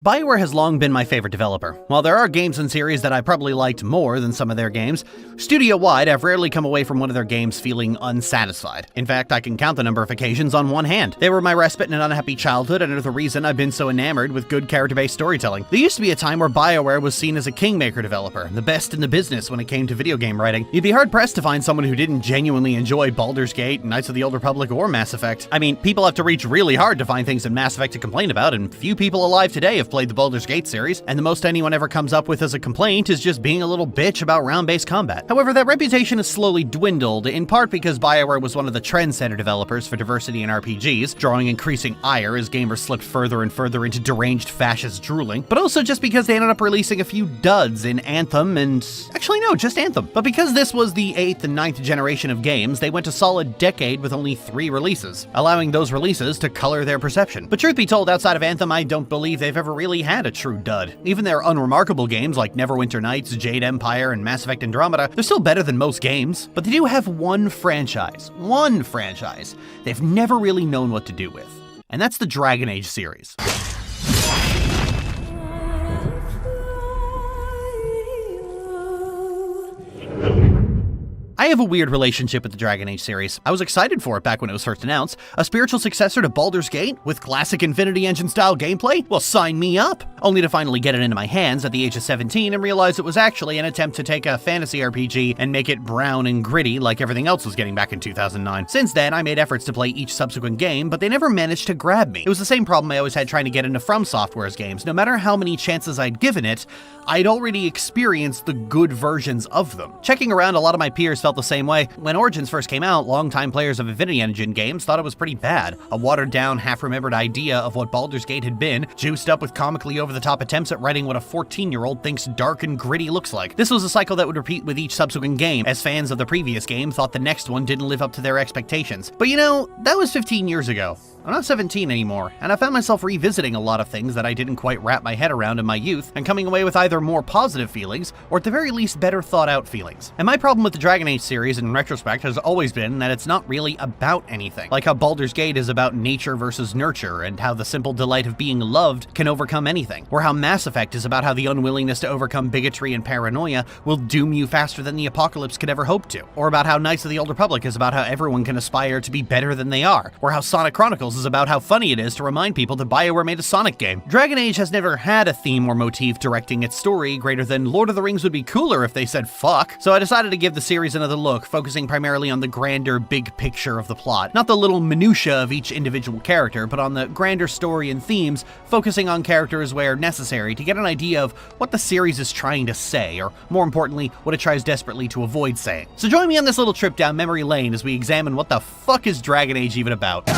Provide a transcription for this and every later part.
BioWare has long been my favorite developer. While there are games and series that I probably liked more than some of their games, studio-wide I've rarely come away from one of their games feeling unsatisfied. In fact, I can count the number of occasions on one hand. They were my respite in an unhappy childhood and are the reason I've been so enamored with good character-based storytelling. There used to be a time where BioWare was seen as a kingmaker developer, the best in the business when it came to video game writing. You'd be hard-pressed to find someone who didn't genuinely enjoy Baldur's Gate, Knights of the Old Republic, or Mass Effect. I mean, people have to reach really hard to find things in Mass Effect to complain about, and few people alive today have played the Baldur's Gate series, and the most anyone ever comes up with as a complaint is just being a little bitch about round-based combat. However, that reputation has slowly dwindled, in part because BioWare was one of the trendsetter developers for diversity in RPGs, drawing increasing ire as gamers slipped further and further into deranged fascist drooling, but also just because they ended up releasing a few duds in Anthem and... actually no, just Anthem. But because this was the 8th and 9th generation of games, they went a solid decade with only 3 releases, allowing those releases to color their perception. But truth be told, outside of Anthem, I don't believe they've ever really had a true dud. Even their unremarkable games like Neverwinter Nights, Jade Empire, and Mass Effect Andromeda, they're still better than most games. But they do have one franchise they've never really known what to do with. And that's the Dragon Age series. I have a weird relationship with the Dragon Age series. I was excited for it back when it was first announced. A spiritual successor to Baldur's Gate with classic Infinity Engine style gameplay? Well, sign me up! Only to finally get it into my hands at the age of 17 and realize it was actually an attempt to take a fantasy RPG and make it brown and gritty like everything else was getting back in 2009. Since then, I made efforts to play each subsequent game, but they never managed to grab me. It was the same problem I always had trying to get into From Software's games. No matter how many chances I'd given it, I'd already experienced the good versions of them. Checking around, a lot of my peers felt the same way. When Origins first came out, longtime players of Infinity Engine games thought it was pretty bad. A watered-down, half-remembered idea of what Baldur's Gate had been, juiced up with comically over-the-top attempts at writing what a 14-year-old thinks dark and gritty looks like. This was a cycle that would repeat with each subsequent game, as fans of the previous game thought the next one didn't live up to their expectations. But you know, that was 15 years ago. I'm not 17 anymore, and I found myself revisiting a lot of things that I didn't quite wrap my head around in my youth, and coming away with either more positive feelings, or at the very least better thought out feelings. And my problem with the Dragon Age series in retrospect has always been that it's not really about anything. Like how Baldur's Gate is about nature versus nurture, and how the simple delight of being loved can overcome anything. Or how Mass Effect is about how the unwillingness to overcome bigotry and paranoia will doom you faster than the apocalypse could ever hope to. Or about how Knights of the Old Republic is about how everyone can aspire to be better than they are. Or how Sonic Chronicles is about how funny it is to remind people that BioWare made a Sonic game. Dragon Age has never had a theme or motif directing its story greater than Lord of the Rings would be cooler if they said fuck. So I decided to give the series another look, focusing primarily on the grander big picture of the plot. Not the little minutia of each individual character, but on the grander story and themes, focusing on characters where necessary to get an idea of what the series is trying to say, or more importantly, what it tries desperately to avoid saying. So join me on this little trip down memory lane as we examine what the fuck is Dragon Age even about.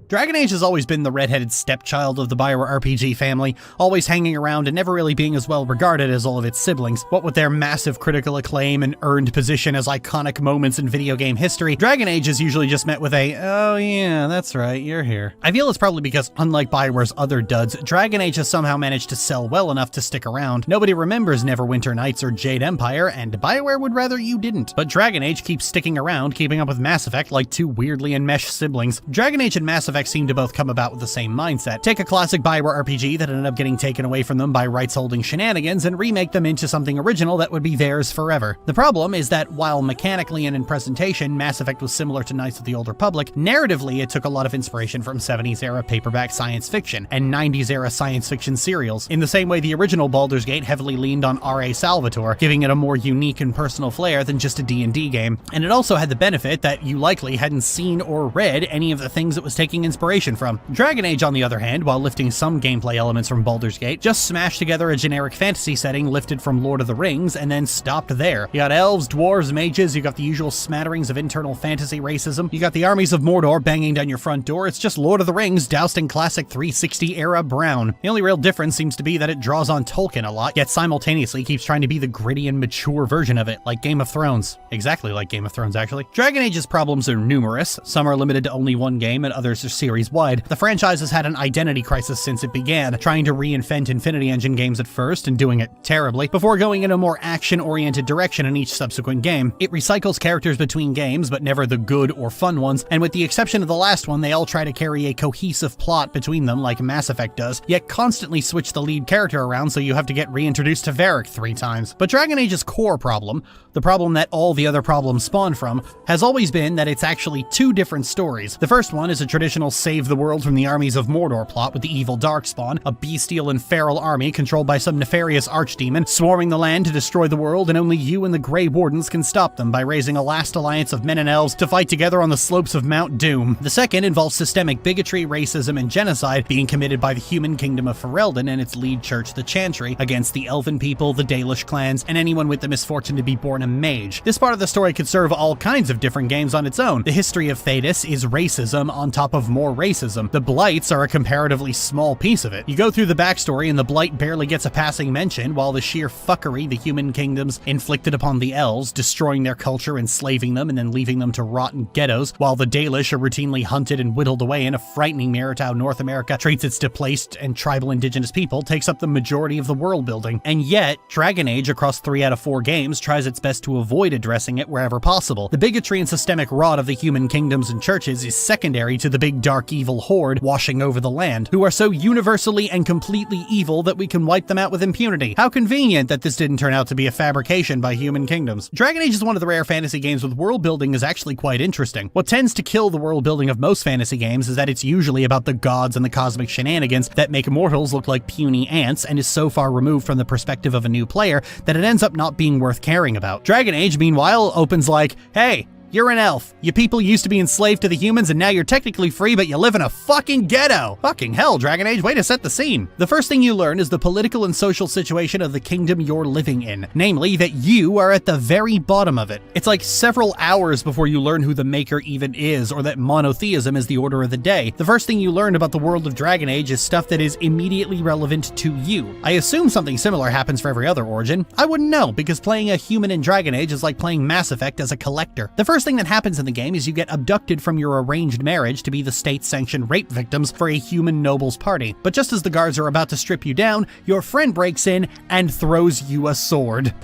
Dragon Age has always been the redheaded stepchild of the BioWare RPG family, always hanging around and never really being as well regarded as all of its siblings. What with their massive critical acclaim and earned position as iconic moments in video game history, Dragon Age is usually just met with a, oh yeah, that's right, you're here. I feel it's probably because, unlike BioWare's other duds, Dragon Age has somehow managed to sell well enough to stick around. Nobody remembers Neverwinter Nights or Jade Empire, and BioWare would rather you didn't. But Dragon Age keeps sticking around, keeping up with Mass Effect like two weirdly enmeshed siblings. Dragon Age and Mass Effect seem to both come about with the same mindset. Take a classic BioWare RPG that ended up getting taken away from them by rights-holding shenanigans and remake them into something original that would be theirs forever. The problem is that while mechanically and in presentation, Mass Effect was similar to Knights of the Old Republic, narratively it took a lot of inspiration from 70s-era paperback science fiction and 90s-era science fiction serials, in the same way the original Baldur's Gate heavily leaned on R.A. Salvatore, giving it a more unique and personal flair than just a D&D game. And it also had the benefit that you likely hadn't seen or read any of the things it was taking inspiration from. Dragon Age, on the other hand, while lifting some gameplay elements from Baldur's Gate, just smashed together a generic fantasy setting lifted from Lord of the Rings and then stopped there. You got elves, dwarves, mages, you got the usual smatterings of internal fantasy racism, you got the armies of Mordor banging down your front door. It's just Lord of the Rings doused in classic 360 era brown. The only real difference seems to be that it draws on Tolkien a lot, yet simultaneously keeps trying to be the gritty and mature version of it, like Game of Thrones. Exactly like Game of Thrones, actually. Dragon Age's problems are numerous. Some are limited to only one game, and others are series-wide. The franchise has had an identity crisis since it began, trying to reinvent Infinity Engine games at first and doing it terribly, before going in a more action-oriented direction in each subsequent game. It recycles characters between games, but never the good or fun ones, and with the exception of the last one, they all try to carry a cohesive plot between them like Mass Effect does, yet constantly switch the lead character around so you have to get reintroduced to Varric 3 times. But Dragon Age's core problem, the problem that all the other problems spawn from, has always been that it's actually two different stories. The first one is a traditional save the world from the armies of Mordor plot with the evil Darkspawn, a bestial and feral army controlled by some nefarious archdemon, swarming the land to destroy the world, and only you and the Grey Wardens can stop them by raising a last alliance of men and elves to fight together on the slopes of Mount Doom. The second involves systemic bigotry, racism, and genocide being committed by the human kingdom of Ferelden and its lead church, the Chantry, against the Elven people, the Dalish clans, and anyone with the misfortune to be born a mage. This part of the story could serve all kinds of different games on its own. The history of Thedas is racism on top of more racism. The Blights are a comparatively small piece of it. You go through the backstory and the Blight barely gets a passing mention, while the sheer fuckery the human kingdoms inflicted upon the elves, destroying their culture, enslaving them, and then leaving them to rot in ghettos, while the Dalish are routinely hunted and whittled away in a frightening mirror to how North America treats its displaced and tribal indigenous people, takes up the majority of the world building. And yet, Dragon Age across 3 out of 4 games tries its best to avoid addressing it wherever possible. The bigotry and systemic rot of the human kingdoms and churches is secondary to the big dark evil horde washing over the land, who are so universally and completely evil that we can wipe them out with impunity. How convenient that this didn't turn out to be a fabrication by human kingdoms. Dragon Age is one of the rare fantasy games with world building is actually quite interesting. What tends to kill the world building of most fantasy games is that it's usually about the gods and the cosmic shenanigans that make mortals look like puny ants, and is so far removed from the perspective of a new player that it ends up not being worth caring about. Dragon Age, meanwhile, opens like, hey, you're an elf. You people used to be enslaved to the humans and now you're technically free, but you live in a fucking ghetto. Fucking hell, Dragon Age, way to set the scene. The first thing you learn is the political and social situation of the kingdom you're living in. Namely, that you are at the very bottom of it. It's like several hours before you learn who the Maker even is, or that monotheism is the order of the day. The first thing you learn about the world of Dragon Age is stuff that is immediately relevant to you. I assume something similar happens for every other origin. I wouldn't know, because playing a human in Dragon Age is like playing Mass Effect as a collector. The first thing that happens in the game is you get abducted from your arranged marriage to be the state-sanctioned rape victims for a human nobles party. But just as the guards are about to strip you down, your friend breaks in and throws you a sword.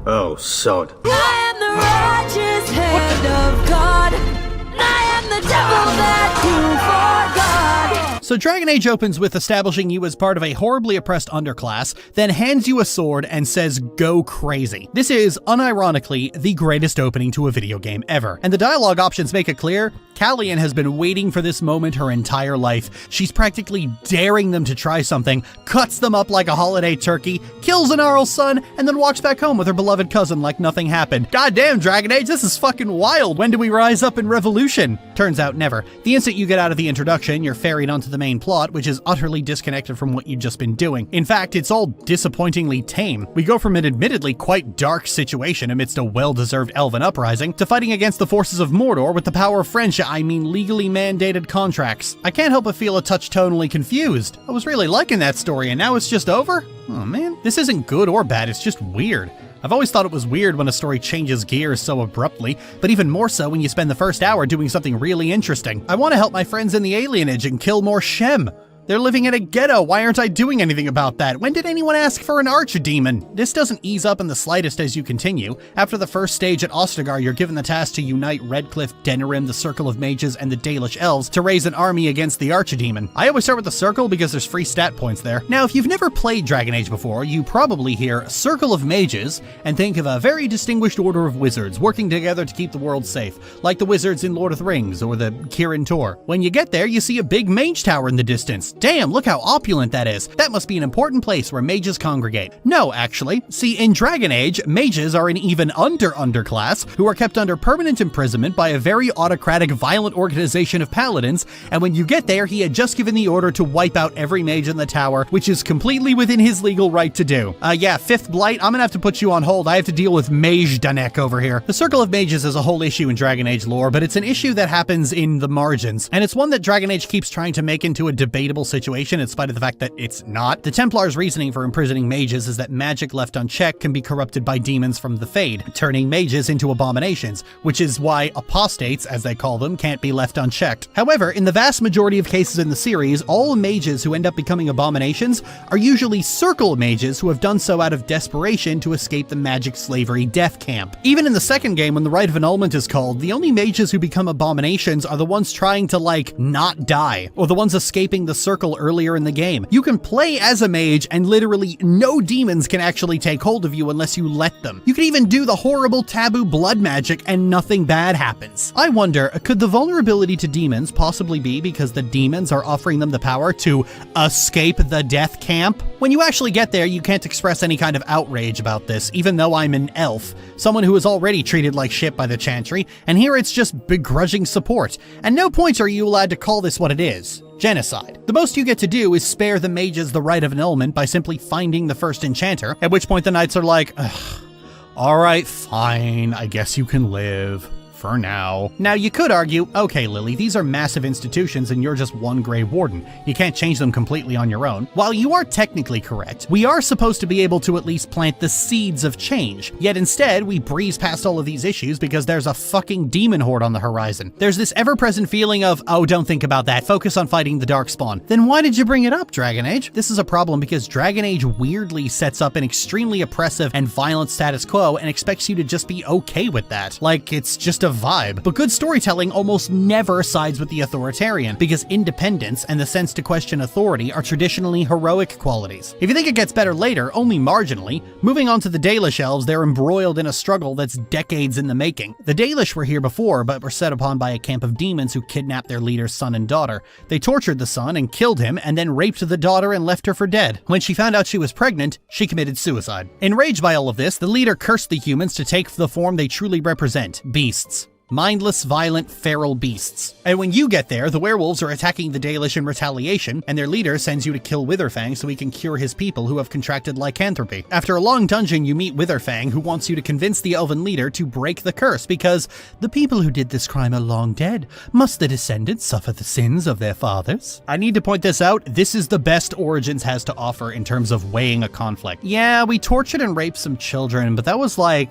Oh, sod. I am the righteous hand of God. I am the devil that you forgot. So Dragon Age opens with establishing you as part of a horribly oppressed underclass, then hands you a sword and says, go crazy. This is, unironically, the greatest opening to a video game ever. And the dialogue options make it clear, Callian has been waiting for this moment her entire life. She's practically daring them to try something, cuts them up like a holiday turkey, kills Inarl's son, and then walks back home with her beloved cousin like nothing happened. Goddamn, Dragon Age, this is fucking wild. When do we rise up in revolution? Turns out never. The instant you get out of the introduction, you're ferried onto the main plot, which is utterly disconnected from what you've just been doing. In fact, it's all disappointingly tame. We go from an admittedly quite dark situation amidst a well-deserved elven uprising to fighting against the forces of Mordor with the power of friendship, I mean legally mandated contracts. I can't help but feel a touch tonally confused. I was really liking that story and now it's just over? Oh man, this isn't good or bad, it's just weird. I've always thought it was weird when a story changes gears so abruptly, but even more so when you spend the first hour doing something really interesting. I want to help my friends in the alienage and kill more Shem. They're living in a ghetto, why aren't I doing anything about that? When did anyone ask for an archdemon? This doesn't ease up in the slightest as you continue. After the first stage at Ostagar, you're given the task to unite Redcliffe, Denerim, the Circle of Mages, and the Dalish Elves to raise an army against the archdemon. I always start with the Circle because there's free stat points there. Now, if you've never played Dragon Age before, you probably hear Circle of Mages and think of a very distinguished order of wizards working together to keep the world safe, like the wizards in Lord of the Rings or the Kirin Tor. When you get there, you see a big mage tower in the distance. Damn, look how opulent that is. That must be an important place where mages congregate. No, actually. See, in Dragon Age, mages are an even underclass who are kept under permanent imprisonment by a very autocratic, violent organization of paladins, and when you get there, he had just given the order to wipe out every mage in the tower, which is completely within his legal right to do. Yeah, 5th Blight, I'm gonna have to put you on hold. I have to deal with Mage Danek over here. The Circle of Mages is a whole issue in Dragon Age lore, but it's an issue that happens in the margins, and it's one that Dragon Age keeps trying to make into a debatable terrible situation in spite of the fact that it's not. The Templars' reasoning for imprisoning mages is that magic left unchecked can be corrupted by demons from the Fade, turning mages into abominations, which is why apostates, as they call them, can't be left unchecked. However, in the vast majority of cases in the series, all mages who end up becoming abominations are usually circle mages who have done so out of desperation to escape the magic slavery death camp. Even in the second game, when the Rite of Annulment is called, the only mages who become abominations are the ones trying to, like, not die, or the ones escaping the circle earlier in the game. You can play as a mage, and literally no demons can actually take hold of you unless you let them. You can even do the horrible taboo blood magic, and nothing bad happens. I wonder, could the vulnerability to demons possibly be because the demons are offering them the power to escape the death camp? When you actually get there, you can't express any kind of outrage about this, even though I'm an elf, someone who is already treated like shit by the Chantry, and here it's just begrudging support. At no point are you allowed to call this what it is: genocide. The most you get to do is spare the mages the Rite of Annulment by simply finding the first enchanter, at which point the knights are like, alright, fine, I guess you can live. For now. Now, you could argue, okay, Lily, these are massive institutions and you're just one Grey Warden. You can't change them completely on your own. While you are technically correct, we are supposed to be able to at least plant the seeds of change. Yet instead, we breeze past all of these issues because there's a fucking demon horde on the horizon. There's this ever-present feeling of, oh, don't think about that, focus on fighting the Darkspawn. Then why did you bring it up, Dragon Age? This is a problem because Dragon Age weirdly sets up an extremely oppressive and violent status quo and expects you to just be okay with that. Like, it's just a vibe. But good storytelling almost never sides with the authoritarian, because independence and the sense to question authority are traditionally heroic qualities. If you think it gets better later, only marginally. Moving on to the Dalish elves, they're embroiled in a struggle that's decades in the making. The Dalish were here before, but were set upon by a camp of demons who kidnapped their leader's son and daughter. They tortured the son and killed him, and then raped the daughter and left her for dead. When she found out she was pregnant, she committed suicide. Enraged by all of this, the leader cursed the humans to take the form they truly represent: beasts. Mindless, violent, feral beasts. And when you get there, the werewolves are attacking the Dalish in retaliation, and their leader sends you to kill Witherfang so he can cure his people who have contracted lycanthropy. After a long dungeon, you meet Witherfang, who wants you to convince the elven leader to break the curse, because the people who did this crime are long dead. Must the descendants suffer the sins of their fathers? I need to point this out, this is the best Origins has to offer in terms of weighing a conflict. Yeah, we tortured and raped some children, but that was like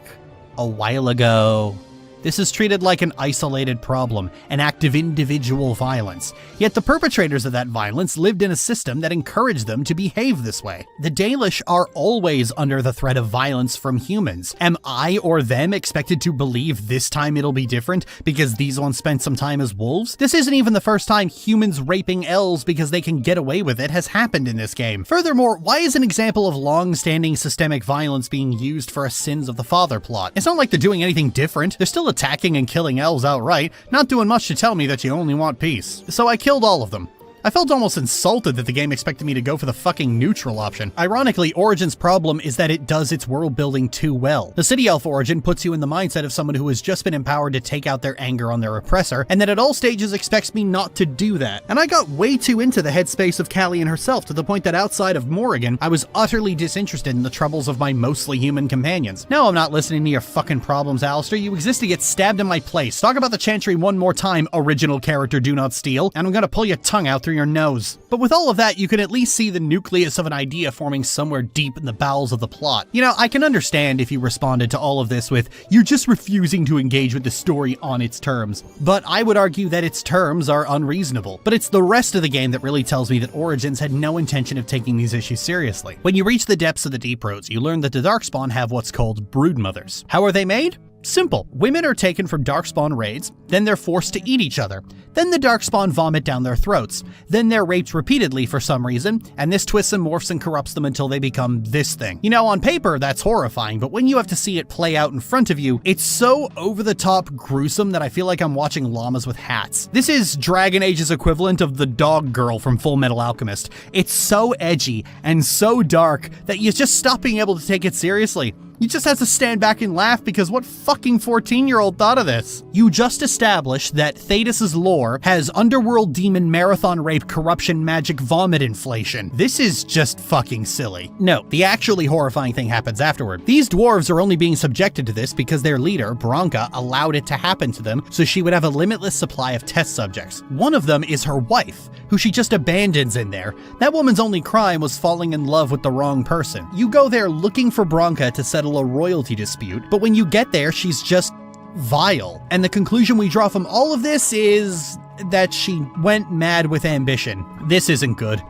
a while ago. This is treated like an isolated problem, an act of individual violence. Yet the perpetrators of that violence lived in a system that encouraged them to behave this way. The Dalish are always under the threat of violence from humans. Am I or them expected to believe this time it'll be different because these ones spent some time as wolves? This isn't even the first time humans raping elves because they can get away with it has happened in this game. Furthermore, why is an example of long-standing systemic violence being used for a Sins of the Father plot? It's not like they're doing anything different. They're still attacking and killing elves outright, not doing much to tell me that you only want peace. So I killed all of them. I felt almost insulted that the game expected me to go for the fucking neutral option. Ironically, Origin's problem is that it does its world building too well. The City Elf Origin puts you in the mindset of someone who has just been empowered to take out their anger on their oppressor, and that at all stages expects me not to do that. And I got way too into the headspace of Callian herself, to the point that outside of Morrigan, I was utterly disinterested in the troubles of my mostly human companions. No, I'm not listening to your fucking problems, Alistair. You exist to get stabbed in my place. Talk about the Chantry one more time, original character Do Not Steal, and I'm gonna pull your tongue out through your nose. But with all of that, you can at least see the nucleus of an idea forming somewhere deep in the bowels of the plot. You know, I can understand if you responded to all of this with, you're just refusing to engage with the story on its terms. But I would argue that its terms are unreasonable. But it's the rest of the game that really tells me that Origins had no intention of taking these issues seriously. When you reach the depths of the Deep Roads, you learn that the Darkspawn have what's called broodmothers. How are they made? Simple. Women are taken from Darkspawn raids, then they're forced to eat each other. Then the Darkspawn vomit down their throats. Then they're raped repeatedly for some reason, and this twists and morphs and corrupts them until they become this thing. You know, on paper, that's horrifying, but when you have to see it play out in front of you, it's so over-the-top gruesome that I feel like I'm watching llamas with hats. This is Dragon Age's equivalent of the dog girl from Full Metal Alchemist. It's so edgy and so dark that you just stop being able to take it seriously. You just have to stand back and laugh because what fucking 14-year-old thought of this? You just established that Thetis' lore has underworld demon marathon rape corruption magic vomit inflation. This is just fucking silly. No, the actually horrifying thing happens afterward. These dwarves are only being subjected to this because their leader, Branka, allowed it to happen to them so she would have a limitless supply of test subjects. One of them is her wife, who she just abandons in there. That woman's only crime was falling in love with the wrong person. You go there looking for Branka to settle a royalty dispute, but when you get there, she's just vile. And the conclusion we draw from all of this is that she went mad with ambition. This isn't good.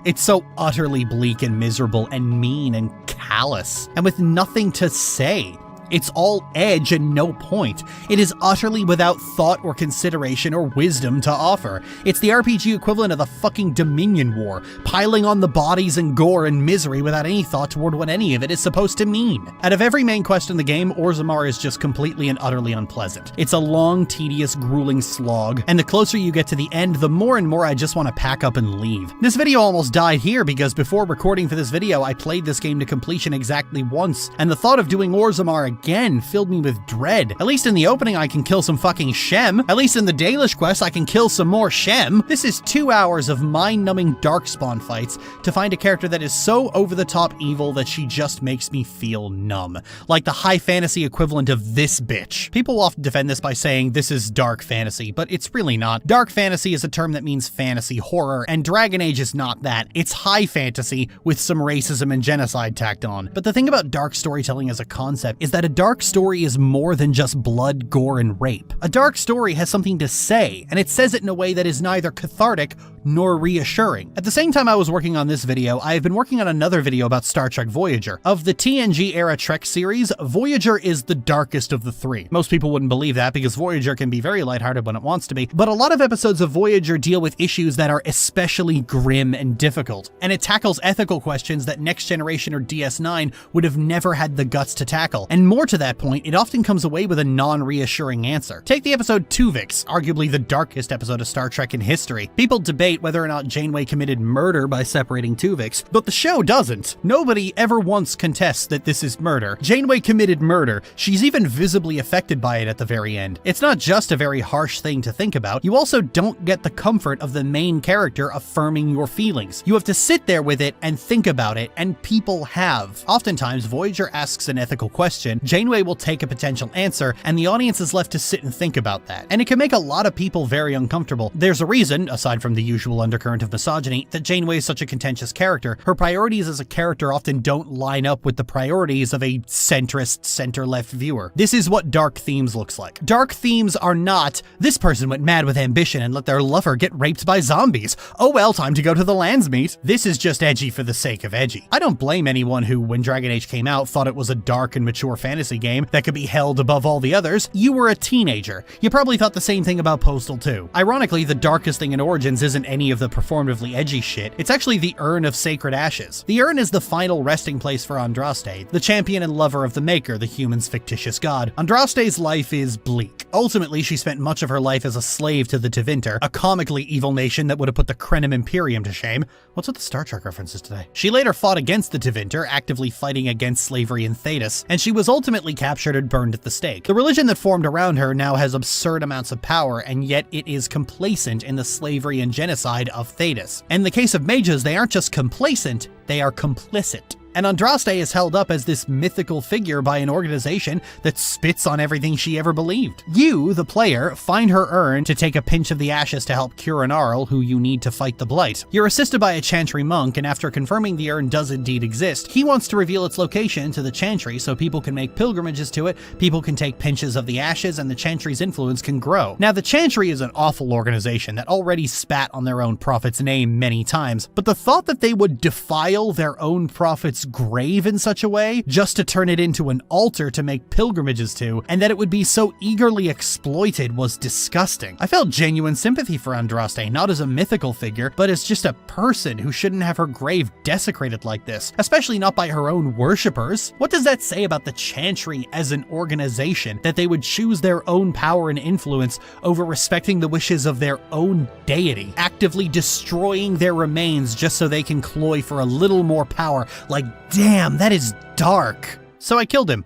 It's so utterly bleak and miserable and mean and callous, and with nothing to say. It's all edge and no point. It is utterly without thought or consideration or wisdom to offer. It's the RPG equivalent of the fucking Dominion War, piling on the bodies and gore and misery without any thought toward what any of it is supposed to mean. Out of every main quest in the game, Orzammar is just completely and utterly unpleasant. It's a long, tedious, grueling slog, and the closer you get to the end, the more and more I just want to pack up and leave. This video almost died here because before recording for this video, I played this game to completion exactly once, and the thought of doing Orzammar again filled me with dread. At least in the opening I can kill some fucking Shem. At least in the Dalish quest I can kill some more Shem. This is 2 hours of mind-numbing darkspawn fights to find a character that is so over-the-top evil that she just makes me feel numb. Like the high fantasy equivalent of this bitch. People will often defend this by saying this is dark fantasy, but it's really not. Dark fantasy is a term that means fantasy horror, and Dragon Age is not that. It's high fantasy with some racism and genocide tacked on. But the thing about dark storytelling as a concept is that a dark story is more than just blood, gore, and rape. A dark story has something to say, and it says it in a way that is neither cathartic nor reassuring. At the same time I was working on this video, I have been working on another video about Star Trek Voyager. Of the TNG-era Trek series, Voyager is the darkest of the three. Most people wouldn't believe that because Voyager can be very lighthearted when it wants to be, but a lot of episodes of Voyager deal with issues that are especially grim and difficult, and it tackles ethical questions that Next Generation or DS9 would have never had the guts to tackle. And more to that point, it often comes away with a non-reassuring answer. Take the episode Tuvix, arguably the darkest episode of Star Trek in history. People debate whether or not Janeway committed murder by separating Tuvix, but the show doesn't. Nobody ever once contests that this is murder. Janeway committed murder. She's even visibly affected by it at the very end. It's not just a very harsh thing to think about. You also don't get the comfort of the main character affirming your feelings. You have to sit there with it and think about it, and people have. Oftentimes, Voyager asks an ethical question, Janeway will take a potential answer, and the audience is left to sit and think about that. And it can make a lot of people very uncomfortable. There's a reason, aside from the usual undercurrent of misogyny, that Janeway is such a contentious character. Her priorities as a character often don't line up with the priorities of a centrist, center-left viewer. This is what dark themes looks like. Dark themes are not, this person went mad with ambition and let their lover get raped by zombies. Oh well, time to go to the Landsmeet. This is just edgy for the sake of edgy. I don't blame anyone who, when Dragon Age came out, thought it was a dark and mature fantasy game that could be held above all the others. You were a teenager. You probably thought the same thing about Postal 2. Ironically, the darkest thing in Origins isn't any of the performatively edgy shit. It's actually the Urn of Sacred Ashes. The urn is the final resting place for Andraste, the champion and lover of the Maker, the human's fictitious god. Andraste's life is bleak. Ultimately, she spent much of her life as a slave to the Tevinter, a comically evil nation that would have put the Krenim Imperium to shame. What's with the Star Trek references today? She later fought against the Tevinter, actively fighting against slavery in Thetis, and she was ultimately captured and burned at the stake. The religion that formed around her now has absurd amounts of power, and yet it is complacent in the slavery and genocide of Thetis. In the case of mages, they aren't just complacent, they are complicit. And Andraste is held up as this mythical figure by an organization that spits on everything she ever believed. You, the player, find her urn to take a pinch of the ashes to help cure an Arl who you need to fight the Blight. You're assisted by a Chantry monk, and after confirming the urn does indeed exist, he wants to reveal its location to the Chantry so people can make pilgrimages to it, people can take pinches of the ashes, and the Chantry's influence can grow. Now, the Chantry is an awful organization that already spat on their own prophet's name many times, but the thought that they would defile their own prophet's grave in such a way just to turn it into an altar to make pilgrimages to, and that it would be so eagerly exploited was disgusting. I felt genuine sympathy for Andraste, not as a mythical figure, but as just a person who shouldn't have her grave desecrated like this, especially not by her own worshippers. What does that say about the Chantry as an organization, that they would choose their own power and influence over respecting the wishes of their own deity, actively destroying their remains just so they can cloy for a little more power? Like, damn, that is dark. So I killed him.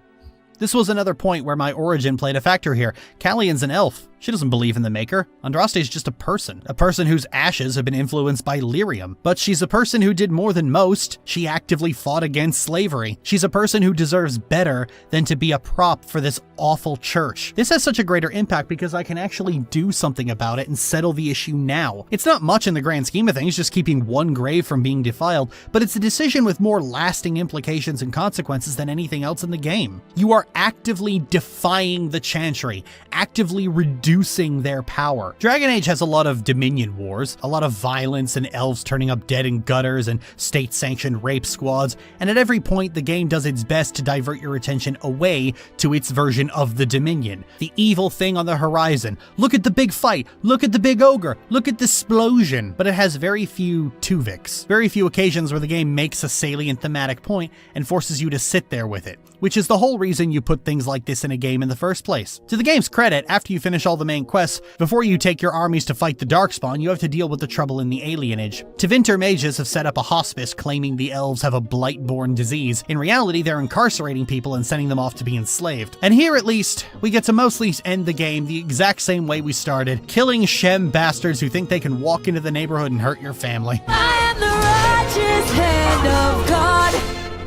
This was another point where my origin played a factor here. Callion's an elf. She doesn't believe in the Maker. Andraste's just a person whose ashes have been influenced by lyrium. But she's a person who did more than most. She actively fought against slavery. She's a person who deserves better than to be a prop for this awful church. This has such a greater impact because I can actually do something about it and settle the issue now. It's not much in the grand scheme of things, just keeping one grave from being defiled, but it's a decision with more lasting implications and consequences than anything else in the game. You are actively defying the Chantry, actively reducing their power. Dragon Age has a lot of dominion wars, a lot of violence and elves turning up dead in gutters and state-sanctioned rape squads, and at every point the game does its best to divert your attention away to its version of the Dominion. The evil thing on the horizon. Look at the big fight, look at the big ogre, look at the explosion. But it has very few Tuviks, very few occasions where the game makes a salient thematic point and forces you to sit there with it, which is the whole reason you put things like this in a game in the first place. To the game's credit, after you finish all the main quests, before you take your armies to fight the Darkspawn, you have to deal with the trouble in the alienage. Tevinter mages have set up a hospice claiming the elves have a blight-borne disease. In reality, they're incarcerating people and sending them off to be enslaved. And here, at least, we get to mostly end the game the exact same way we started, killing Shem bastards who think they can walk into the neighborhood and hurt your family. I am the righteous hand of God.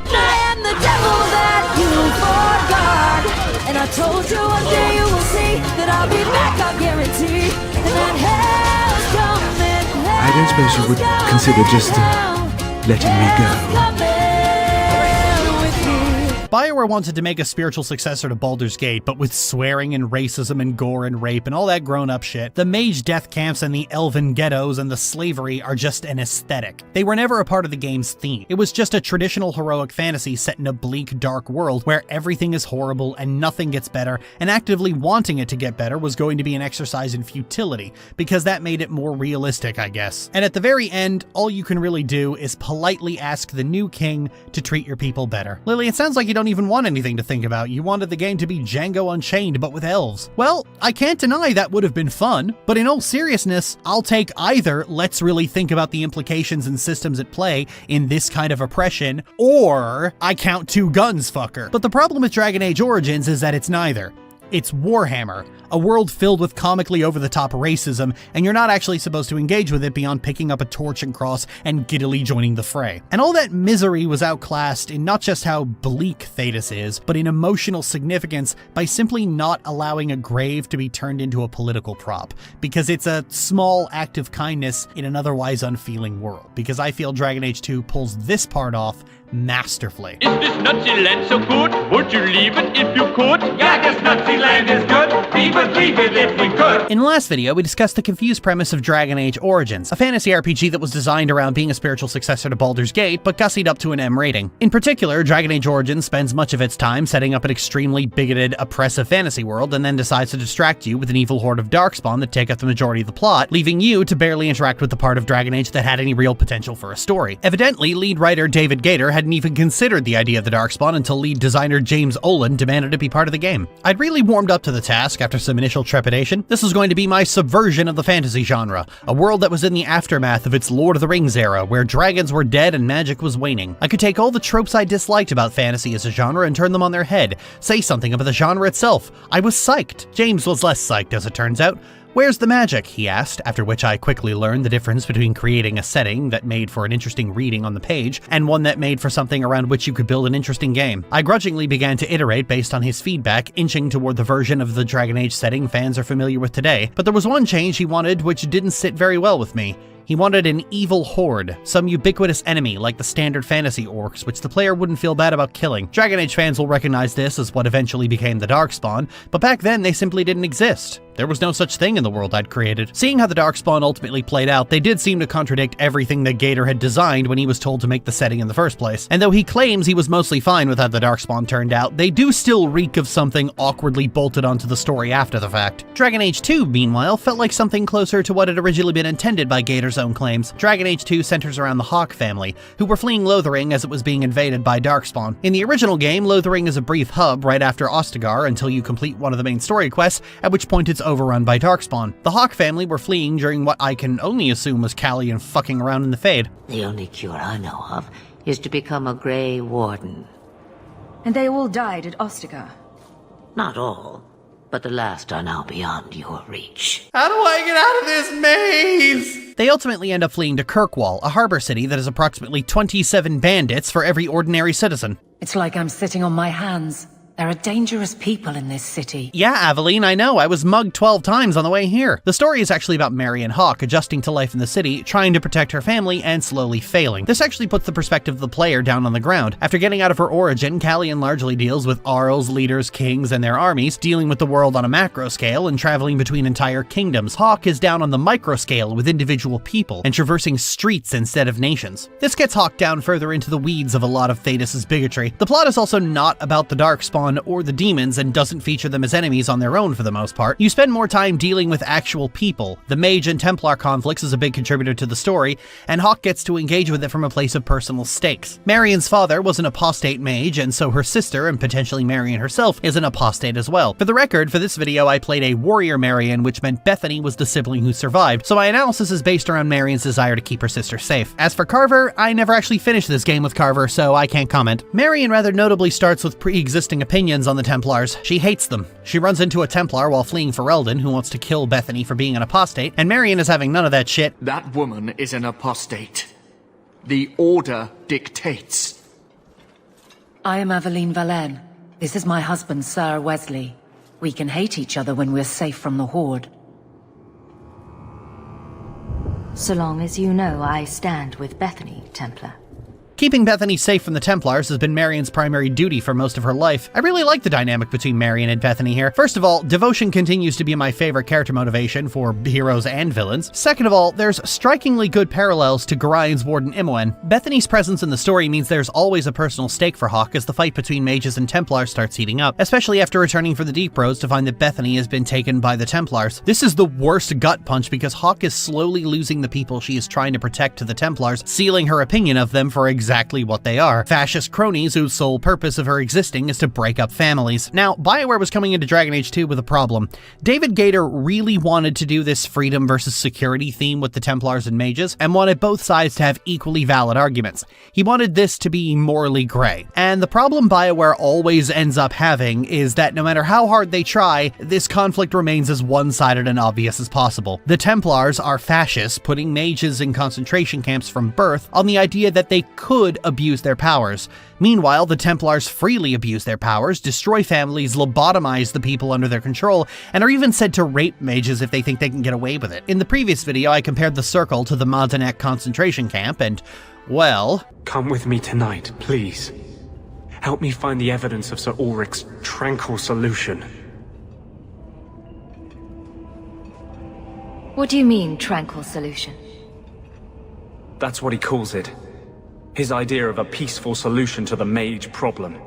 I am the devil that you forgot. And I told you one day you will see that I'll be back, I guarantee. And that hell's coming. I don't suppose you would consider just letting me go. BioWare wanted to make a spiritual successor to Baldur's Gate, but with swearing and racism and gore and rape and all that grown-up shit. The mage death camps and the elven ghettos and the slavery are just an aesthetic. They were never a part of the game's theme. It was just a traditional heroic fantasy set in a bleak, dark world where everything is horrible and nothing gets better, and actively wanting it to get better was going to be an exercise in futility, because that made it more realistic, I guess. And at the very end, all you can really do is politely ask the new king to treat your people better. Lily, it sounds like you don't even want anything to think about. You wanted the game to be Django Unchained, but with elves. Well, I can't deny that would have been fun, but in all seriousness, I'll take either let's really think about the implications and systems at play in this kind of oppression, or I count two guns, fucker. But the problem with Dragon Age Origins is that it's neither. It's Warhammer, a world filled with comically over-the-top racism, and you're not actually supposed to engage with it beyond picking up a torch and cross and giddily joining the fray. And all that misery was outclassed in not just how bleak Thedas is, but in emotional significance by simply not allowing a grave to be turned into a political prop, because it's a small act of kindness in an otherwise unfeeling world. Because I feel Dragon Age 2 pulls this part off masterfully. Is this Nazi land so good? Would you leave it if you could? Yeah, this Nazi land is good. We would leave it if we could. In the last video, we discussed the confused premise of Dragon Age Origins, a fantasy RPG that was designed around being a spiritual successor to Baldur's Gate, but gussied up to an M rating. In particular, Dragon Age Origins spends much of its time setting up an extremely bigoted, oppressive fantasy world, and then decides to distract you with an evil horde of Darkspawn that take up the majority of the plot, leaving you to barely interact with the part of Dragon Age that had any real potential for a story. Evidently, lead writer David Gator hadn't even considered the idea of the Darkspawn until lead designer James Olin demanded it be part of the game. I'd really warmed up to the task after some initial trepidation. This was going to be my subversion of the fantasy genre, a world that was in the aftermath of its Lord of the Rings era, where dragons were dead and magic was waning. I could take all the tropes I disliked about fantasy as a genre and turn them on their head, say something about the genre itself. I was psyched. James was less psyched, as it turns out. "Where's the magic?" he asked, after which I quickly learned the difference between creating a setting that made for an interesting reading on the page and one that made for something around which you could build an interesting game. I grudgingly began to iterate based on his feedback, inching toward the version of the Dragon Age setting fans are familiar with today, but there was one change he wanted which didn't sit very well with me. He wanted an evil horde, some ubiquitous enemy like the standard fantasy orcs, which the player wouldn't feel bad about killing. Dragon Age fans will recognize this as what eventually became the Darkspawn, but back then they simply didn't exist. There was no such thing in the world I'd created. Seeing how the Darkspawn ultimately played out, they did seem to contradict everything that Gator had designed when he was told to make the setting in the first place. And though he claims he was mostly fine with how the Darkspawn turned out, they do still reek of something awkwardly bolted onto the story after the fact. Dragon Age 2, meanwhile, felt like something closer to what had originally been intended by Gator's own claims. Dragon Age 2 centers around the Hawk family, who were fleeing Lothering as it was being invaded by Darkspawn. In the original game, Lothering is a brief hub right after Ostagar until you complete one of the main story quests, at which point it's overrun by Darkspawn. The Hawk family were fleeing during what I can only assume was Callian fucking around in the Fade. The only cure I know of is to become a Grey Warden. And they all died at Ostica. Not all, but the last are now beyond your reach. How do I get out of this maze? They ultimately end up fleeing to Kirkwall, a harbor city that has approximately 27 bandits for every ordinary citizen. It's like I'm sitting on my hands. There are dangerous people in this city. Yeah, Aveline, I know. I was mugged 12 times on the way here. The story is actually about Mary and Hawke adjusting to life in the city, trying to protect her family, and slowly failing. This actually puts the perspective of the player down on the ground. After getting out of her origin, Callian largely deals with Arls, leaders, kings, and their armies, dealing with the world on a macro scale and traveling between entire kingdoms. Hawke is down on the micro scale with individual people and traversing streets instead of nations. This gets Hawke down further into the weeds of a lot of Thetis' bigotry. The plot is also not about the Darkspawn or the demons and doesn't feature them as enemies on their own for the most part. You spend more time dealing with actual people. The Mage and Templar conflicts is a big contributor to the story, and Hawke gets to engage with it from a place of personal stakes. Marion's father was an apostate mage, and so her sister, and potentially Marion herself, is an apostate as well. For the record, for this video I played a warrior Marion, which meant Bethany was the sibling who survived, so my analysis is based around Marion's desire to keep her sister safe. As for Carver, I never actually finished this game with Carver, so I can't comment. Marion rather notably starts with pre-existing opinions on the Templars. She hates them. She runs into a Templar while fleeing Ferelden, who wants to kill Bethany for being an apostate, and Marion is having none of that shit. That woman is an apostate. The Order dictates. I am Aveline Valenne. This is my husband, Sir Wesley. We can hate each other when we're safe from the Horde. So long as you know I stand with Bethany, Templar. Keeping Bethany safe from the Templars has been Marion's primary duty for most of her life. I really like the dynamic between Marion and Bethany here. First of all, devotion continues to be my favorite character motivation for heroes and villains. Second of all, there's strikingly good parallels to Gorian's Warden Imoen. Bethany's presence in the story means there's always a personal stake for Hawke as the fight between mages and Templars starts heating up, especially after returning from the Deep Roads to find that Bethany has been taken by the Templars. This is the worst gut punch because Hawke is slowly losing the people she is trying to protect to the Templars, sealing her opinion of them for exactly what they are. Fascist cronies whose sole purpose of her existing is to break up families. Now, BioWare was coming into Dragon Age 2 with a problem. David Gator really wanted to do this freedom versus security theme with the Templars and mages, and wanted both sides to have equally valid arguments. He wanted this to be morally gray. And the problem BioWare always ends up having is that no matter how hard they try, this conflict remains as one-sided and obvious as possible. The Templars are fascists, putting mages in concentration camps from birth on the idea that they could abuse their powers. Meanwhile, the Templars freely abuse their powers, destroy families, lobotomize the people under their control, and are even said to rape mages if they think they can get away with it. In the previous video, I compared the Circle to the Madanek concentration camp, and, well... Come with me tonight, please. Help me find the evidence of Sir Ulrich's tranquil solution. What do you mean, tranquil solution? That's what he calls it. His idea of a peaceful solution to the mage problem.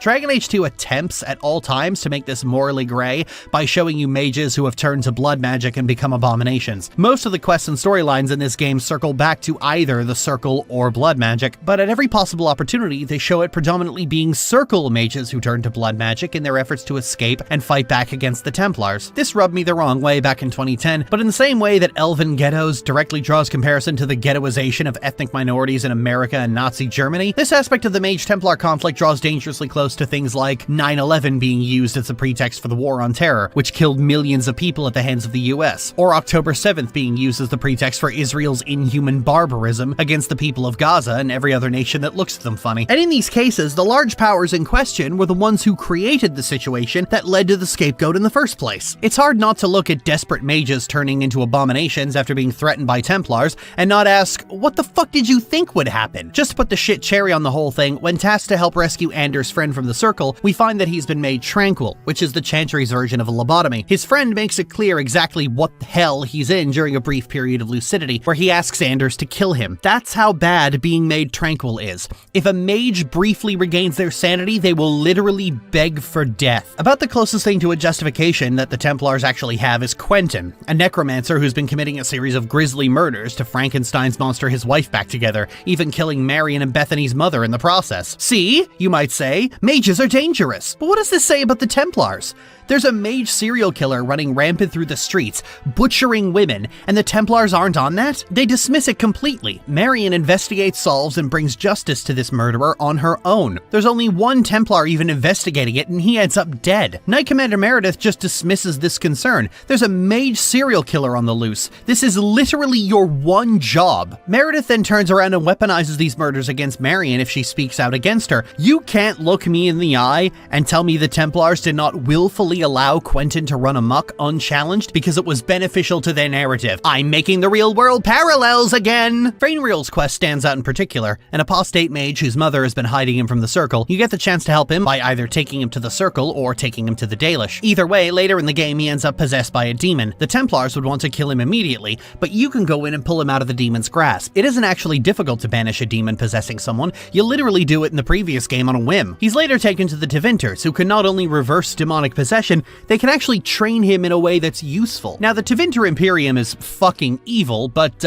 Dragon Age 2 attempts at all times to make this morally gray by showing you mages who have turned to blood magic and become abominations. Most of the quests and storylines in this game circle back to either the Circle or blood magic, but at every possible opportunity they show it predominantly being Circle mages who turn to blood magic in their efforts to escape and fight back against the Templars. This rubbed me the wrong way back in 2010, but in the same way that Elven Ghettos directly draws comparison to the ghettoization of ethnic minorities in America and Nazi Germany, this aspect of the Mage-Templar conflict draws dangerously close to things like 9/11 being used as a pretext for the War on Terror, which killed millions of people at the hands of the US, or October 7th being used as the pretext for Israel's inhuman barbarism against the people of Gaza and every other nation that looks at them funny. And in these cases, the large powers in question were the ones who created the situation that led to the scapegoat in the first place. It's hard not to look at desperate mages turning into abominations after being threatened by Templars and not ask, what the fuck did you think would happen? Just to put the shit cherry on the whole thing, when tasked to help rescue Anders' friend from the Circle, we find that he's been made tranquil, which is the Chantry's version of a lobotomy. His friend makes it clear exactly what the hell he's in during a brief period of lucidity, where he asks Anders to kill him. That's how bad being made tranquil is. If a mage briefly regains their sanity, they will literally beg for death. About the closest thing to a justification that the Templars actually have is Quentin, a necromancer who's been committing a series of grisly murders to Frankenstein's monster his wife back together, even killing Marion and Bethany's mother in the process. See, you might say, mages are dangerous. But what does this say about the Templars? There's a mage serial killer running rampant through the streets, butchering women, and the Templars aren't on that? They dismiss it completely. Marion investigates, solves, and brings justice to this murderer on her own. There's only one Templar even investigating it, and he ends up dead. Knight Commander Meredith just dismisses this concern. There's a mage serial killer on the loose. This is literally your one job. Meredith then turns around and weaponizes these murders against Marion if she speaks out against her. You can't look me in the eye and tell me the Templars did not willfully allow Quentin to run amok unchallenged because it was beneficial to their narrative. I'm making the real world parallels again! Frainreal's quest stands out in particular. An apostate mage whose mother has been hiding him from the Circle. You get the chance to help him by either taking him to the Circle or taking him to the Dalish. Either way, later in the game he ends up possessed by a demon. The Templars would want to kill him immediately, but you can go in and pull him out of the demon's grasp. It isn't actually difficult to banish a demon possessing someone. You literally do it in the previous game on a whim. He's later taken to the Tevinters, who can not only reverse demonic possession, they can actually train him in a way that's useful. Now, the Tevinter Imperium is fucking evil, but,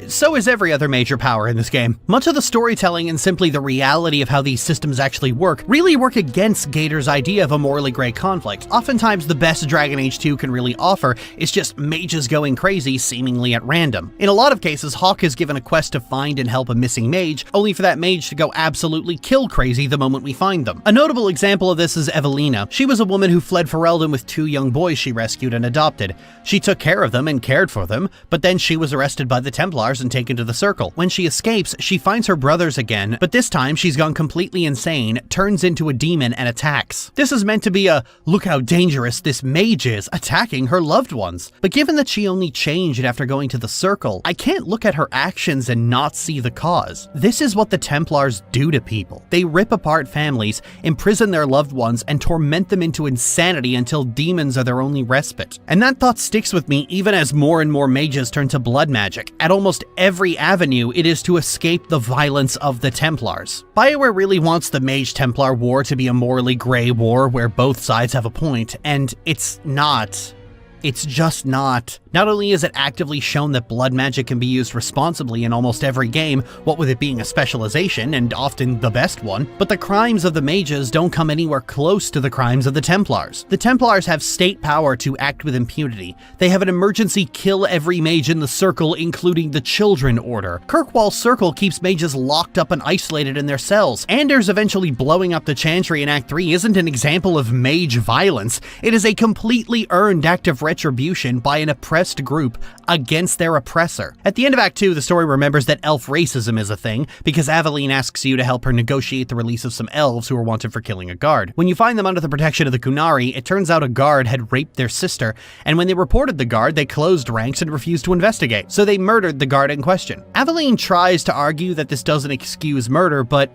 so is every other major power in this game. Much of the storytelling and simply the reality of how these systems actually work really work against Gator's idea of a morally grey conflict. Oftentimes, the best Dragon Age 2 can really offer is just mages going crazy seemingly at random. In a lot of cases, Hawke is given a quest to find and help a missing mage, only for that mage to go absolutely kill crazy the moment we find them. A notable example of this is Evelina. She was a woman who fled Ferelden with 2 young boys she rescued and adopted. She took care of them and cared for them, but then she was arrested by the Templars and taken to the Circle. When she escapes, she finds her brothers again, but this time she's gone completely insane, turns into a demon, and attacks. This is meant to be a, look how dangerous this mage is, attacking her loved ones. But given that she only changed after going to the Circle, I can't look at her actions and not see the cause. This is what the Templars do to people. They rip apart families, imprison their loved ones, and torment them into insanity until demons are their only respite. And that thought sticks with me even as more and more mages turn to blood magic. At almost every avenue, it is to escape the violence of the Templars. BioWare really wants the Mage-Templar war to be a morally grey war where both sides have a point, and it's not. It's just not. Not only is it actively shown that blood magic can be used responsibly in almost every game, what with it being a specialization, and often the best one, but the crimes of the mages don't come anywhere close to the crimes of the Templars. The Templars have state power to act with impunity. They have an emergency kill every mage in the Circle, including the Children order. Kirkwall's Circle keeps mages locked up and isolated in their cells. Anders eventually blowing up the Chantry in Act 3 isn't an example of mage violence. It is a completely earned act of retribution by an oppressed group against their oppressor. At the end of Act 2, the story remembers that elf racism is a thing, because Aveline asks you to help her negotiate the release of some elves who are wanted for killing a guard. When you find them under the protection of the Kunari, it turns out a guard had raped their sister, and when they reported the guard, they closed ranks and refused to investigate, so they murdered the guard in question. Aveline tries to argue that this doesn't excuse murder, but,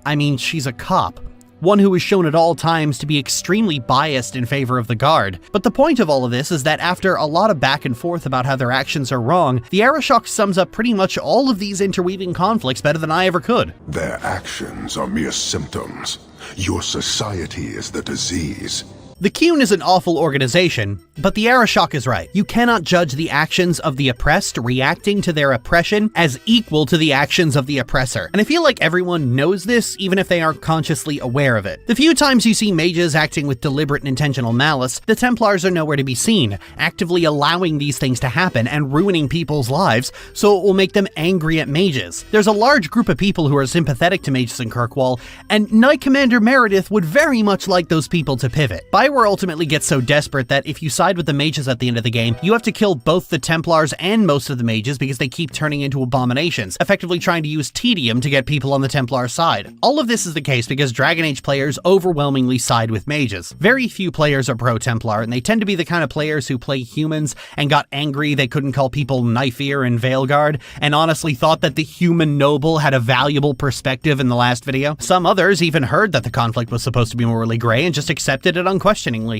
I mean, she's a cop. One who is shown at all times to be extremely biased in favor of the guard. But the point of all of this is that after a lot of back and forth about how their actions are wrong, the Arishok sums up pretty much all of these interweaving conflicts better than I ever could. Their actions are mere symptoms. Your society is the disease. The Qun is an awful organization, but the Arishok is right. You cannot judge the actions of the oppressed reacting to their oppression as equal to the actions of the oppressor. And I feel like everyone knows this, even if they aren't consciously aware of it. The few times you see mages acting with deliberate and intentional malice, the Templars are nowhere to be seen, actively allowing these things to happen and ruining people's lives, so it will make them angry at mages. There's a large group of people who are sympathetic to mages in Kirkwall, and Knight Commander Meredith would very much like those people to pivot. BioWare ultimately gets so desperate that if you side with the mages at the end of the game, you have to kill both the Templars and most of the mages because they keep turning into abominations, effectively trying to use tedium to get people on the Templar side. All of this is the case because Dragon Age players overwhelmingly side with mages. Very few players are pro-Templar, and they tend to be the kind of players who play humans and got angry they couldn't call people Knife Ear and Veilguard, and honestly thought that the human noble had a valuable perspective in the last video. Some others even heard that the conflict was supposed to be morally grey and just accepted it unquestioningly.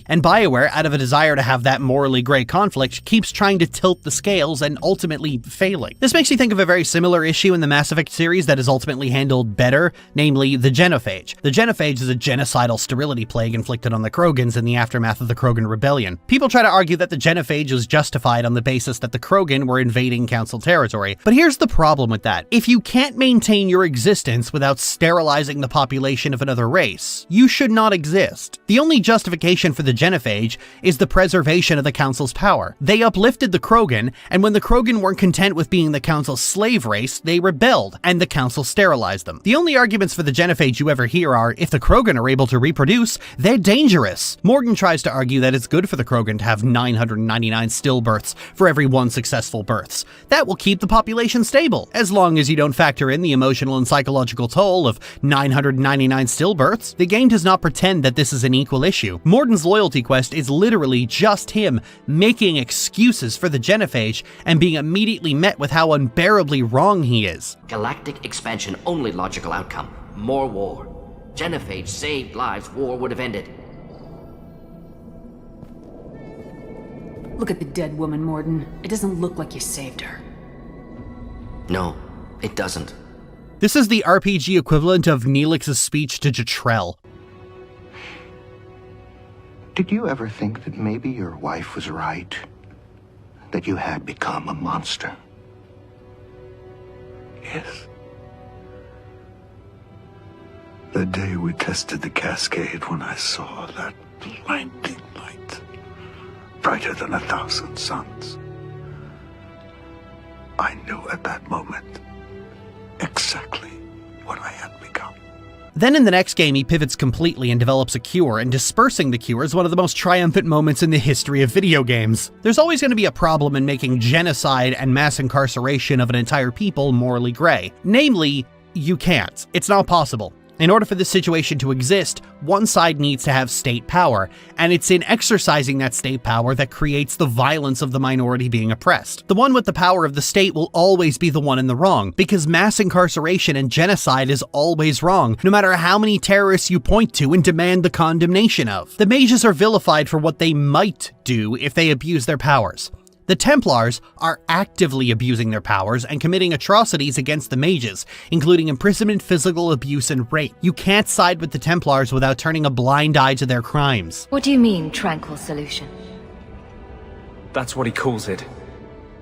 And BioWare, out of a desire to have that morally grey conflict, keeps trying to tilt the scales and ultimately failing. This makes me think of a very similar issue in the Mass Effect series that is ultimately handled better, namely the genophage. The genophage is a genocidal sterility plague inflicted on the Krogans in the aftermath of the Krogan Rebellion. People try to argue that the genophage was justified on the basis that the Krogan were invading Council territory, but here's the problem with that. If you can't maintain your existence without sterilizing the population of another race, you should not exist. The only justification justification for the genophage is the preservation of the Council's power. They uplifted the Krogan, and when the Krogan weren't content with being the Council's slave race, they rebelled, and the Council sterilized them. The only arguments for the genophage you ever hear are, if the Krogan are able to reproduce, they're dangerous. Morden tries to argue that it's good for the Krogan to have 999 stillbirths for every 1 successful births. That will keep the population stable, as long as you don't factor in the emotional and psychological toll of 999 stillbirths. The game does not pretend that this is an equal issue. Morden's loyalty quest is literally just him making excuses for the genophage and being immediately met with how unbearably wrong he is. Galactic expansion, only logical outcome. More war. Genophage saved lives, war would have ended. Look at the dead woman, Morden. It doesn't look like you saved her. No, it doesn't. This is the RPG equivalent of Neelix's speech to Jetrel. Did you ever think that maybe your wife was right? That you had become a monster? Yes. The day we tested the cascade, when I saw that blinding light, brighter than 1,000 suns, I knew at that moment exactly what I had become. Then in the next game, he pivots completely and develops a cure, and dispersing the cure is one of the most triumphant moments in the history of video games. There's always going to be a problem in making genocide and mass incarceration of an entire people morally gray. Namely, you can't. It's not possible. In order for this situation to exist, one side needs to have state power, and it's in exercising that state power that creates the violence of the minority being oppressed. The one with the power of the state will always be the one in the wrong, because mass incarceration and genocide is always wrong, no matter how many terrorists you point to and demand the condemnation of. The mages are vilified for what they might do if they abuse their powers. The Templars are actively abusing their powers and committing atrocities against the mages, including imprisonment, physical abuse, and rape. You can't side with the Templars without turning a blind eye to their crimes. What do you mean, tranquil solution? That's what he calls it.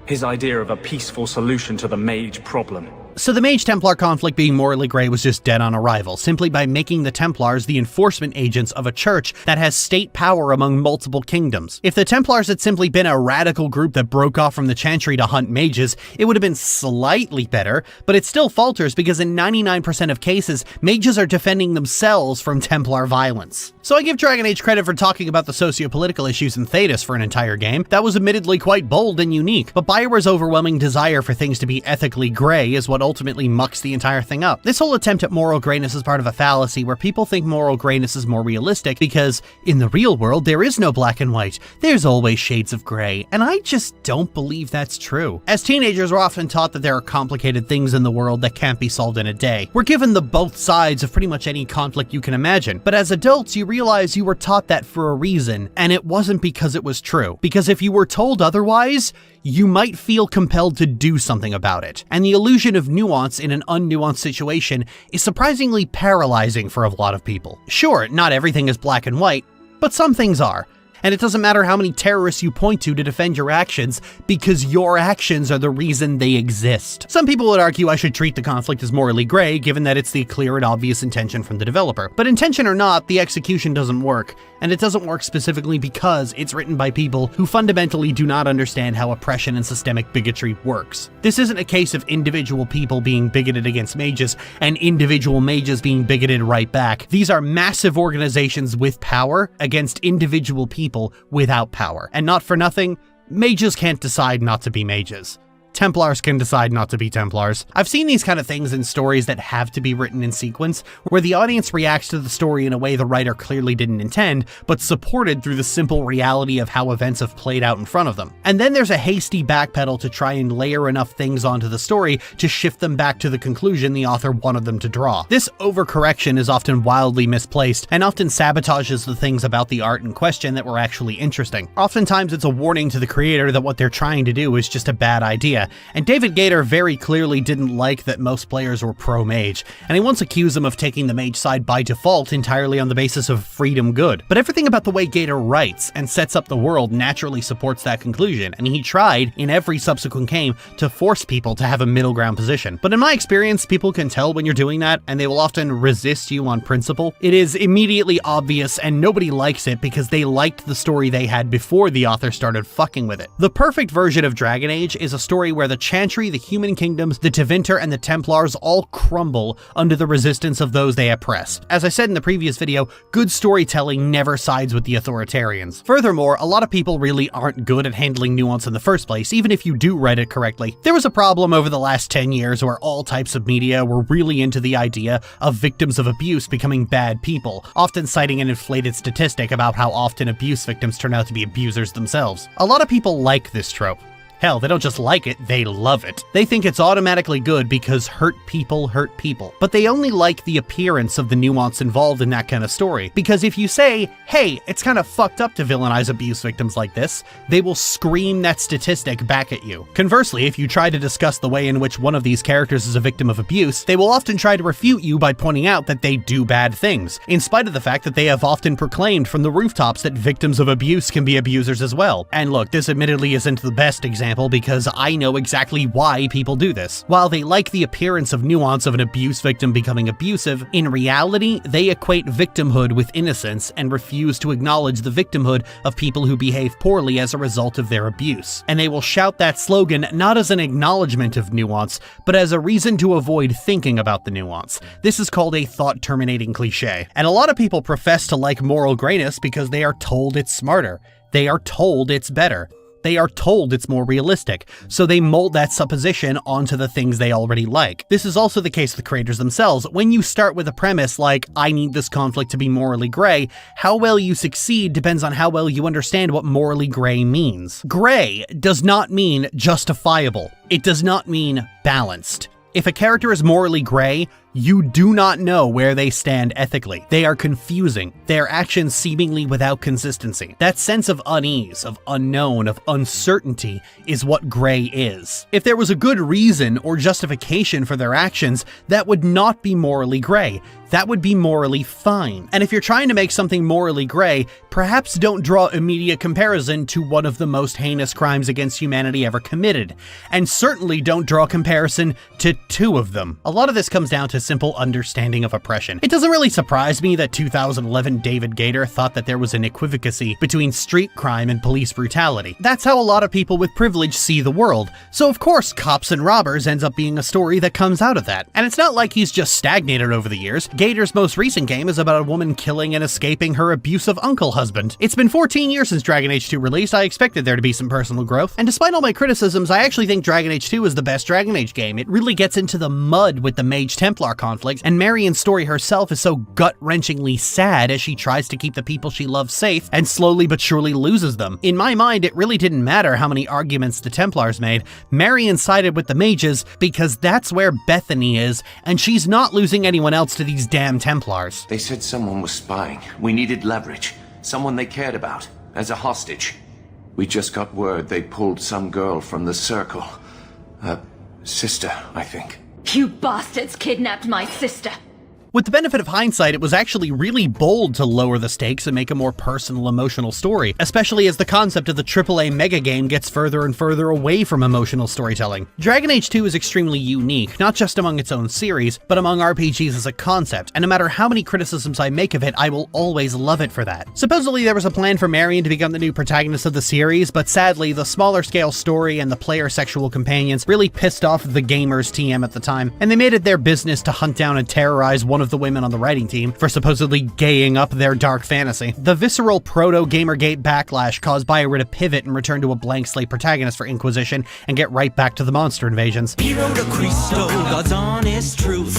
His idea of a peaceful solution to the mage problem. So the Mage-Templar conflict being morally gray was just dead on arrival, simply by making the Templars the enforcement agents of a church that has state power among multiple kingdoms. If the Templars had simply been a radical group that broke off from the Chantry to hunt mages, it would have been slightly better, but it still falters because in 99% of cases, mages are defending themselves from Templar violence. So I give Dragon Age credit for talking about the socio-political issues in Thedas for an entire game. That was admittedly quite bold and unique, but BioWare's overwhelming desire for things to be ethically gray is what ultimately mucks the entire thing up. This whole attempt at moral grayness is part of a fallacy where people think moral grayness is more realistic because in the real world there is no black and white, there's always shades of gray, and I just don't believe that's true. As teenagers, we're often taught that there are complicated things in the world that can't be solved in a day. We're given the both sides of pretty much any conflict you can imagine, but as adults you realize you were taught that for a reason, and it wasn't because it was true. Because if you were told otherwise, you might feel compelled to do something about it. And the illusion of nuance in an unnuanced situation is surprisingly paralyzing for a lot of people. Sure, not everything is black and white, but some things are. And it doesn't matter how many terrorists you point to defend your actions, because your actions are the reason they exist. Some people would argue I should treat the conflict as morally gray, given that it's the clear and obvious intention from the developer. But intention or not, the execution doesn't work, and it doesn't work specifically because it's written by people who fundamentally do not understand how oppression and systemic bigotry works. This isn't a case of individual people being bigoted against mages, and individual mages being bigoted right back. These are massive organizations with power against individual people without power. And not for nothing, mages can't decide not to be mages. Templars can decide not to be Templars. I've seen these kind of things in stories that have to be written in sequence, where the audience reacts to the story in a way the writer clearly didn't intend, but supported through the simple reality of how events have played out in front of them. And then there's a hasty backpedal to try and layer enough things onto the story to shift them back to the conclusion the author wanted them to draw. This overcorrection is often wildly misplaced, and often sabotages the things about the art in question that were actually interesting. Oftentimes it's a warning to the creator that what they're trying to do is just a bad idea, media, and David Gator very clearly didn't like that most players were pro-mage, and he once accused them of taking the mage side by default entirely on the basis of freedom good. But everything about the way Gator writes and sets up the world naturally supports that conclusion, and he tried, in every subsequent game, to force people to have a middle ground position. But in my experience, people can tell when you're doing that, and they will often resist you on principle. It is immediately obvious, and nobody likes it because they liked the story they had before the author started fucking with it. The perfect version of Dragon Age is a story where the Chantry, the Human Kingdoms, the Tevinter, and the Templars all crumble under the resistance of those they oppress. As I said in the previous video, good storytelling never sides with the authoritarians. Furthermore, a lot of people really aren't good at handling nuance in the first place, even if you do write it correctly. There was a problem over the last 10 years where all types of media were really into the idea of victims of abuse becoming bad people, often citing an inflated statistic about how often abuse victims turn out to be abusers themselves. A lot of people like this trope. Hell, they don't just like it, they love it. They think it's automatically good because hurt people hurt people. But they only like the appearance of the nuance involved in that kind of story. Because if you say, hey, it's kind of fucked up to villainize abuse victims like this, they will scream that statistic back at you. Conversely, if you try to discuss the way in which one of these characters is a victim of abuse, they will often try to refute you by pointing out that they do bad things, in spite of the fact that they have often proclaimed from the rooftops that victims of abuse can be abusers as well. And look, this admittedly isn't the best example because I know exactly why people do this. While they like the appearance of nuance of an abuse victim becoming abusive, in reality, they equate victimhood with innocence and refuse to acknowledge the victimhood of people who behave poorly as a result of their abuse. And they will shout that slogan not as an acknowledgement of nuance, but as a reason to avoid thinking about the nuance. This is called a thought-terminating cliche. And a lot of people profess to like moral grayness because they are told it's smarter. They are told it's better. They are told it's more realistic, so they mold that supposition onto the things they already like. This is also the case with creators themselves. When you start with a premise like, I need this conflict to be morally gray, how well you succeed depends on how well you understand what morally gray means. Gray does not mean justifiable. It does not mean balanced. If a character is morally gray, you do not know where they stand ethically. They are confusing, their actions seemingly without consistency. That sense of unease, of unknown, of uncertainty is what gray is. If there was a good reason or justification for their actions, that would not be morally gray. That would be morally fine. And if you're trying to make something morally gray, perhaps don't draw immediate comparison to one of the most heinous crimes against humanity ever committed. And certainly don't draw comparison to two of them. A lot of this comes down to simple understanding of oppression. It doesn't really surprise me that 2011 David Gator thought that there was an equivacy between street crime and police brutality. That's how a lot of people with privilege see the world. So of course, Cops and Robbers ends up being a story that comes out of that. And it's not like he's just stagnated over the years. Gator's most recent game is about a woman killing and escaping her abusive uncle husband. It's been 14 years since Dragon Age 2 released. I expected there to be some personal growth. And despite all my criticisms, I actually think Dragon Age 2 is the best Dragon Age game. It really gets into the mud with the Mage Templar conflict, and Marion's story herself is so gut-wrenchingly sad as she tries to keep the people she loves safe and slowly but surely loses them. In my mind, it really didn't matter how many arguments the Templars made. Marion sided with the mages because that's where Bethany is, and she's not losing anyone else to these damn Templars. They said someone was spying. We needed leverage. Someone they cared about. As a hostage. We just got word they pulled some girl from the circle. Sister, I think. You bastards kidnapped my sister! With the benefit of hindsight, it was actually really bold to lower the stakes and make a more personal, emotional story, especially as the concept of the AAA mega game gets further and further away from emotional storytelling. Dragon Age 2 is extremely unique, not just among its own series, but among RPGs as a concept, and no matter how many criticisms I make of it, I will always love it for that. Supposedly there was a plan for Marion to become the new protagonist of the series, but sadly, the smaller scale story and the player sexual companions really pissed off the gamers TM at the time, and they made it their business to hunt down and terrorize one of the women on the writing team for supposedly gaying up their dark fantasy. The visceral proto-Gamergate backlash caused BioWare to pivot and return to a blank slate protagonist for Inquisition and get right back to the monster invasions. Hero to Christo, God's honest truth.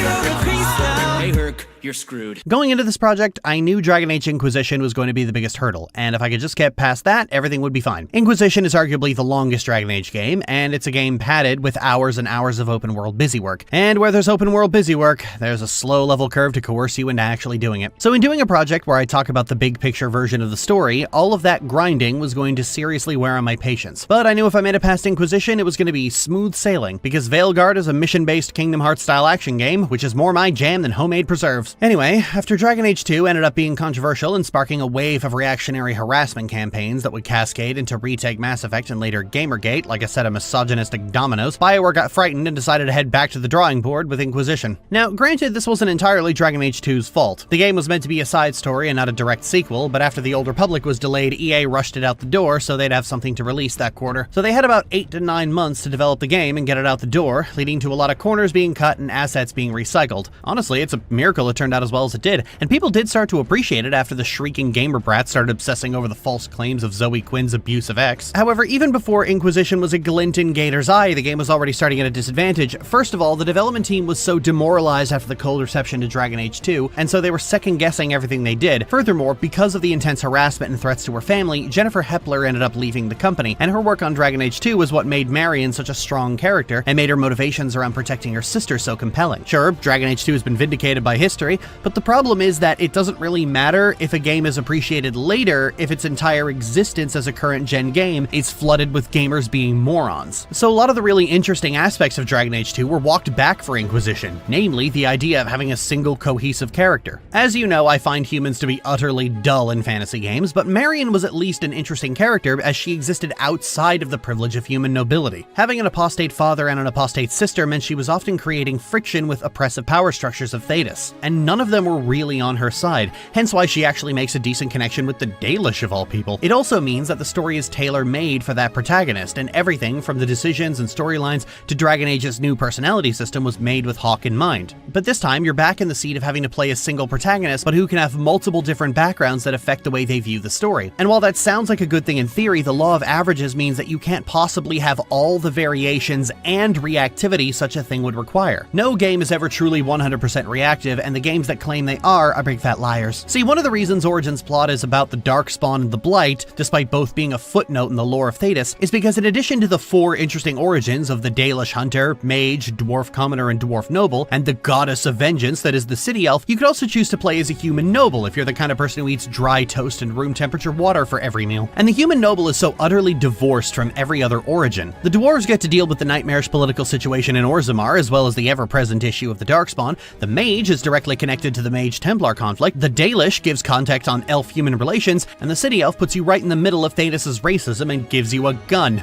Hey Herc, you're screwed. Going into this project, I knew Dragon Age Inquisition was going to be the biggest hurdle, and if I could just get past that, everything would be fine. Inquisition is arguably the longest Dragon Age game, and it's a game padded with hours and hours of open world busy work. And where there's open world busy work, there's a slow level curve to coerce you into actually doing it. So in doing a project where I talk about the big picture version of the story, all of that grinding was going to seriously wear on my patience. But I knew if I made it past Inquisition, it was going to be smooth sailing, because Veilguard is a mission-based Kingdom Hearts style action game, which is more my jam than homemade preserves. Anyway, after Dragon Age 2 ended up being controversial and sparking a wave of reactionary harassment campaigns that would cascade into retake Mass Effect and later Gamergate like a set of misogynistic dominoes, BioWare got frightened and decided to head back to the drawing board with Inquisition. Now, granted, this wasn't entirely Dragon Age 2's fault. The game was meant to be a side story and not a direct sequel, but after The Old Republic was delayed, EA rushed it out the door so they'd have something to release that quarter. So they had about 8 to 9 months to develop the game and get it out the door, leading to a lot of corners being cut and assets being recycled. Honestly, it's a miracle it turned out as well as it did, and people did start to appreciate it after the shrieking gamer brats started obsessing over the false claims of Zoe Quinn's abuse of X. However, even before Inquisition was a glint in Gator's eye, the game was already starting at a disadvantage. First of all, the development team was so demoralized after the cold reception to Dragon Age 2, and so they were second-guessing everything they did. Furthermore, because of the intense harassment and threats to her family, Jennifer Hepler ended up leaving the company, and her work on Dragon Age 2 was what made Marion such a strong character and made her motivations around protecting her sister so compelling. Sure, Dragon Age 2 has been vindicated by history, but the problem is that it doesn't really matter if a game is appreciated later if its entire existence as a current-gen game is flooded with gamers being morons. So a lot of the really interesting aspects of Dragon Age 2 were walked back for Inquisition, namely the idea of having a single cohesive character. As you know, I find humans to be utterly dull in fantasy games, but Marion was at least an interesting character as she existed outside of the privilege of human nobility. Having an apostate father and an apostate sister meant she was often creating friction with oppressive power structures of Thedas, and none of them were really on her side, hence why she actually makes a decent connection with the Dalish of all people. It also means that the story is tailor-made for that protagonist, and everything from the decisions and storylines to Dragon Age's new personality system was made with Hawke in mind. But this time, you're back in the seat of having to play a single protagonist, but who can have multiple different backgrounds that affect the way they view the story. And while that sounds like a good thing in theory, the law of averages means that you can't possibly have all the variations and reactivity such a thing would require. No game is ever truly 100% reactive, and the games that claim they are big fat liars. See, one of the reasons Origin's plot is about the Darkspawn and the Blight, despite both being a footnote in the lore of Thedas, is because in addition to the 4 interesting origins of the Dalish Hunter, Mage, Dwarf Commoner, and Dwarf Noble, and the Goddess of Vengeance that is the City Elf, you could also choose to play as a Human Noble if you're the kind of person who eats dry toast and room temperature water for every meal. And the Human Noble is so utterly divorced from every other origin. The Dwarves get to deal with the nightmarish political situation in Orzammar, as well as the ever-present issue of the Darkspawn. The Mage is directly connected to the Mage-Templar conflict. The Dalish gives context on elf-human relations, and the City Elf puts you right in the middle of Thedas' racism and gives you a gun.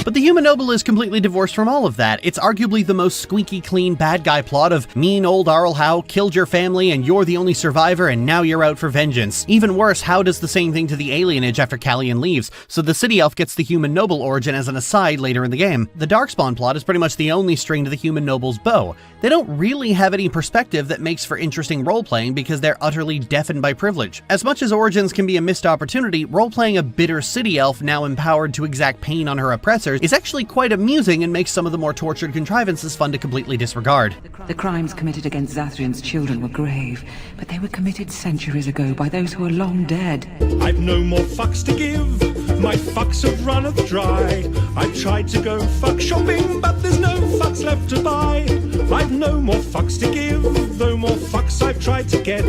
But the Human Noble is completely divorced from all of that. It's arguably the most squeaky clean bad guy plot of mean old Arl Howe killed your family and you're the only survivor and now you're out for vengeance. Even worse, Howe does the same thing to the alienage after Callian leaves, so the City Elf gets the Human Noble origin as an aside later in the game. The Darkspawn plot is pretty much the only string to the Human Noble's bow. They don't really have any perspective that makes for interesting role-playing because they're utterly deafened by privilege. As much as Origins can be a missed opportunity, role-playing a bitter City Elf now empowered to exact pain on her oppressors is actually quite amusing and makes some of the more tortured contrivances fun to completely disregard. The crimes committed against Zathrian's children were grave, but they were committed centuries ago by those who are long dead. I've no more fucks to give, my fucks have runneth dry. I've tried to go fuck shopping, but there's no fucks left to buy. I've no more fucks to give, though more fucks I've tried to get.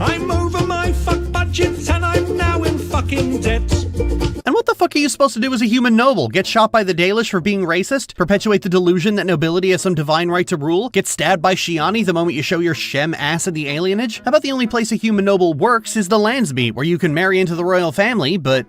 I'm over my fuck budget and I'm now in fucking debt. And what the fuck are you supposed to do as a Human Noble? Get shot by the Dalish for being racist? Perpetuate the delusion that nobility has some divine right to rule? Get stabbed by Shiani the moment you show your Shem ass at the alienage? How about the only place a Human Noble works is the Landsmeet, where you can marry into the royal family, but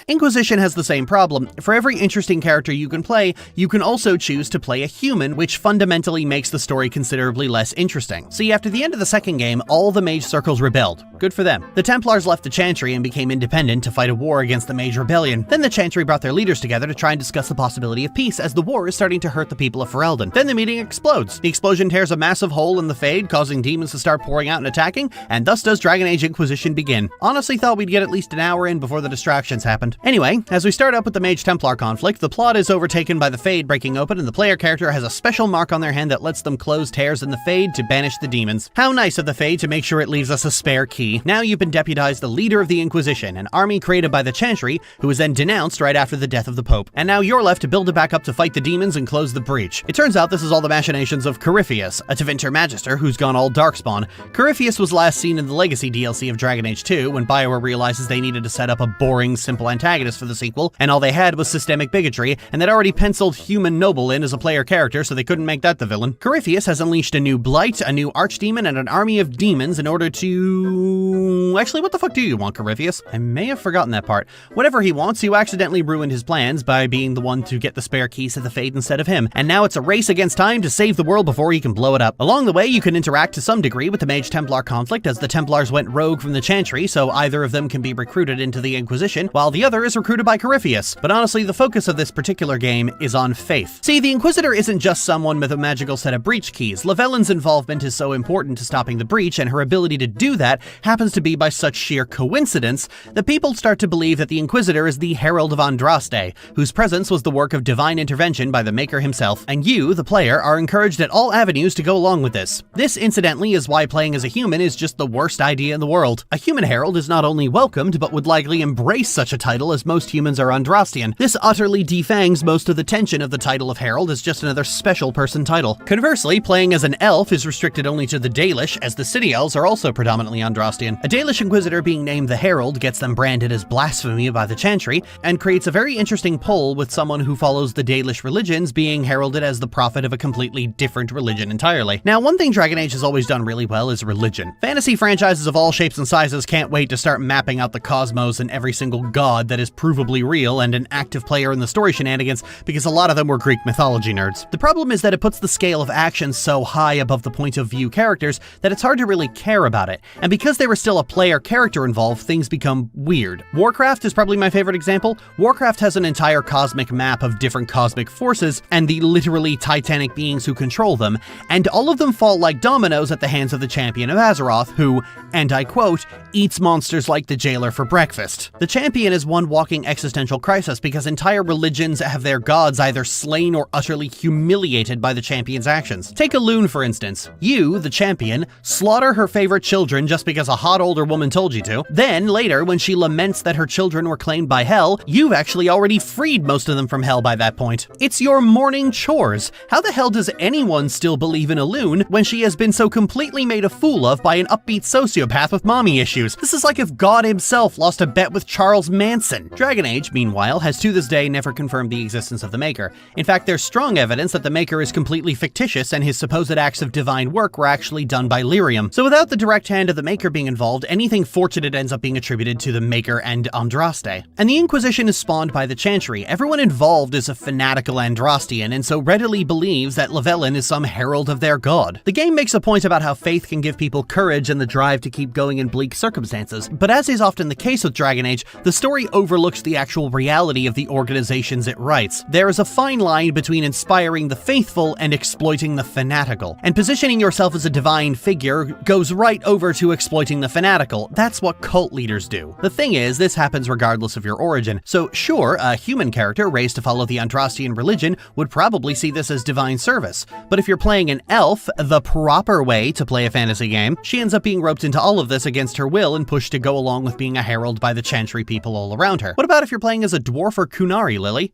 Inquisition has the same problem. For every interesting character you can play, you can also choose to play a human, which fundamentally makes the story considerably less interesting. See, after the end of the second game, all the mage circles rebelled. Good for them. The Templars left the Chantry and became independent to fight a war against the Mage Rebellion rebellion. Then the Chantry brought their leaders together to try and discuss the possibility of peace, as the war is starting to hurt the people of Ferelden. Then the meeting explodes. The explosion tears a massive hole in the Fade, causing demons to start pouring out and attacking, and thus does Dragon Age Inquisition begin. Honestly thought we'd get at least an hour in before the distractions happened. Anyway, as we start up with the Mage Templar conflict, the plot is overtaken by the Fade breaking open, and the player character has a special mark on their hand that lets them close tears in the Fade to banish the demons. How nice of the Fade to make sure it leaves us a spare key. Now you've been deputized the leader of the Inquisition, an army created by the Chantry, who was then denounced right after the death of the Pope. And now you're left to build it back up to fight the demons and close the breach. It turns out this is all the machinations of Corypheus, a Tevinter Magister who's gone all Darkspawn. Corypheus was last seen in the Legacy DLC of Dragon Age 2, when BioWare realizes they needed to set up a boring, simple antagonist for the sequel, and all they had was systemic bigotry, and they'd already penciled Human Noble in as a player character, so they couldn't make that the villain. Corypheus has unleashed a new Blight, a new Archdemon, and an army of demons in order to... Actually, what the fuck do you want, Corypheus? I may have forgotten that part. Whatever he wants, you accidentally ruined his plans by being the one to get the spare keys to the Fade instead of him, and now it's a race against time to save the world before he can blow it up. Along the way, you can interact to some degree with the Mage Templar conflict, as the Templars went rogue from the Chantry, so either of them can be recruited into the Inquisition, while the other is recruited by Corypheus. But honestly, the focus of this particular game is on faith. See, the Inquisitor isn't just someone with a magical set of breach keys. Lavellin's involvement is so important to stopping the breach, and her ability to do that happens to be by such sheer coincidence that people start to believe that the Inquisitor is the Herald of Andraste, whose presence was the work of divine intervention by the Maker himself, and you, the player, are encouraged at all avenues to go along with this. This, incidentally, is why playing as a human is just the worst idea in the world. A human herald is not only welcomed, but would likely embrace such a title, as most humans are Andrastian. This utterly defangs most of the tension of the title of Herald as just another special person title. Conversely, playing as an elf is restricted only to the Dalish, as the City Elves are also predominantly Andrastian. A Dalish Inquisitor being named the Herald gets them branded as blasphemy by the Chantry, and creates a very interesting pull with someone who follows the Dalish religions being heralded as the prophet of a completely different religion entirely. Now, one thing Dragon Age has always done really well is religion. Fantasy franchises of all shapes and sizes can't wait to start mapping out the cosmos and every single god that is provably real and an active player in the story shenanigans, because a lot of them were Greek mythology nerds. The problem is that it puts the scale of action so high above the point of view characters that it's hard to really care about it. And because there was still a player character involved, things become weird. Warcraft is probably my favorite example. Warcraft has an entire cosmic map of different cosmic forces and the literally titanic beings who control them, and all of them fall like dominoes at the hands of the champion of Azeroth, who, and I quote, eats monsters like the jailer for breakfast. The champion is one walking existential crisis because entire religions have their gods either slain or utterly humiliated by the champion's actions. Take Elune, for instance. You, the champion, slaughter her favorite children just because a hot older woman told you to. Then, later, when she laments that her children were claimed by hell, you've actually already freed most of them from hell by that point. It's your morning chores. How the hell does anyone still believe in Elune when she has been so completely made a fool of by an upbeat sociopath with mommy issues? This is like if God himself lost a bet with Charles Manson. Dragon Age, meanwhile, has to this day never confirmed the existence of the Maker. In fact, there's strong evidence that the Maker is completely fictitious and his supposed acts of divine work were actually done by Lyrium. So without the direct hand of the Maker being involved, anything fortunate ends up being attributed to the Maker and Andraste. And the Inquisition is spawned by the Chantry. Everyone involved is a fanatical Andrastian, and so readily believes that Lavellin is some herald of their god. The game makes a point about how faith can give people courage and the drive to keep going in bleak circumstances, but as is often the case with Dragon Age, the story overlooks the actual reality of the organizations it writes. There is a fine line between inspiring the faithful and exploiting the fanatical, and positioning yourself as a divine figure goes right over to exploiting the fanatical. That's what cult leaders do. The thing is, this happens regardless of your origin. So sure, a human character raised to follow the Andrastian religion would probably see this as divine service, but if you're playing an elf, the proper way to play a fantasy game, she ends up being roped into all of this against her will and pushed to go along with being a herald by the Chantry people all around her. What about if you're playing as a dwarf or Kunari, Lily?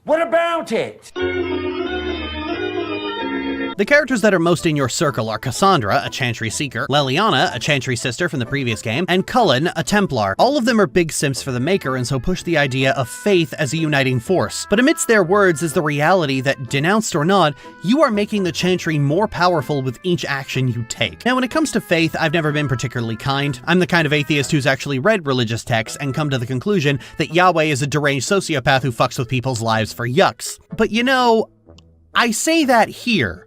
What about it? The characters that are most in your circle are Cassandra, a Chantry Seeker, Leliana, a Chantry Sister from the previous game, and Cullen, a Templar. All of them are big simps for the Maker and so push the idea of faith as a uniting force. But amidst their words is the reality that, denounced or not, you are making the Chantry more powerful with each action you take. Now when it comes to faith, I've never been particularly kind. I'm the kind of atheist who's actually read religious texts and come to the conclusion that Yahweh is a deranged sociopath who fucks with people's lives for yucks. But you know, I say that here.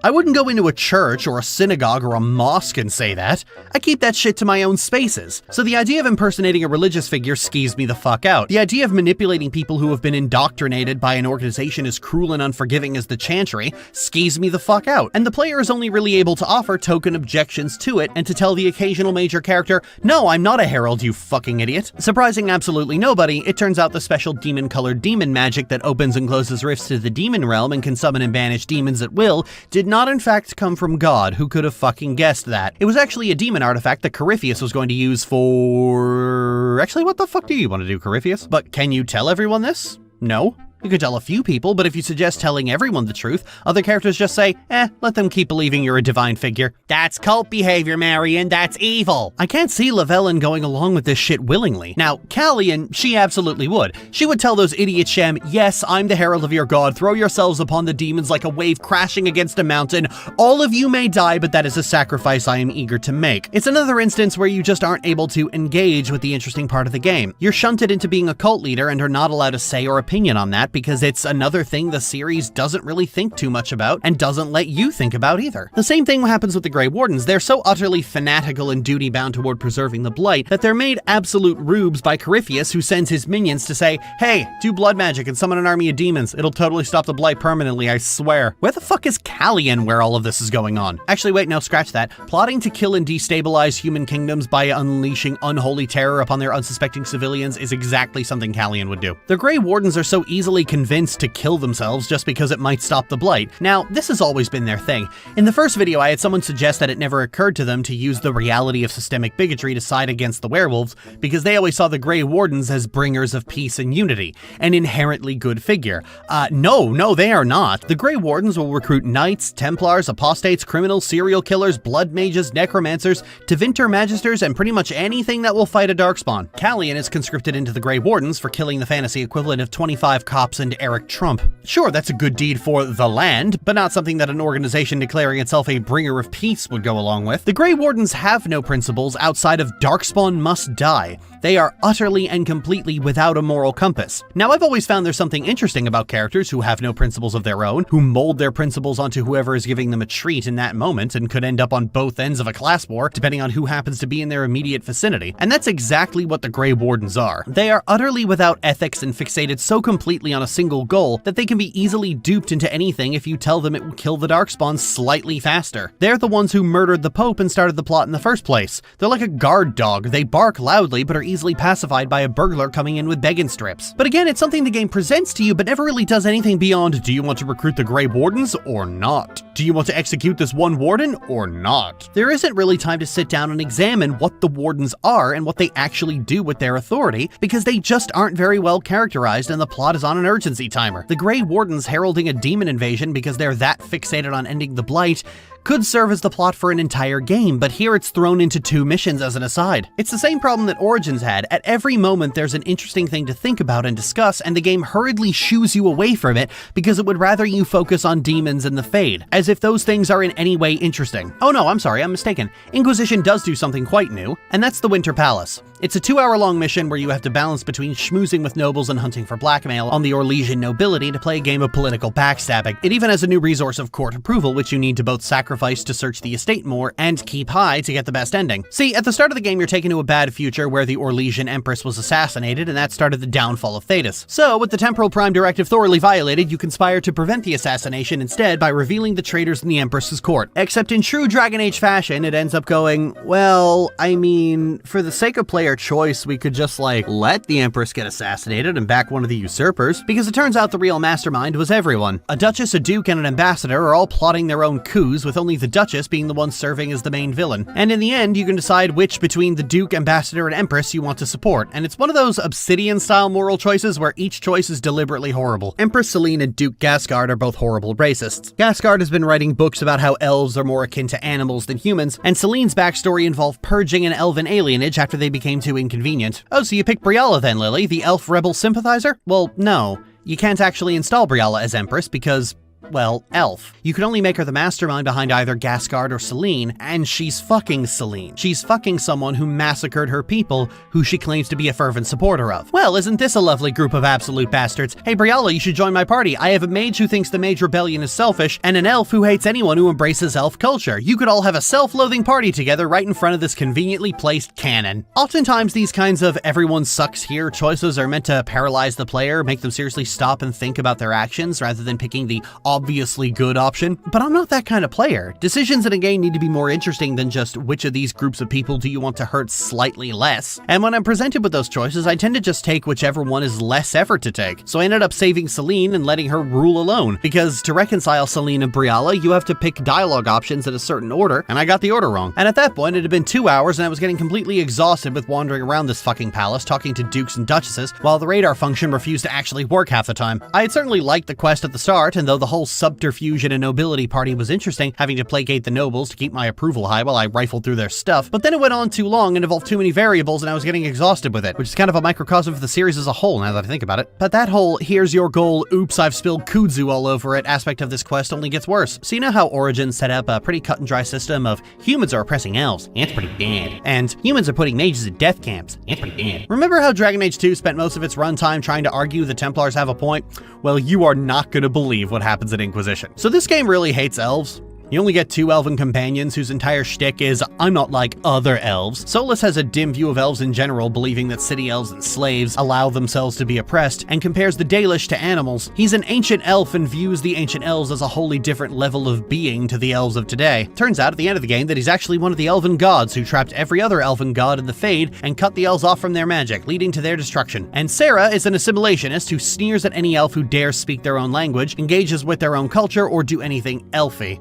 I wouldn't go into a church or a synagogue or a mosque and say that. I keep that shit to my own spaces. So the idea of impersonating a religious figure skees me the fuck out. The idea of manipulating people who have been indoctrinated by an organization as cruel and unforgiving as the Chantry skees me the fuck out. And the player is only really able to offer token objections to it and to tell the occasional major character, no, I'm not a herald, you fucking idiot. Surprising absolutely nobody, it turns out the special demon-colored demon magic that opens and closes rifts to the demon realm and can summon and banish demons at will did not in fact come from God. Who could have fucking guessed that? It was actually a demon artifact that Corypheus was going to use for... Actually, what the fuck do you want to do, Corypheus? But can you tell everyone this? No? You could tell a few people, but if you suggest telling everyone the truth, other characters just say, let them keep believing you're a divine figure. That's cult behavior, Marion, that's evil. I can't see Lavellen going along with this shit willingly. Now, Callian, she absolutely would. She would tell those idiots Shem, yes, I'm the herald of your god, throw yourselves upon the demons like a wave crashing against a mountain. All of you may die, but that is a sacrifice I am eager to make. It's another instance where you just aren't able to engage with the interesting part of the game. You're shunted into being a cult leader and are not allowed a say or opinion on that, because it's another thing the series doesn't really think too much about and doesn't let you think about either. The same thing happens with the Grey Wardens. They're so utterly fanatical and duty-bound toward preserving the Blight that they're made absolute rubes by Corypheus, who sends his minions to say, hey, do blood magic and summon an army of demons. It'll totally stop the Blight permanently, I swear. Where the fuck is Callian where all of this is going on? Actually, wait, no, scratch that. Plotting to kill and destabilize human kingdoms by unleashing unholy terror upon their unsuspecting civilians is exactly something Callian would do. The Grey Wardens are so easily convinced to kill themselves just because it might stop the Blight. Now, this has always been their thing. In the first video, I had someone suggest that it never occurred to them to use the reality of systemic bigotry to side against the werewolves because they always saw the Grey Wardens as bringers of peace and unity, an inherently good figure. No, they are not. The Grey Wardens will recruit knights, templars, apostates, criminals, serial killers, blood mages, necromancers, Tevinter magisters, and pretty much anything that will fight a darkspawn. Callian is conscripted into the Grey Wardens for killing the fantasy equivalent of 25 cops and Eric Trump. Sure, that's a good deed for the land, but not something that an organization declaring itself a bringer of peace would go along with. The Grey Wardens have no principles outside of Darkspawn must die. They are utterly and completely without a moral compass. Now, I've always found there's something interesting about characters who have no principles of their own, who mold their principles onto whoever is giving them a treat in that moment and could end up on both ends of a class war, depending on who happens to be in their immediate vicinity. And that's exactly what the Grey Wardens are. They are utterly without ethics and fixated so completely on a single goal that they can be easily duped into anything if you tell them it will kill the Darkspawn slightly faster. They're the ones who murdered the Pope and started the plot in the first place. They're like a guard dog. They bark loudly but are easily pacified by a burglar coming in with begging strips. But again, it's something the game presents to you but never really does anything beyond, do you want to recruit the Grey Wardens or not? Do you want to execute this one warden or not? There isn't really time to sit down and examine what the Wardens are and what they actually do with their authority because they just aren't very well characterized and the plot is on an urgency timer. The Grey Wardens heralding a demon invasion because they're that fixated on ending the Blight could serve as the plot for an entire game, but here it's thrown into 2 missions as an aside. It's the same problem that Origins had. At every moment there's an interesting thing to think about and discuss, and the game hurriedly shoos you away from it because it would rather you focus on demons and the Fade, as if those things are in any way interesting. Oh no, I'm sorry, I'm mistaken. Inquisition does do something quite new, and that's the Winter Palace. It's a 2-hour-long mission where you have to balance between schmoozing with nobles and hunting for blackmail on the Orlesian nobility to play a game of political backstabbing. It even has a new resource of court approval, which you need to both sacrifice to search the estate more and keep high to get the best ending. See, at the start of the game, you're taken to a bad future where the Orlesian Empress was assassinated, and that started the downfall of Thetis. So, with the Temporal Prime Directive thoroughly violated, you conspire to prevent the assassination instead by revealing the traitors in the Empress's court. Except in true Dragon Age fashion, it ends up going, well, I mean, for the sake of player choice, we could just, let the Empress get assassinated and back one of the usurpers, because it turns out the real mastermind was everyone. A Duchess, a Duke, and an Ambassador are all plotting their own coups, with only the Duchess being the one serving as the main villain. And in the end, you can decide which between the Duke, Ambassador, and Empress you want to support, and it's one of those Obsidian-style moral choices where each choice is deliberately horrible. Empress Celine and Duke Gasgard are both horrible racists. Gasgard has been writing books about how elves are more akin to animals than humans, and Celine's backstory involved purging an elven alienage after they became too inconvenient. Oh, so you picked Brialla then, Lily, the elf rebel sympathizer? Well, no. You can't actually install Brialla as Empress because well, elf. You can only make her the mastermind behind either Gasgard or Selene, and she's fucking Selene. She's fucking someone who massacred her people, who she claims to be a fervent supporter of. Well, isn't this a lovely group of absolute bastards? Hey Briala, you should join my party. I have a mage who thinks the Mage Rebellion is selfish, and an elf who hates anyone who embraces elf culture. You could all have a self-loathing party together right in front of this conveniently placed cannon. Oftentimes these kinds of everyone sucks here choices are meant to paralyze the player, make them seriously stop and think about their actions rather than picking the obviously good option. But I'm not that kind of player. Decisions in a game need to be more interesting than just which of these groups of people do you want to hurt slightly less. And when I'm presented with those choices, I tend to just take whichever one is less effort to take. So I ended up saving Selene and letting her rule alone, because to reconcile Selene and Briala, you have to pick dialogue options in a certain order, and I got the order wrong. And at that point, it had been 2 hours and I was getting completely exhausted with wandering around this fucking palace talking to dukes and duchesses, while the radar function refused to actually work half the time. I had certainly liked the quest at the start, and though the whole subterfuge and a nobility party was interesting, having to placate the nobles to keep my approval high while I rifled through their stuff, but then it went on too long and involved too many variables and I was getting exhausted with it, which is kind of a microcosm for the series as a whole now that I think about it. But that whole here's your goal, oops I've spilled kudzu all over it aspect of this quest only gets worse. So you know how Origin set up a pretty cut and dry system of humans are oppressing elves, it's pretty bad, and humans are putting mages in death camps, it's pretty bad. Remember how Dragon Age 2 spent most of its runtime trying to argue the Templars have a point? Well, you are not gonna believe what happens in Inquisition. So this game really hates elves. You only get 2 elven companions whose entire shtick is, I'm not like other elves. Solus has a dim view of elves in general, believing that city elves and slaves allow themselves to be oppressed, and compares the Dalish to animals. He's an ancient elf and views the ancient elves as a wholly different level of being to the elves of today. Turns out at the end of the game that he's actually one of the elven gods who trapped every other elven god in the Fade and cut the elves off from their magic, leading to their destruction. And Sarah is an assimilationist who sneers at any elf who dares speak their own language, engages with their own culture, or do anything elfy.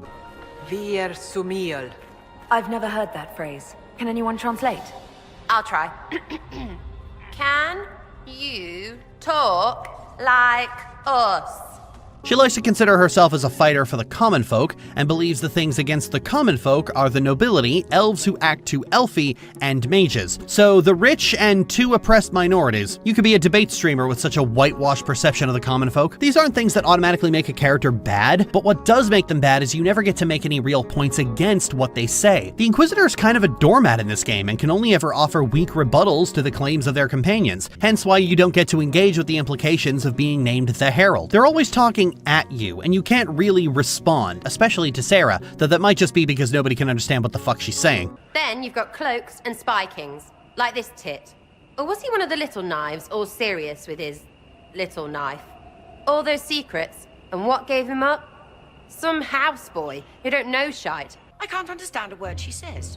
Vir sumil. I've never heard that phrase. Can anyone translate? I'll try. Can you talk like us? She likes to consider herself as a fighter for the common folk, and believes the things against the common folk are the nobility, elves who act too elfy, and mages. So the rich and too oppressed minorities. You could be a debate streamer with such a whitewashed perception of the common folk. These aren't things that automatically make a character bad, but what does make them bad is you never get to make any real points against what they say. The Inquisitor is kind of a doormat in this game, and can only ever offer weak rebuttals to the claims of their companions, hence why you don't get to engage with the implications of being named the Herald. They're always talking at you, and you can't really respond, especially to Sarah, though that might just be because nobody can understand what the fuck she's saying. Then you've got cloaks and spy kings, like this tit. Or was he one of the little knives, all serious with his little knife? All those secrets, and what gave him up? Some houseboy who don't know shite. I can't understand a word she says.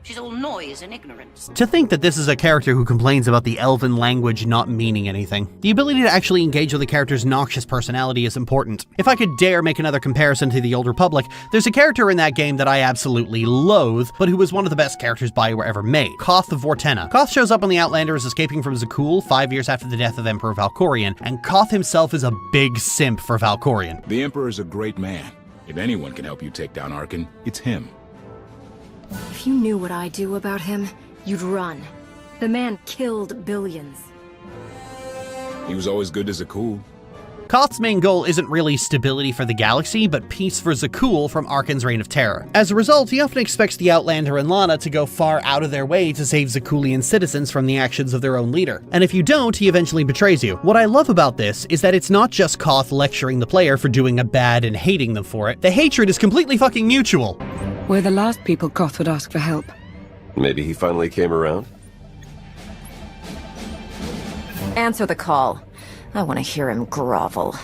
She's all noise and ignorance. To think that this is a character who complains about the elven language not meaning anything. The ability to actually engage with a character's noxious personality is important. If I could dare make another comparison to the Old Republic, there's a character in that game that I absolutely loathe, but who was one of the best characters BioWare ever made, Koth of Vortenna. Koth shows up on the Outlanders escaping from Zakul 5 years after the death of Emperor Valkorion, and Koth himself is a big simp for Valkorion. The Emperor is a great man. If anyone can help you take down Arkan, it's him. If you knew what I do about him, you'd run. The man killed billions. He was always good as a cool. Koth's main goal isn't really stability for the galaxy, but peace for Zakul from Arkan's Reign of Terror. As a result, he often expects the Outlander and Lana to go far out of their way to save Zakulian citizens from the actions of their own leader. And if you don't, he eventually betrays you. What I love about this is that it's not just Koth lecturing the player for doing a bad and hating them for it. The hatred is completely fucking mutual. We're the last people Koth would ask for help. Maybe he finally came around? Answer the call. I want to hear him grovel.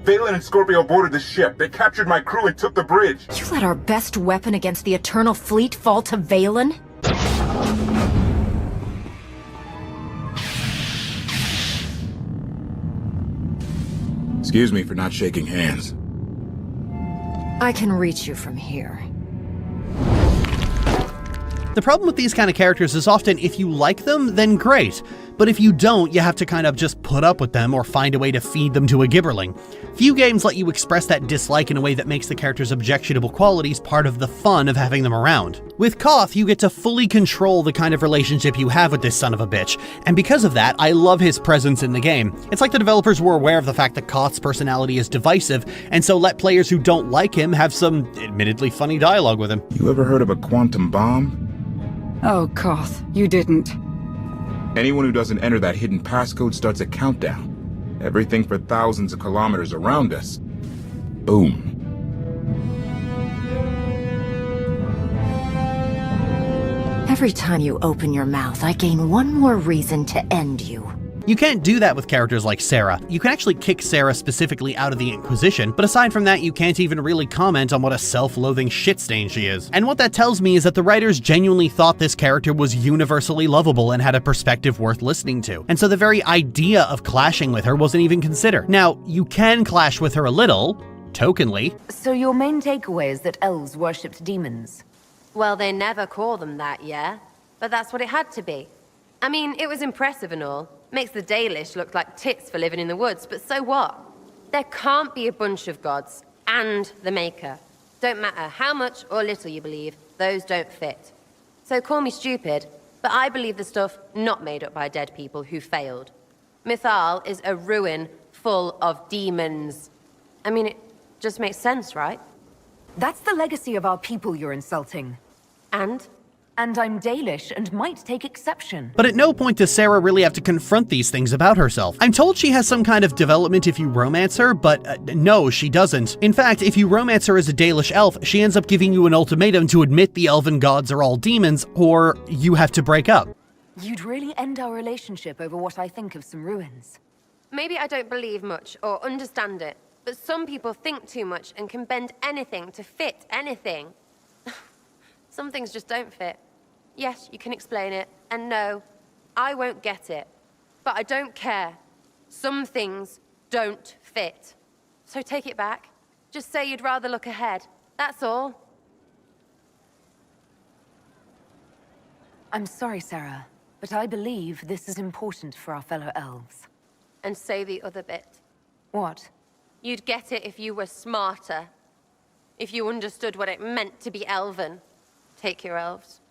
Valen and Scorpio boarded the ship. They captured my crew and took the bridge. You let our best weapon against the Eternal Fleet fall to Valen? Excuse me for not shaking hands. I can reach you from here. The problem with these kind of characters is often if you like them, then great. but if you don't, you have to kind of just put up with them or find a way to feed them to a gibberling. Few games let you express that dislike in a way that makes the character's objectionable qualities part of the fun of having them around. With Koth, you get to fully control the kind of relationship you have with this son of a bitch, and because of that, I love his presence in the game. It's like the developers were aware of the fact that Koth's personality is divisive, and so let players who don't like him have some admittedly funny dialogue with him. You ever heard of a quantum bomb? Oh, Koth, you didn't. Anyone who doesn't enter that hidden passcode starts a countdown. Everything for thousands of kilometers around us. Boom. Every time you open your mouth, I gain one more reason to end you. You can't do that with characters like Sarah. You can actually kick Sarah specifically out of the Inquisition, but aside from that, you can't even really comment on what a self-loathing shit stain she is. And what that tells me is that the writers genuinely thought this character was universally lovable and had a perspective worth listening to. And so the very idea of clashing with her wasn't even considered. Now, you can clash with her a little, tokenly. So your main takeaway is that elves worshipped demons? Well, they never call them that, yeah? But that's what it had to be. I mean, it was impressive and all. Makes the Dalish look like tits for living in the woods, but so what? There can't be a bunch of gods and the Maker. Don't matter how much or little you believe, those don't fit. So call me stupid, but I believe the stuff not made up by dead people who failed. Mythal is a ruin full of demons. I mean, it just makes sense, right? That's the legacy of our people you're insulting. And? And I'm Dalish and might take exception. But at no point does Sarah really have to confront these things about herself. I'm told she has some kind of development if you romance her, but no, she doesn't. In fact, if you romance her as a Dalish elf, she ends up giving you an ultimatum to admit the elven gods are all demons, or you have to break up. You'd really end our relationship over what I think of some ruins. Maybe I don't believe much or understand it, but some people think too much and can bend anything to fit anything. Some things just don't fit. Yes, you can explain it, and no, I won't get it. But I don't care. Some things don't fit. So take it back. Just say you'd rather look ahead. That's all. I'm sorry, Sarah, but I believe this is important for our fellow elves. And say the other bit. What? You'd get it if you were smarter. If you understood what it meant to be elven. Take your elves.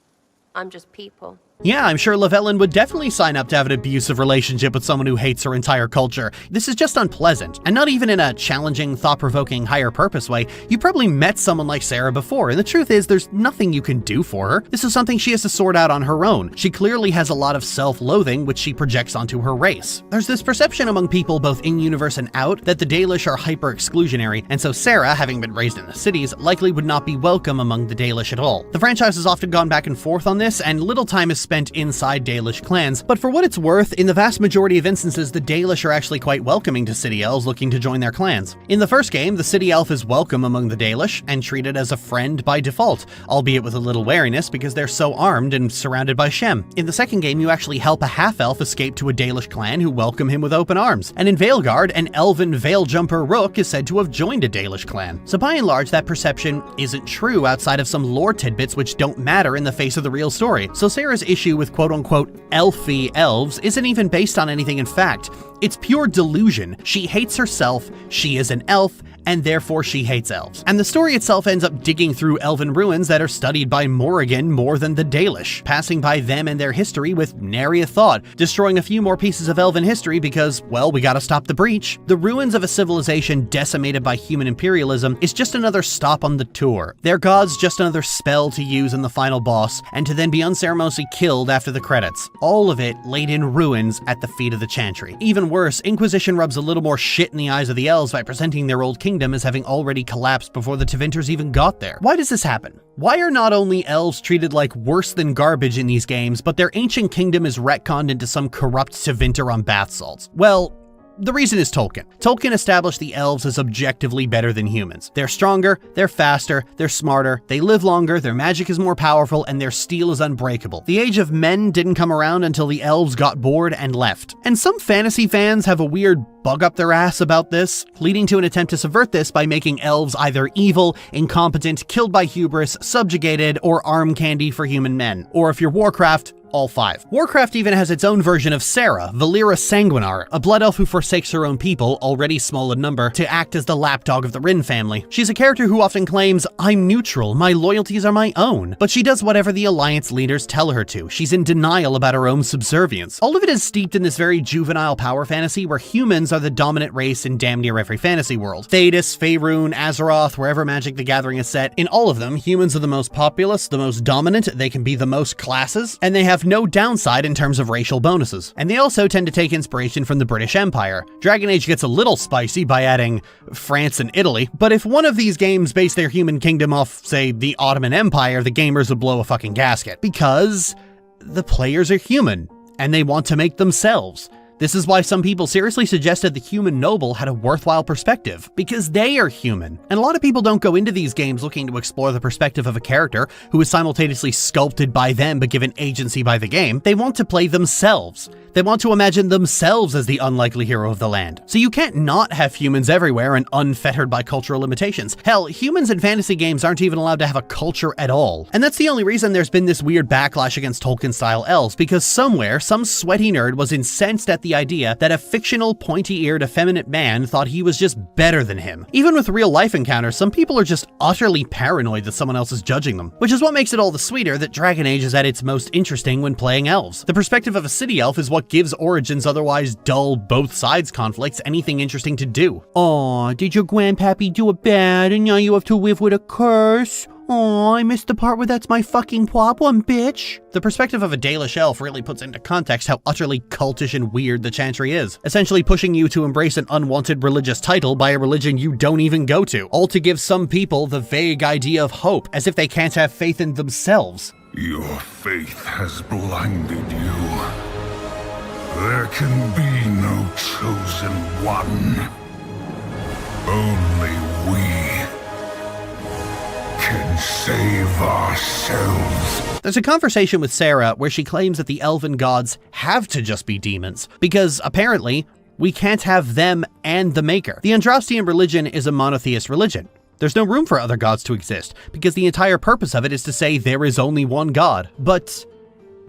I'm just people. Yeah, I'm sure Lavellen would definitely sign up to have an abusive relationship with someone who hates her entire culture. This is just unpleasant, and not even in a challenging, thought-provoking, higher purpose way. You probably met someone like Sarah before, and the truth is there's nothing you can do for her. This is something she has to sort out on her own. She clearly has a lot of self-loathing, which she projects onto her race. There's this perception among people both in-universe and out that the Dalish are hyper-exclusionary, and so Sarah, having been raised in the cities, likely would not be welcome among the Dalish at all. The franchise has often gone back and forth on this, and little time is spent inside Dalish clans, but for what it's worth, in the vast majority of instances, the Dalish are actually quite welcoming to city elves looking to join their clans. In the first game, the city elf is welcome among the Dalish and treated as a friend by default, albeit with a little wariness because they're so armed and surrounded by Shem. In the second game, you actually help a half-elf escape to a Dalish clan who welcome him with open arms. And in Veilguard, an elven veil jumper rook is said to have joined a Dalish clan. So by and large, that perception isn't true outside of some lore tidbits which don't matter in the face of the real story. So Sarah's issue with quote-unquote elfy elves isn't even based on anything in fact. It's pure delusion. She hates herself, she is an elf, and therefore she hates elves. And the story itself ends up digging through elven ruins that are studied by Morrigan more than the Dalish, passing by them and their history with nary a thought, destroying a few more pieces of elven history because, well, we gotta stop the breach. The ruins of a civilization decimated by human imperialism is just another stop on the tour. Their god's just another spell to use in the final boss, and to then be unceremoniously killed after the credits. All of it laid in ruins at the feet of the Chantry. Even worse, Inquisition rubs a little more shit in the eyes of the elves by presenting their old kingdom as having already collapsed before the Tevinters even got there. Why does this happen? Why are not only elves treated like worse than garbage in these games, but their ancient kingdom is retconned into some corrupt Tevinter on bath salts? Well, the reason is Tolkien. Tolkien established the elves as objectively better than humans. They're stronger, they're faster, they're smarter, they live longer, their magic is more powerful, and their steel is unbreakable. The age of men didn't come around until the elves got bored and left. And some fantasy fans have a weird bug up their ass about this, leading to an attempt to subvert this by making elves either evil, incompetent, killed by hubris, subjugated, or arm candy for human men. Or if you're Warcraft, all 5. Warcraft even has its own version of Sarah, Valera Sanguinar, a blood elf who forsakes her own people, already small in number, to act as the lapdog of the Rin family. She's a character who often claims, "I'm neutral, my loyalties are my own," but she does whatever the Alliance leaders tell her to. She's in denial about her own subservience. All of it is steeped in this very juvenile power fantasy where humans are the dominant race in damn near every fantasy world. Thedas, Faerun, Azeroth, wherever Magic the Gathering is set, in all of them, humans are the most populous, the most dominant, they can be the most classes, and they have no downside in terms of racial bonuses. And they also tend to take inspiration from the British Empire. Dragon Age gets a little spicy by adding France and Italy, but if one of these games based their human kingdom off, say, the Ottoman Empire, the gamers would blow a fucking gasket. Because the players are human, and they want to make themselves. This is why some people seriously suggested the human noble had a worthwhile perspective, because they are human. And a lot of people don't go into these games looking to explore the perspective of a character who is simultaneously sculpted by them but given agency by the game. They want to play themselves. They want to imagine themselves as the unlikely hero of the land. So you can't not have humans everywhere and unfettered by cultural limitations. Hell, humans in fantasy games aren't even allowed to have a culture at all. And that's the only reason there's been this weird backlash against Tolkien-style elves, because somewhere, some sweaty nerd was incensed at the idea that a fictional, pointy-eared, effeminate man thought he was just better than him. Even with real-life encounters, some people are just utterly paranoid that someone else is judging them. Which is what makes it all the sweeter that Dragon Age is at its most interesting when playing elves. The perspective of a city elf is what gives Origin's otherwise dull both sides conflicts anything interesting to do. Aw, did your grandpappy do it bad and now you have to live with a curse? Aw, I missed the part where that's my fucking problem, bitch. The perspective of a Dalish elf really puts into context how utterly cultish and weird the Chantry is, essentially pushing you to embrace an unwanted religious title by a religion you don't even go to, all to give some people the vague idea of hope, as if they can't have faith in themselves. Your faith has blinded you. There can be no chosen one. Only we can save ourselves. There's a conversation with Sarah where she claims that the elven gods have to just be demons, because apparently we can't have them and the Maker. The Andrastian religion is a monotheist religion. There's no room for other gods to exist, because the entire purpose of it is to say there is only one god. But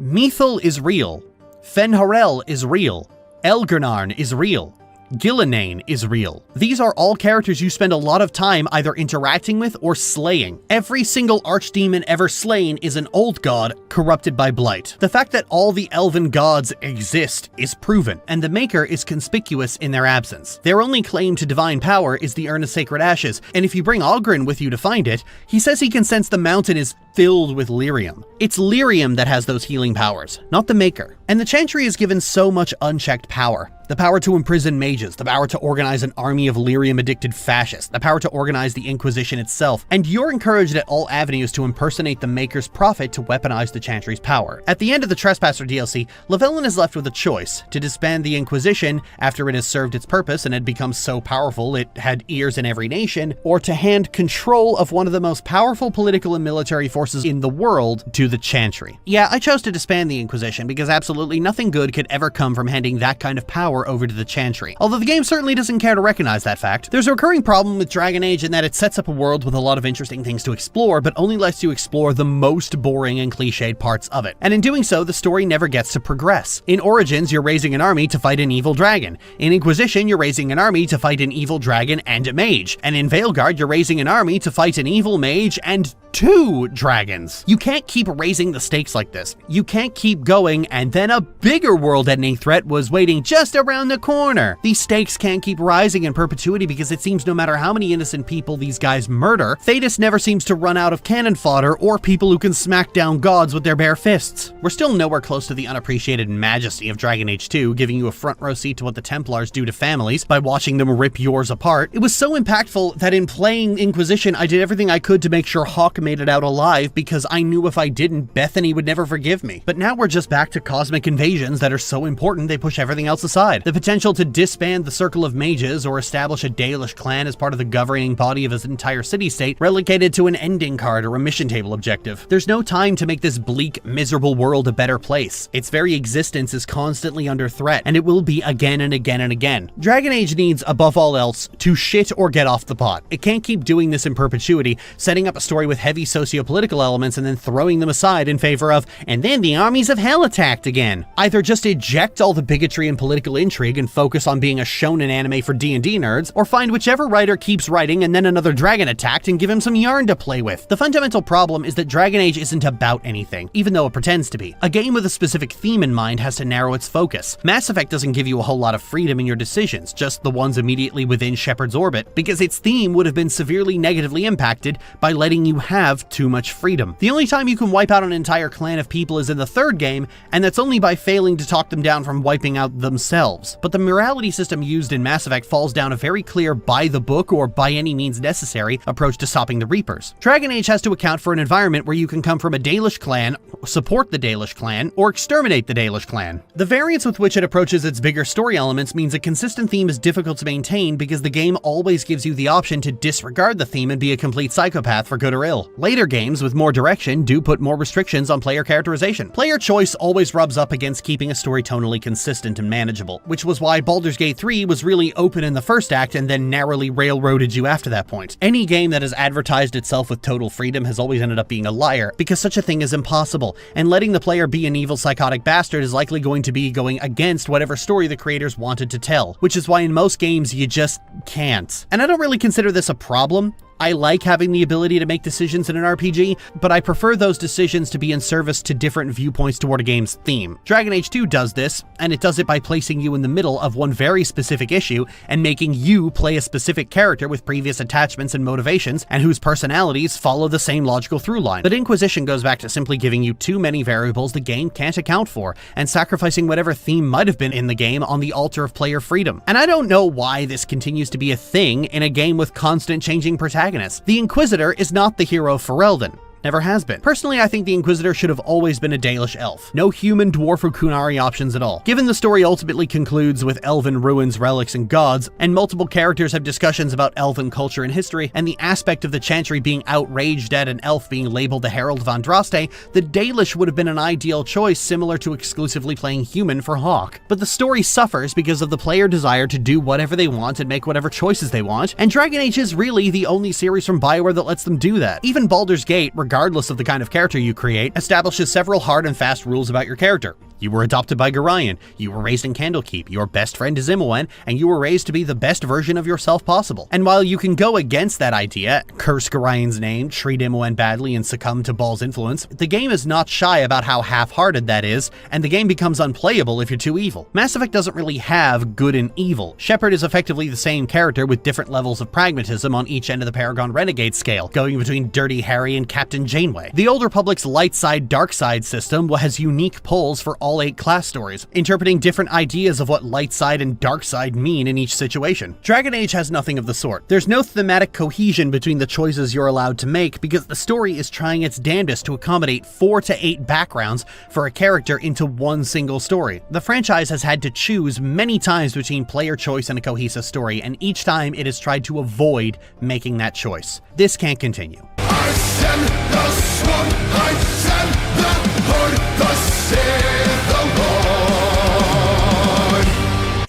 Mithil is real. Fenharel is real. Elgernarn is real. Gillenane is real. These are all characters you spend a lot of time either interacting with or slaying. Every single archdemon ever slain is an old god corrupted by blight. The fact that all the elven gods exist is proven, and the Maker is conspicuous in their absence. Their only claim to divine power is the Urn of Sacred Ashes, and if you bring Oghren with you to find it, he says he can sense the mountain is filled with lyrium. It's lyrium that has those healing powers, not the Maker. And the Chantry is given so much unchecked power. The power to imprison mages, the power to organize an army of lyrium-addicted fascists, the power to organize the Inquisition itself, and you're encouraged at all avenues to impersonate the Maker's prophet to weaponize the Chantry's power. At the end of the Trespasser DLC, Lavellan is left with a choice: to disband the Inquisition after it has served its purpose and had become so powerful it had ears in every nation, or to hand control of one of the most powerful political and military forces in the world to the Chantry. Yeah, I chose to disband the Inquisition because absolutely nothing good could ever come from handing that kind of power over to the Chantry, although the game certainly doesn't care to recognize that fact. There's a recurring problem with Dragon Age in that it sets up a world with a lot of interesting things to explore, but only lets you explore the most boring and cliched parts of it. And in doing so, the story never gets to progress. In Origins, you're raising an army to fight an evil dragon. In Inquisition, you're raising an army to fight an evil dragon and a mage. And in Veilguard, you're raising an army to fight an evil mage and 2 dragons. You can't keep raising the stakes like this. You can't keep going, and then a bigger world-ending threat was waiting just around the corner. These stakes can't keep rising in perpetuity because it seems no matter how many innocent people these guys murder, Thedas never seems to run out of cannon fodder or people who can smack down gods with their bare fists. We're still nowhere close to the unappreciated majesty of Dragon Age 2, giving you a front row seat to what the Templars do to families by watching them rip yours apart. It was so impactful that in playing Inquisition, I did everything I could to make sure Hawk made it out alive because I knew if I didn't, Bethany would never forgive me. But now we're just back to cosmic invasions that are so important they push everything else aside. The potential to disband the Circle of Mages or establish a Dalish clan as part of the governing body of his entire city-state relegated to an ending card or a mission table objective. There's no time to make this bleak, miserable world a better place. Its very existence is constantly under threat, and it will be again and again and again. Dragon Age needs, above all else, to shit or get off the pot. It can't keep doing this in perpetuity, setting up a story with heavy heavy socio-political elements and then throwing them aside in favor of, and then the armies of hell attacked again. Either just eject all the bigotry and political intrigue and focus on being a shonen anime for D&D nerds, or find whichever writer keeps writing and then another dragon attacked and give him some yarn to play with. The fundamental problem is that Dragon Age isn't about anything, even though it pretends to be. A game with a specific theme in mind has to narrow its focus. Mass Effect doesn't give you a whole lot of freedom in your decisions, just the ones immediately within Shepard's orbit, because its theme would have been severely negatively impacted by letting you have too much freedom. The only time you can wipe out an entire clan of people is in the third game, and that's only by failing to talk them down from wiping out themselves. But the morality system used in Mass Effect falls down a very clear by the book or by any means necessary approach to stopping the Reapers. Dragon Age has to account for an environment where you can come from a Dalish clan, support the Dalish clan, or exterminate the Dalish clan. The variance with which it approaches its bigger story elements means a consistent theme is difficult to maintain because the game always gives you the option to disregard the theme and be a complete psychopath for good or ill. Later games with more direction do put more restrictions on player characterization. Player choice always rubs up against keeping a story tonally consistent and manageable, which was why Baldur's Gate 3 was really open in the first act and then narrowly railroaded you after that point. Any game that has advertised itself with total freedom has always ended up being a liar, because such a thing is impossible, and letting the player be an evil psychotic bastard is likely going to be going against whatever story the creators wanted to tell, which is why in most games you just can't. And I don't really consider this a problem. I like having the ability to make decisions in an RPG, but I prefer those decisions to be in service to different viewpoints toward a game's theme. Dragon Age 2 does this, and it does it by placing you in the middle of one very specific issue and making you play a specific character with previous attachments and motivations, and whose personalities follow the same logical through line. But Inquisition goes back to simply giving you too many variables the game can't account for, and sacrificing whatever theme might have been in the game on the altar of player freedom. And I don't know why this continues to be a thing in a game with constant changing protagonists. The Inquisitor is not the hero of Ferelden. Never has been. Personally, I think the Inquisitor should have always been a Dalish elf. No human, dwarf, or Kunari options at all. Given the story ultimately concludes with elven ruins, relics, and gods, and multiple characters have discussions about elven culture and history, and the aspect of the Chantry being outraged at an elf being labeled the Herald of Andraste, the Dalish would have been an ideal choice similar to exclusively playing human for Hawke. But the story suffers because of the player desire to do whatever they want and make whatever choices they want, and Dragon Age is really the only series from BioWare that lets them do that. Even Baldur's Gate, regardless of the kind of character you create, establishes several hard and fast rules about your character. You were adopted by Gorion, you were raised in Candlekeep, your best friend is Imoen, and you were raised to be the best version of yourself possible. And while you can go against that idea, curse Gorion's name, treat Imoen badly, and succumb to Baal's influence, the game is not shy about how half-hearted that is, and the game becomes unplayable if you're too evil. Mass Effect doesn't really have good and evil. Shepard is effectively the same character with different levels of pragmatism on each end of the Paragon Renegade scale, going between Dirty Harry and Captain Janeway. The Old Republic's light side, dark side system has unique pulls for all 8 class stories, interpreting different ideas of what light side and dark side mean in each situation. Dragon Age has nothing of the sort. There's no thematic cohesion between the choices you're allowed to make because the story is trying its damnedest to accommodate 4 to 8 backgrounds for a character into one single story. The franchise has had to choose many times between player choice and a cohesive story, and each time it has tried to avoid making that choice. This can't continue. I send the swamp, I send the horde, the save the Lord.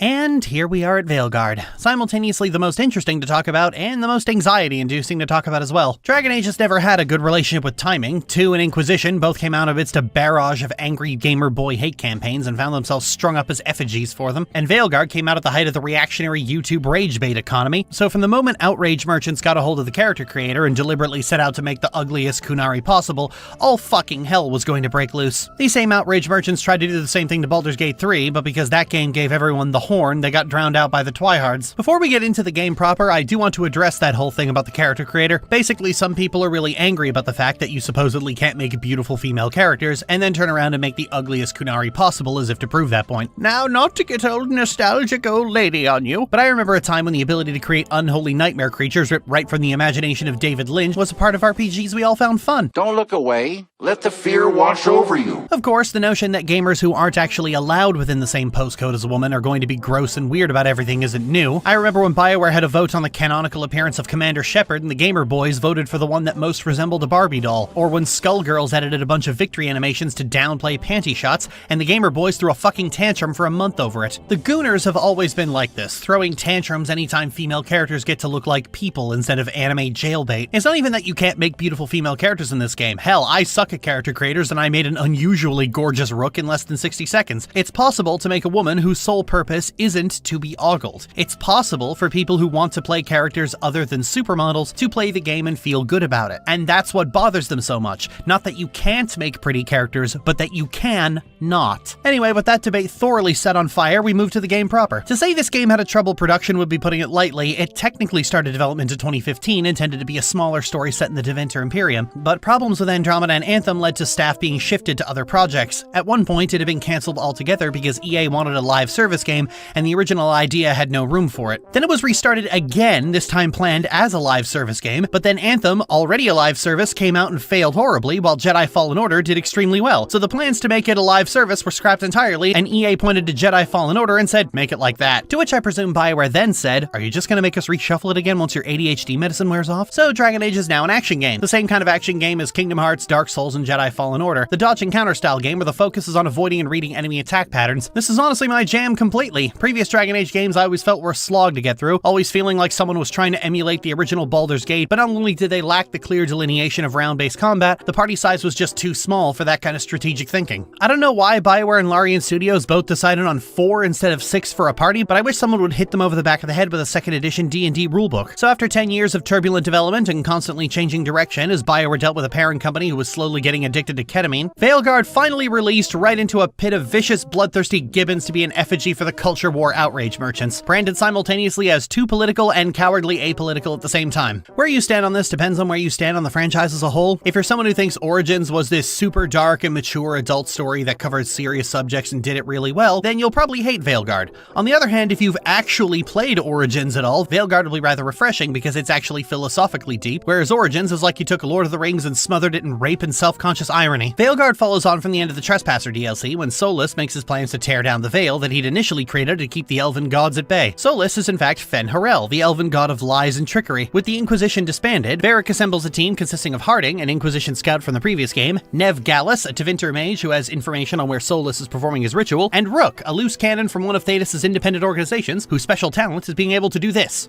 And here we are at Veilguard, simultaneously the most interesting to talk about and the most anxiety-inducing to talk about as well. Dragon Age has never had a good relationship with timing. 2 and Inquisition both came out amidst a barrage of angry gamer boy hate campaigns and found themselves strung up as effigies for them, and Veilguard came out at the height of the reactionary YouTube rage bait economy, so from the moment outrage merchants got a hold of the character creator and deliberately set out to make the ugliest Kunari possible, all fucking hell was going to break loose. These same outrage merchants tried to do the same thing to Baldur's Gate 3, but because that game gave everyone the horn, they got drowned out by the Twihards. Before we get into the game proper, I do want to address that whole thing about the character creator. Basically, some people are really angry about the fact that you supposedly can't make beautiful female characters, and then turn around and make the ugliest Kunari possible as if to prove that point. Now, not to get old nostalgic old lady on you, but I remember a time when the ability to create unholy nightmare creatures ripped right from the imagination of David Lynch was a part of RPGs we all found fun. Don't look away. Let the fear wash over you. Of course, the notion that gamers who aren't actually allowed within the same postcode as a woman are going to be gross gross and weird about everything isn't new. I remember when BioWare had a vote on the canonical appearance of Commander Shepard and the Gamer Boys voted for the one that most resembled a Barbie doll, or when Skullgirls edited a bunch of victory animations to downplay panty shots and the Gamer Boys threw a fucking tantrum for a month over it. The Gooners have always been like this, throwing tantrums anytime female characters get to look like people instead of anime jailbait. It's not even that you can't make beautiful female characters in this game. Hell, I suck at character creators and I made an unusually gorgeous Rook in less than 60 seconds. It's possible to make a woman whose sole purpose isn't to be ogled. It's possible for people who want to play characters other than supermodels to play the game and feel good about it. And that's what bothers them so much. Not that you can't make pretty characters, but that you can not. Anyway, with that debate thoroughly set on fire, we move to the game proper. To say this game had a troubled production would be putting it lightly. It technically started development in 2015, intended to be a smaller story set in the Deventer Imperium, but problems with Andromeda and Anthem led to staff being shifted to other projects. At one point, it had been cancelled altogether because EA wanted a live service game, and the original idea had no room for it. Then it was restarted again, this time planned as a live service game, but then Anthem, already a live service, came out and failed horribly, while Jedi Fallen Order did extremely well. So the plans to make it a live service were scrapped entirely, and EA pointed to Jedi Fallen Order and said, make it like that. To which I presume BioWare then said, are you just gonna make us reshuffle it again once your ADHD medicine wears off? So Dragon Age is now an action game. The same kind of action game as Kingdom Hearts, Dark Souls, and Jedi Fallen Order. The dodge and counter style game where the focus is on avoiding and reading enemy attack patterns. This is honestly my jam completely. Previous Dragon Age games I always felt were a slog to get through, always feeling like someone was trying to emulate the original Baldur's Gate, but not only did they lack the clear delineation of round-based combat, the party size was just too small for that kind of strategic thinking. I don't know why BioWare and Larian Studios both decided on 4 instead of 6 for a party, but I wish someone would hit them over the back of the head with a 2nd edition D&D rulebook. So after 10 years of turbulent development and constantly changing direction as BioWare dealt with a parent company who was slowly getting addicted to ketamine, Veilguard finally released right into a pit of vicious, bloodthirsty gibbons to be an effigy for the culture war outrage merchants, branded simultaneously as too political and cowardly apolitical at the same time. Where you stand on this depends on where you stand on the franchise as a whole. If you're someone who thinks Origins was this super dark and mature adult story that covered serious subjects and did it really well, then you'll probably hate Veilguard. On the other hand, if you've actually played Origins at all, Veilguard will be rather refreshing because it's actually philosophically deep, whereas Origins is like you took Lord of the Rings and smothered it in rape and self-conscious irony. Veilguard follows on from the end of the Trespasser DLC when Solus makes his plans to tear down the veil that he'd initially created to keep the elven gods at bay. Solus is in fact Fen-Harel, the elven god of lies and trickery. With the Inquisition disbanded, Varric assembles a team consisting of Harding, an Inquisition scout from the previous game, Nev Gallus, a Tevinter mage who has information on where Solus is performing his ritual, and Rook, a loose cannon from one of Thetis' independent organizations, whose special talent is being able to do this.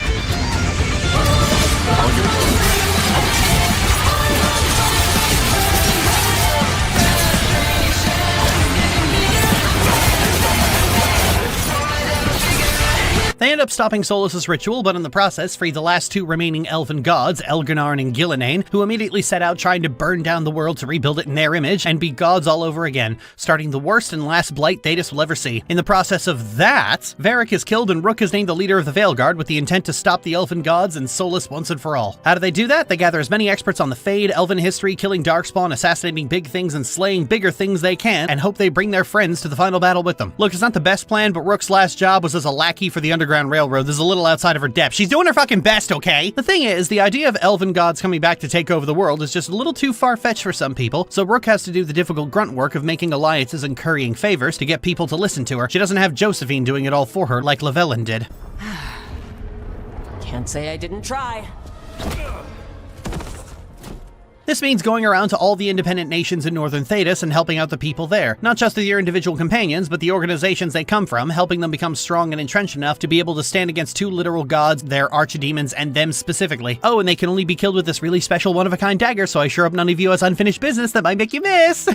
They end up stopping Solus's ritual, but in the process free the last 2 remaining elven gods, Elgernarn and Gillinane, who immediately set out trying to burn down the world to rebuild it in their image and be gods all over again, starting the worst and last blight Thetis will ever see. In the process of that, Varric is killed and Rook is named the leader of the Veilguard with the intent to stop the elven gods and Solus once and for all. How do they do that? They gather as many experts on the Fade, elven history, killing Darkspawn, assassinating big things and slaying bigger things they can, and hope they bring their friends to the final battle with them. Look, it's not the best plan, but Rook's last job was as a lackey for the Underground Railroad. This is a little outside of her depth. She's doing her fucking best, okay? The thing is, the idea of elven gods coming back to take over the world is just a little too far-fetched for some people, so Rook has to do the difficult grunt work of making alliances and currying favors to get people to listen to her. She doesn't have Josephine doing it all for her like Llewellyn did. Can't say I didn't try. This means going around to all the independent nations in northern Thetis and helping out the people there. Not just your individual companions, but the organizations they come from, helping them become strong and entrenched enough to be able to stand against 2 literal gods, their archdemons, and them specifically. Oh, and they can only be killed with this really special one-of-a-kind dagger, so I sure hope none of you has unfinished business that might make you miss.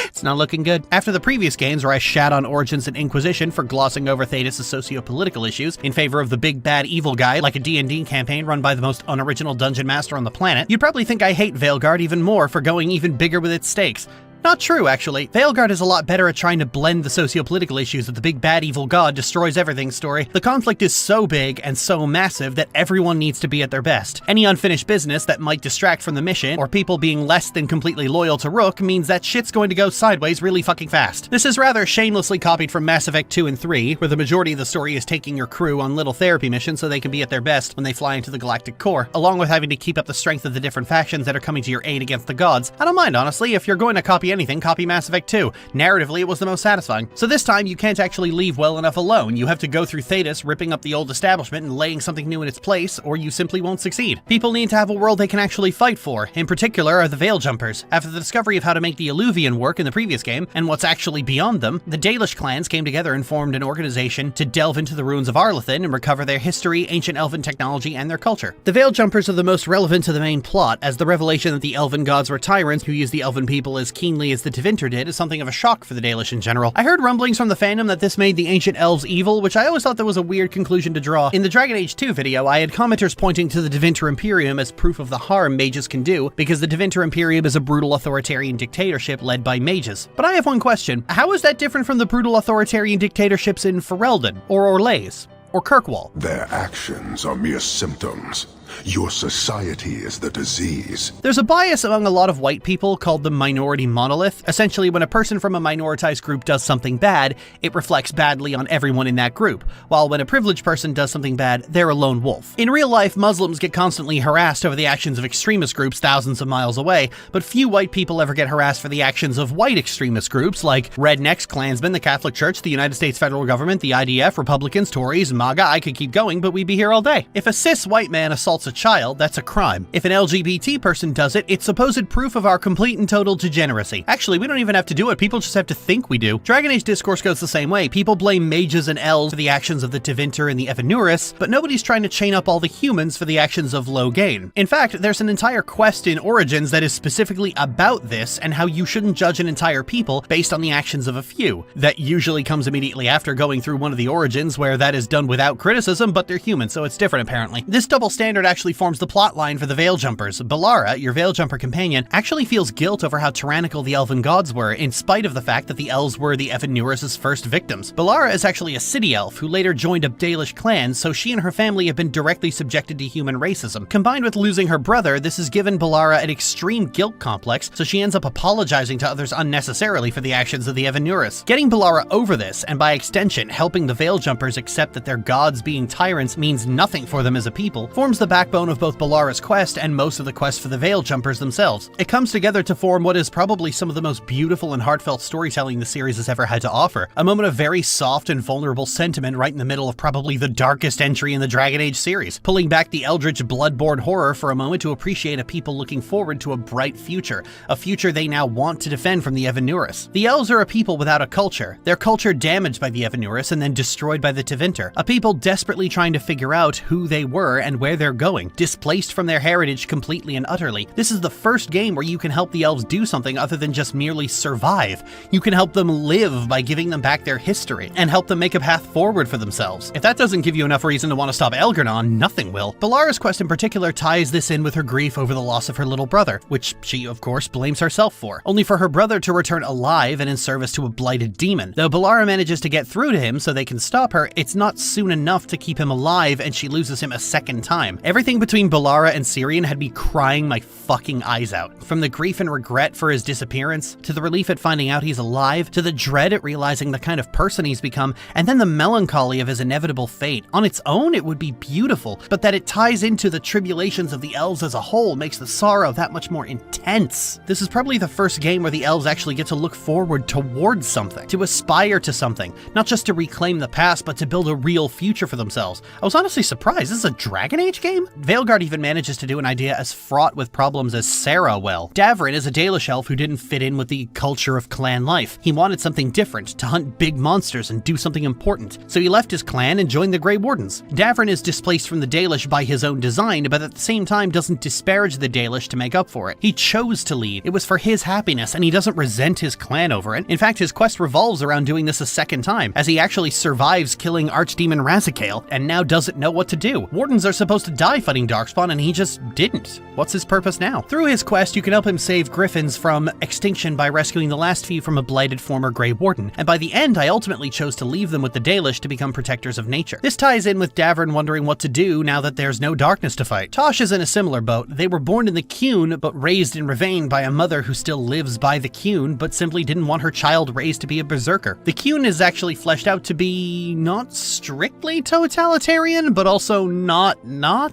It's not looking good. After the previous games where I shat on Origins and Inquisition for glossing over Thetis' socio-political issues in favor of the big bad evil guy like a D&D campaign run by the most unoriginal dungeon master on the planet, you'd probably think I hate Veilguard even more for going even bigger with its stakes. Not true, actually. Veilguard is a lot better at trying to blend the socio-political issues of the big bad evil god destroys everything story. The conflict is so big and so massive that everyone needs to be at their best. Any unfinished business that might distract from the mission, or people being less than completely loyal to Rook, means that shit's going to go sideways really fucking fast. This is rather shamelessly copied from Mass Effect 2 and 3, where the majority of the story is taking your crew on little therapy missions so they can be at their best when they fly into the galactic core, along with having to keep up the strength of the different factions that are coming to your aid against the gods. I don't mind, honestly, if you're going to copy copy anything, copy Mass Effect 2. Narratively, it was the most satisfying. So this time, you can't actually leave well enough alone. You have to go through Thetis, ripping up the old establishment and laying something new in its place, or you simply won't succeed. People need to have a world they can actually fight for. In particular are the Veiljumpers. After the discovery of how to make the Illuvian work in the previous game, and what's actually beyond them, the Dalish clans came together and formed an organization to delve into the ruins of Arlathan and recover their history, ancient elven technology, and their culture. The Veiljumpers are the most relevant to the main plot, as the revelation that the elven gods were tyrants who used the elven people as keenly as the Tevinter did is something of a shock for the Dalish in general. I heard rumblings from the fandom that this made the ancient elves evil, which I always thought that was a weird conclusion to draw. In the Dragon Age 2 video, I had commenters pointing to the Tevinter Imperium as proof of the harm mages can do, because the Tevinter Imperium is a brutal authoritarian dictatorship led by mages. But I have one question. How is that different from the brutal authoritarian dictatorships in Ferelden, or Orlais, or Kirkwall? Their actions are mere symptoms. Your society is the disease. There's a bias among a lot of white people called the minority monolith. Essentially, when a person from a minoritized group does something bad, it reflects badly on everyone in that group, while when a privileged person does something bad, they're a lone wolf. In real life, Muslims get constantly harassed over the actions of extremist groups thousands of miles away, but few white people ever get harassed for the actions of white extremist groups like rednecks, Klansmen, the Catholic Church, the United States federal government, the IDF, Republicans, Tories, MAGA. I could keep going, but we'd be here all day. If a cis white man assaults a child, that's a crime. If an LGBT person does it, it's supposed proof of our complete and total degeneracy. Actually, we don't even have to do it, people just have to think we do. Dragon Age discourse goes the same way. People blame mages and elves for the actions of the Tevinter and the Evanurus, but nobody's trying to chain up all the humans for the actions of Loghain. In fact, there's an entire quest in Origins that is specifically about this and how you shouldn't judge an entire people based on the actions of a few. That usually comes immediately after going through one of the Origins where that is done without criticism, but they're human, so it's different apparently. This double standard actually forms the plot line for the Veiljumpers. Balara, your Veiljumper companion, actually feels guilt over how tyrannical the elven gods were, in spite of the fact that the elves were the Evanurus' first victims. Balara is actually a city elf who later joined a Dalish clan, so she and her family have been directly subjected to human racism. Combined with losing her brother, this has given Balara an extreme guilt complex, so she ends up apologizing to others unnecessarily for the actions of the Evanurus. Getting Balara over this, and by extension helping the Veiljumpers accept that their gods being tyrants means nothing for them as a people, forms the backbone of both Balara's quest and most of the quests for the Veiljumpers themselves. It comes together to form what is probably some of the most beautiful and heartfelt storytelling the series has ever had to offer. A moment of very soft and vulnerable sentiment right in the middle of probably the darkest entry in the Dragon Age series, pulling back the eldritch bloodborne horror for a moment to appreciate a people looking forward to a bright future, a future they now want to defend from the Evanurus. The elves are a people without a culture, their culture damaged by the Evanurus and then destroyed by the Tevinter, a people desperately trying to figure out who they were and where they're going, displaced from their heritage completely and utterly. This is the first game where you can help the elves do something other than just merely survive. You can help them live by giving them back their history, and help them make a path forward for themselves. If that doesn't give you enough reason to want to stop Elgernon, nothing will. Balara's quest in particular ties this in with her grief over the loss of her little brother, which she, of course, blames herself for, only for her brother to return alive and in service to a blighted demon. Though Balara manages to get through to him so they can stop her, it's not soon enough to keep him alive, and she loses him a second time. Everything between Balara and Syrian had me crying my fucking eyes out. From the grief and regret for his disappearance, to the relief at finding out he's alive, to the dread at realizing the kind of person he's become, and then the melancholy of his inevitable fate. On its own, it would be beautiful, but that it ties into the tribulations of the elves as a whole makes the sorrow that much more intense. This is probably the first game where the elves actually get to look forward towards something, to aspire to something, not just to reclaim the past, but to build a real future for themselves. I was honestly surprised. This is a Dragon Age game? Veilguard even manages to do an idea as fraught with problems as Sarawell. Davrin is a Dalish elf who didn't fit in with the culture of clan life. He wanted something different, to hunt big monsters and do something important, so he left his clan and joined the Grey Wardens. Davrin is displaced from the Dalish by his own design, but at the same time doesn't disparage the Dalish to make up for it. He chose to leave. It was for his happiness, and he doesn't resent his clan over it. In fact, his quest revolves around doing this a second time, as he actually survives killing Archdemon Razikale, and now doesn't know what to do. Wardens are supposed to die fighting Darkspawn, and he just didn't. What's his purpose now? Through his quest, you can help him save Griffins from extinction by rescuing the last few from a blighted former Grey Warden, and by the end, I ultimately chose to leave them with the Dalish to become protectors of nature. This ties in with Davrin wondering what to do now that there's no darkness to fight. Tosh is in a similar boat. They were born in the Qun, but raised in Ravain by a mother who still lives by the Qun, but simply didn't want her child raised to be a berserker. The Qun is actually fleshed out to be not strictly totalitarian, but also not.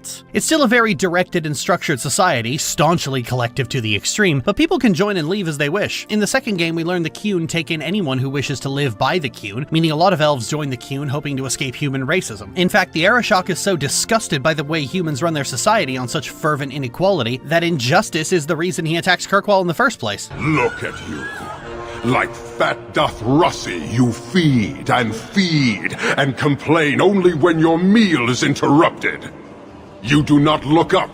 else. It's still a very directed and structured society, staunchly collective to the extreme, but people can join and leave as they wish. In the second game, we learn the Qun take in anyone who wishes to live by the Qun, meaning a lot of elves join the Qun hoping to escape human racism. In fact, the Arishok is so disgusted by the way humans run their society on such fervent inequality that injustice is the reason he attacks Kirkwall in the first place. Look at you. Like fat doth Russie, you feed and complain only when your meal is interrupted. You do not look up.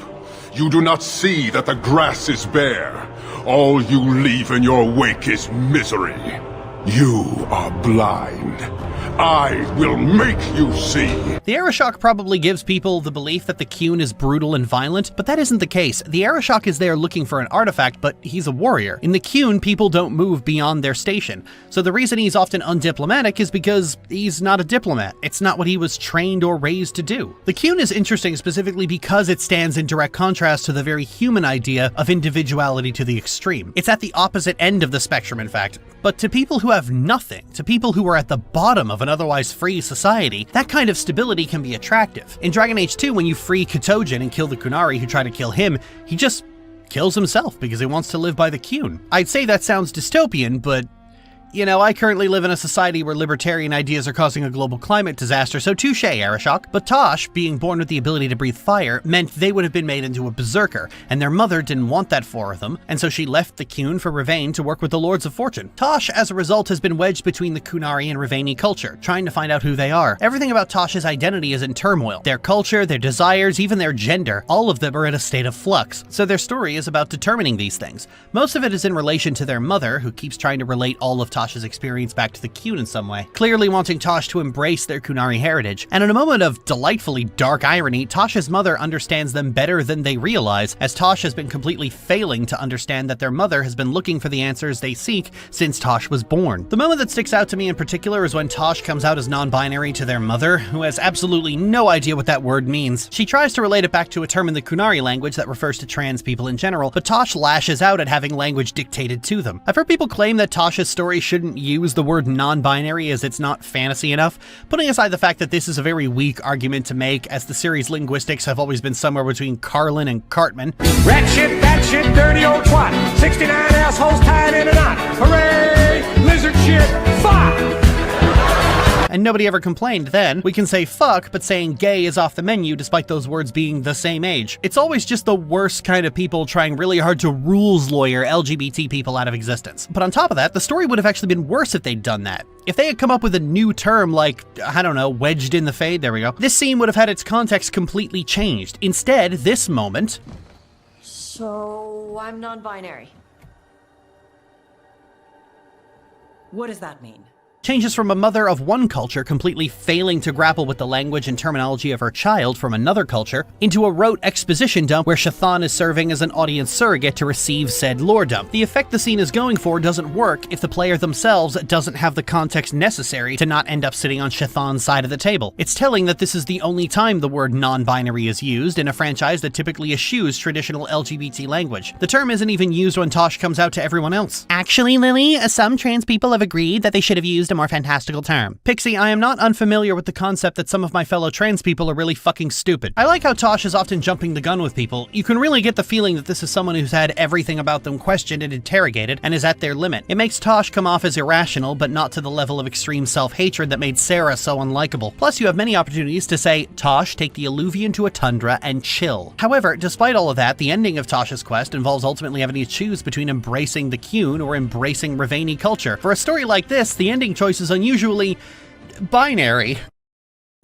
You do not see that the grass is bare. All you leave in your wake is misery. You are blind. I will make you see. The Arishok probably gives people the belief that the Qun is brutal and violent, but that isn't the case. The Arishok is there looking for an artifact, but he's a warrior. In the Qun, people don't move beyond their station. So the reason he's often undiplomatic is because he's not a diplomat. It's not what he was trained or raised to do. The Qun is interesting specifically because it stands in direct contrast to the very human idea of individuality to the extreme. It's at the opposite end of the spectrum, in fact. But to people who have nothing, to people who are at the bottom of an otherwise free society, that kind of stability can be attractive. In Dragon Age 2, when you free Katogen and kill the Qunari who try to kill him, he just kills himself because he wants to live by the Qun. I'd say that sounds dystopian, but you know, I currently live in a society where libertarian ideas are causing a global climate disaster, so touche, Arishok. But Tosh, being born with the ability to breathe fire, meant they would have been made into a berserker, and their mother didn't want that for them, and so she left the Qun for Rivain to work with the Lords of Fortune. Tosh, as a result, has been wedged between the Qunari and Rivaini culture, trying to find out who they are. Everything about Tosh's identity is in turmoil. Their culture, their desires, even their gender, all of them are in a state of flux, so their story is about determining these things. Most of it is in relation to their mother, who keeps trying to relate all of Tosh's experience back to the Qun in some way, clearly wanting Tosh to embrace their Qunari heritage. And in a moment of delightfully dark irony, Tosh's mother understands them better than they realize, as Tosh has been completely failing to understand that their mother has been looking for the answers they seek since Tosh was born. The moment that sticks out to me in particular is when Tosh comes out as non-binary to their mother, who has absolutely no idea what that word means. She tries to relate it back to a term in the Qunari language that refers to trans people in general, but Tosh lashes out at having language dictated to them. I've heard people claim that Tosh's story shouldn't use the word non-binary as it's not fantasy enough, putting aside the fact that this is a very weak argument to make, as the series' linguistics have always been somewhere between Carlin and Cartman. Rat shit, bat shit, dirty old twat. 69 assholes tied in a knot. Hooray! Lizard shit, fuck! And nobody ever complained then. We can say fuck, but saying gay is off the menu despite those words being the same age. It's always just the worst kind of people trying really hard to rules lawyer LGBT people out of existence. But on top of that, the story would have actually been worse if they'd done that. If they had come up with a new term like, I don't know, wedged in the fade, there we go, this scene would have had its context completely changed. Instead, this moment... So, I'm non-binary. What does that mean? changes from a mother of one culture completely failing to grapple with the language and terminology of her child from another culture, into a rote exposition dump where Shathan is serving as an audience surrogate to receive said lore dump. The effect the scene is going for doesn't work if the player themselves doesn't have the context necessary to not end up sitting on Shathan's side of the table. It's telling that this is the only time the word non-binary is used in a franchise that typically eschews traditional LGBT language. The term isn't even used when Tosh comes out to everyone else. Actually, Lily, some trans people have agreed that they should have used a more fantastical term. Pixie, I am not unfamiliar with the concept that some of my fellow trans people are really fucking stupid. I like how Tosh is often jumping the gun with people. You can really get the feeling that this is someone who's had everything about them questioned and interrogated and is at their limit. It makes Tosh come off as irrational, but not to the level of extreme self-hatred that made Sarah so unlikable. Plus, you have many opportunities to say, Tosh, take the alluvion to a tundra and chill. However, despite all of that, the ending of Tosh's quest involves ultimately having to choose between embracing the Qun or embracing Rivaini culture. For a story like this, the ending choice is unusually binary.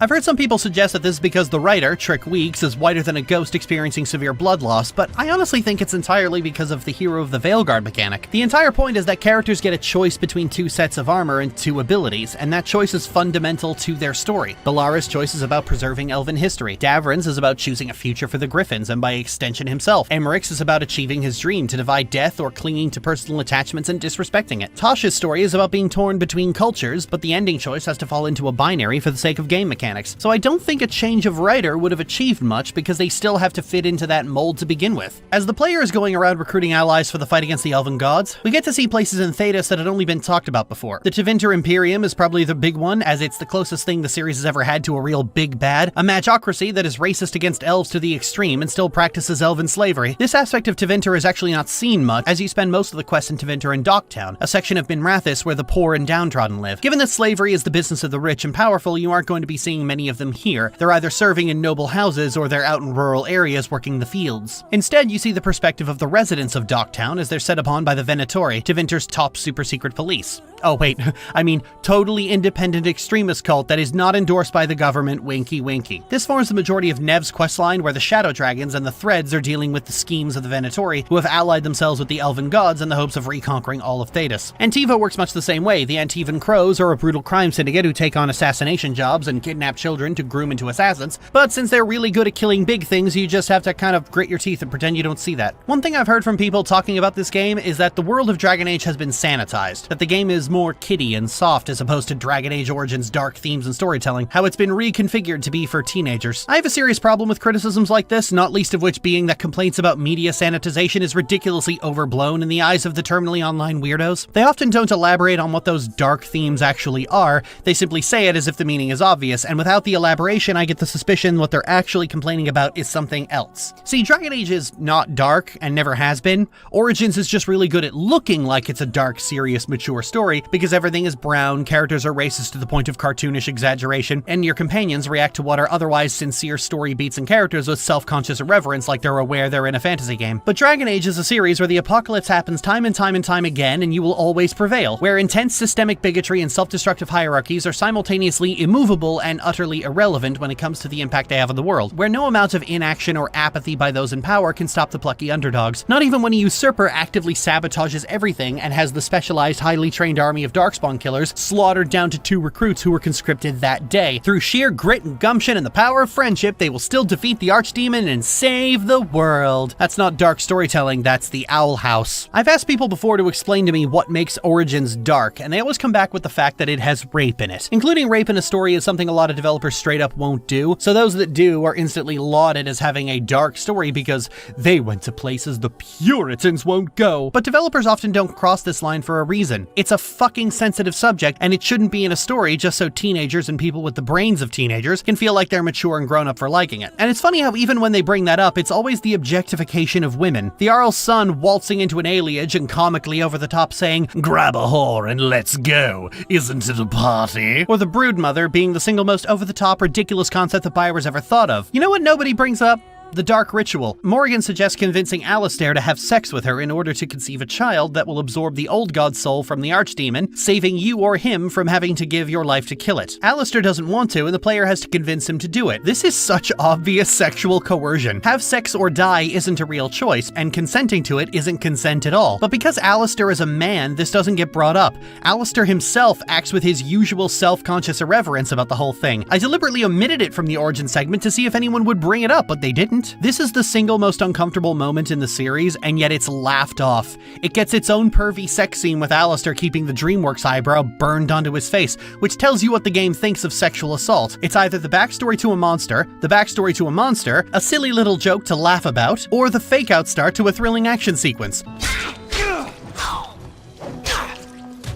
I've heard some people suggest that this is because the writer, Trick Weeks, is whiter than a ghost experiencing severe blood loss, but I honestly think it's entirely because of the hero of the Veilguard mechanic. The entire point is that characters get a choice between two sets of armor and two abilities, and that choice is fundamental to their story. Balara's choice is about preserving elven history. Davrin's is about choosing a future for the Griffins, and by extension himself. Emeric's is about achieving his dream to divide death or clinging to personal attachments and disrespecting it. Tosh's story is about being torn between cultures, but the ending choice has to fall into a binary for the sake of game mechanics. mechanics, so I don't think a change of writer would have achieved much because they still have to fit into that mold to begin with. As the player is going around recruiting allies for the fight against the Elven Gods, we get to see places in Thedas that had only been talked about before. The Tevinter Imperium is probably the big one, as it's the closest thing the series has ever had to a real big bad, a magocracy that is racist against elves to the extreme and still practices elven slavery. This aspect of Tevinter is actually not seen much, as you spend most of the quest in Tevinter and Docktown, a section of Minrathous where the poor and downtrodden live. Given that slavery is the business of the rich and powerful, you aren't going to be seeing many of them here. They're either serving in noble houses or they're out in rural areas working the fields. Instead, you see the perspective of the residents of Docktown as they're set upon by the Venatori, Tevinter's top super-secret police. Oh wait, I mean totally independent extremist cult that is not endorsed by the government, winky winky. This forms the majority of Nev's questline, where the Shadow Dragons and the Threads are dealing with the schemes of the Venatori, who have allied themselves with the Elven Gods in the hopes of reconquering all of Thedas. Antiva works much the same way. The Antivan Crows are a brutal crime syndicate who take on assassination jobs and kidnap children to groom into assassins, but since they're really good at killing big things, you just have to kind of grit your teeth and pretend you don't see that. One thing I've heard from people talking about this game is that the world of Dragon Age has been sanitized, that the game is more kiddie and soft as opposed to Dragon Age Origins' dark themes and storytelling, how it's been reconfigured to be for teenagers. I have a serious problem with criticisms like this, not least of which being that complaints about media sanitization is ridiculously overblown in the eyes of the terminally online weirdos. They often don't elaborate on what those dark themes actually are, they simply say it as if the meaning is obvious, and without the elaboration I get the suspicion what they're actually complaining about is something else. See, Dragon Age is not dark, and never has been. Origins is just really good at looking like it's a dark, serious, mature story, because everything is brown, characters are racist to the point of cartoonish exaggeration, and your companions react to what are otherwise sincere story beats and characters with self-conscious irreverence like they're aware they're in a fantasy game. But Dragon Age is a series where the apocalypse happens time and time and time again, and you will always prevail, where intense systemic bigotry and self-destructive hierarchies are simultaneously immovable and utterly irrelevant when it comes to the impact they have on the world, where no amount of inaction or apathy by those in power can stop the plucky underdogs, not even when a usurper actively sabotages everything and has the specialized, highly trained army of Darkspawn killers slaughtered down to 2 recruits who were conscripted that day. Through sheer grit and gumption and the power of friendship, they will still defeat the Archdemon and save the world. That's not dark storytelling, that's the Owl House. I've asked people before to explain to me what makes Origins dark, and they always come back with the fact that it has rape in it. Including rape in a story is something a lot of developers straight up won't do, so those that do are instantly lauded as having a dark story because they went to places the Puritans won't go. But developers often don't cross this line for a reason. It's a fucking sensitive subject, and it shouldn't be in a story just so teenagers and people with the brains of teenagers can feel like they're mature and grown up for liking it. And it's funny how even when they bring that up, it's always the objectification of women. The Jarl's son waltzing into an aliage and comically over the top saying, "Grab a whore and let's go, isn't it a party?" Or the Broodmother being the single most over-the-top ridiculous concept that BioWare's ever thought of. You know what nobody brings up? The Dark Ritual. Morrigan suggests convincing Alistair to have sex with her in order to conceive a child that will absorb the old god's soul from the Archdemon, saving you or him from having to give your life to kill it. Alistair doesn't want to, and the player has to convince him to do it. This is such obvious sexual coercion. Have sex or die isn't a real choice, and consenting to it isn't consent at all. But because Alistair is a man, this doesn't get brought up. Alistair himself acts with his usual self-conscious irreverence about the whole thing. I deliberately omitted it from the origin segment to see if anyone would bring it up, but they didn't. This is the single most uncomfortable moment in the series, and yet it's laughed off. It gets its own pervy sex scene with Alistair keeping the DreamWorks eyebrow burned onto his face, which tells you what the game thinks of sexual assault. It's either the backstory to a monster, the backstory to a monster, a silly little joke to laugh about, or the fake-out start to a thrilling action sequence.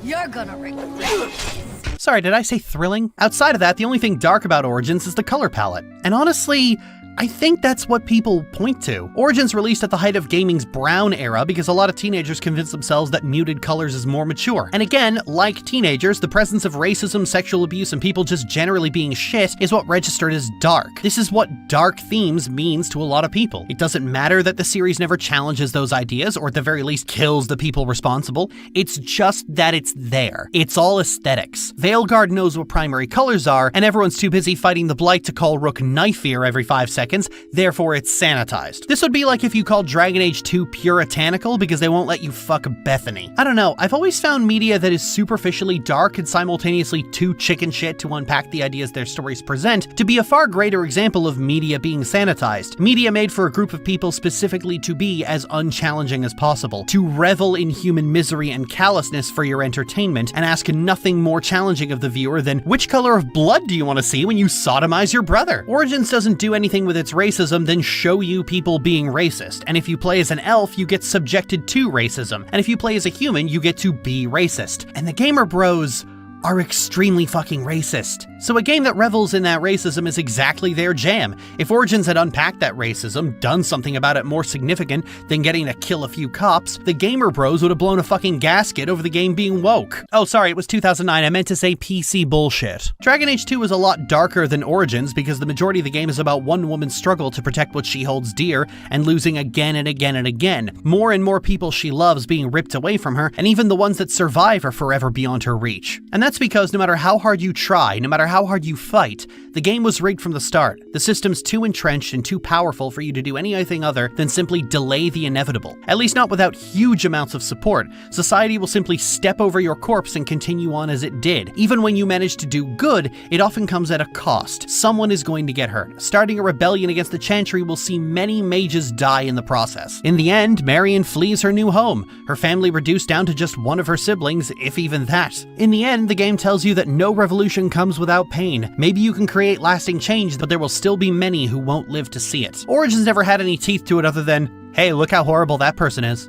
You're gonna regret this. Sorry, did I say thrilling? Outside of that, the only thing dark about Origins is the color palette. And honestly, I think that's what people point to. Origins released at the height of gaming's brown era because a lot of teenagers convinced themselves that muted colors is more mature. And again, like teenagers, the presence of racism, sexual abuse, and people just generally being shit is what registered as dark. This is what dark themes means to a lot of people. It doesn't matter that the series never challenges those ideas, or at the very least kills the people responsible. It's just that it's there. It's all aesthetics. Veilguard knows what primary colors are, and everyone's too busy fighting the Blight to call Rook Knife Ear every 5 seconds seconds, therefore it's sanitized. This would be like if you called Dragon Age 2 puritanical because they won't let you fuck Bethany. I don't know, I've always found media that is superficially dark and simultaneously too chicken shit to unpack the ideas their stories present to be a far greater example of media being sanitized. Media made for a group of people specifically to be as unchallenging as possible, to revel in human misery and callousness for your entertainment, and ask nothing more challenging of the viewer than which color of blood do you want to see when you sodomize your brother? Origins doesn't do anything with its racism than show you people being racist, and if you play as an elf, you get subjected to racism, and if you play as a human, you get to be racist. And the gamer bros are extremely fucking racist. So a game that revels in that racism is exactly their jam. If Origins had unpacked that racism, done something about it more significant than getting to kill a few cops, the gamer bros would have blown a fucking gasket over the game being woke. Oh, sorry, it was 2009, I meant to say PC bullshit. Dragon Age 2 is a lot darker than Origins because the majority of the game is about one woman's struggle to protect what she holds dear and losing again and again and again. More and more people she loves being ripped away from her, and even the ones that survive are forever beyond her reach. And that's because no matter how hard you try, no matter how hard you fight, the game was rigged from the start. The system's too entrenched and too powerful for you to do anything other than simply delay the inevitable. At least not without huge amounts of support. Society will simply step over your corpse and continue on as it did. Even when you manage to do good, it often comes at a cost. Someone is going to get hurt. Starting a rebellion against the Chantry will see many mages die in the process. In the end, Marion flees her new home, her family reduced down to just one of her siblings, if even that. In the end, the game tells you that no revolution comes without pain. Maybe you can create lasting change, but there will still be many who won't live to see it. Origins never had any teeth to it other than, hey, look how horrible that person is.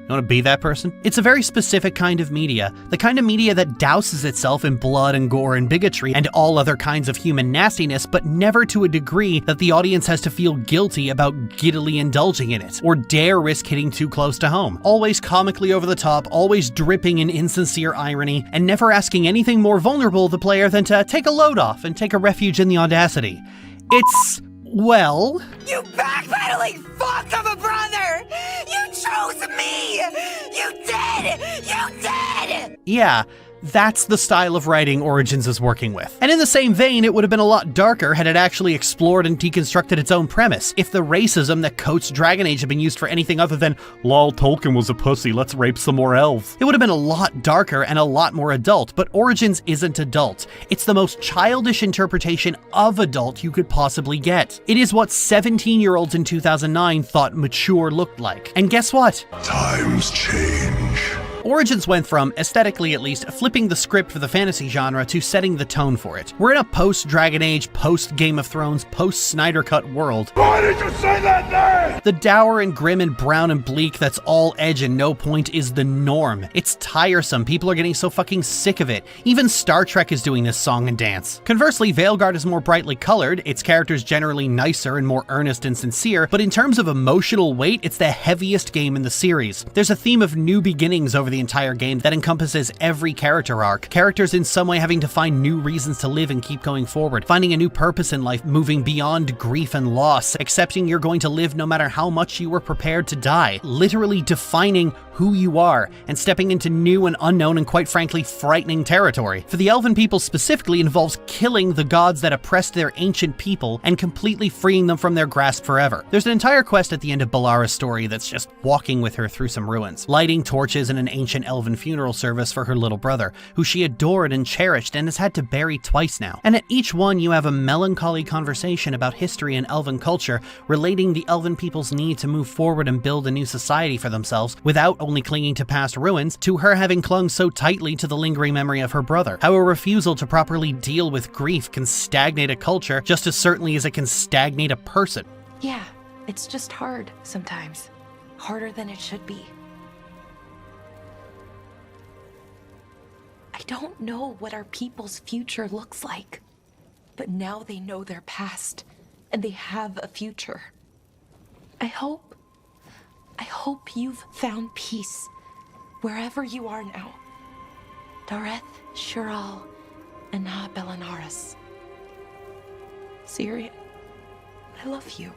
You want to be that person? It's a very specific kind of media. The kind of media that douses itself in blood and gore and bigotry and all other kinds of human nastiness, but never to a degree that the audience has to feel guilty about giddily indulging in it, or dare risk hitting too close to home. Always comically over the top, always dripping in insincere irony, and never asking anything more vulnerable of the player than to take a load off and take a refuge in the audacity. It's, well... You backpedaling fuck of a brother! You chose me! You did! You did! Yeah, that's the style of writing Origins is working with. And in the same vein, it would have been a lot darker had it actually explored and deconstructed its own premise. If the racism that coats Dragon Age had been used for anything other than, lol, Tolkien was a pussy, let's rape some more elves. It would have been a lot darker and a lot more adult, but Origins isn't adult. It's the most childish interpretation of adult you could possibly get. It is what 17-year-olds in 2009 thought mature looked like. And guess what? Times change. Origins went from, aesthetically at least, flipping the script for the fantasy genre to setting the tone for it. We're in a post-Dragon Age, post-Game of Thrones, post-Snyder Cut world. Why did you say that there? The dour and grim and brown and bleak that's all edge and no point is the norm. It's tiresome, people are getting so fucking sick of it. Even Star Trek is doing this song and dance. Conversely, Veilguard is more brightly colored, its characters generally nicer and more earnest and sincere, but in terms of emotional weight, it's the heaviest game in the series. There's a theme of new beginnings over the entire game that encompasses every character arc. Characters in some way having to find new reasons to live and keep going forward, finding a new purpose in life, moving beyond grief and loss, accepting you're going to live no matter how much you were prepared to die, literally defining who you are, and stepping into new and unknown and quite frankly frightening territory. For the Elven people specifically, it involves killing the gods that oppressed their ancient people and completely freeing them from their grasp forever. There's an entire quest at the end of Balara's story that's just walking with her through some ruins, lighting torches in an ancient elven funeral service for her little brother, who she adored and cherished and has had to bury twice now. And at each one you have a melancholy conversation about history and elven culture, relating the elven people's need to move forward and build a new society for themselves without only clinging to past ruins, to her having clung so tightly to the lingering memory of her brother. How a refusal to properly deal with grief can stagnate a culture just as certainly as it can stagnate a person. Yeah, it's just hard sometimes. Harder than it should be. I don't know what our people's future looks like, but now they know their past, and they have a future. I hope you've found peace, wherever you are now. Dareth, Shural, and Na Belanaris. Syria, I love you.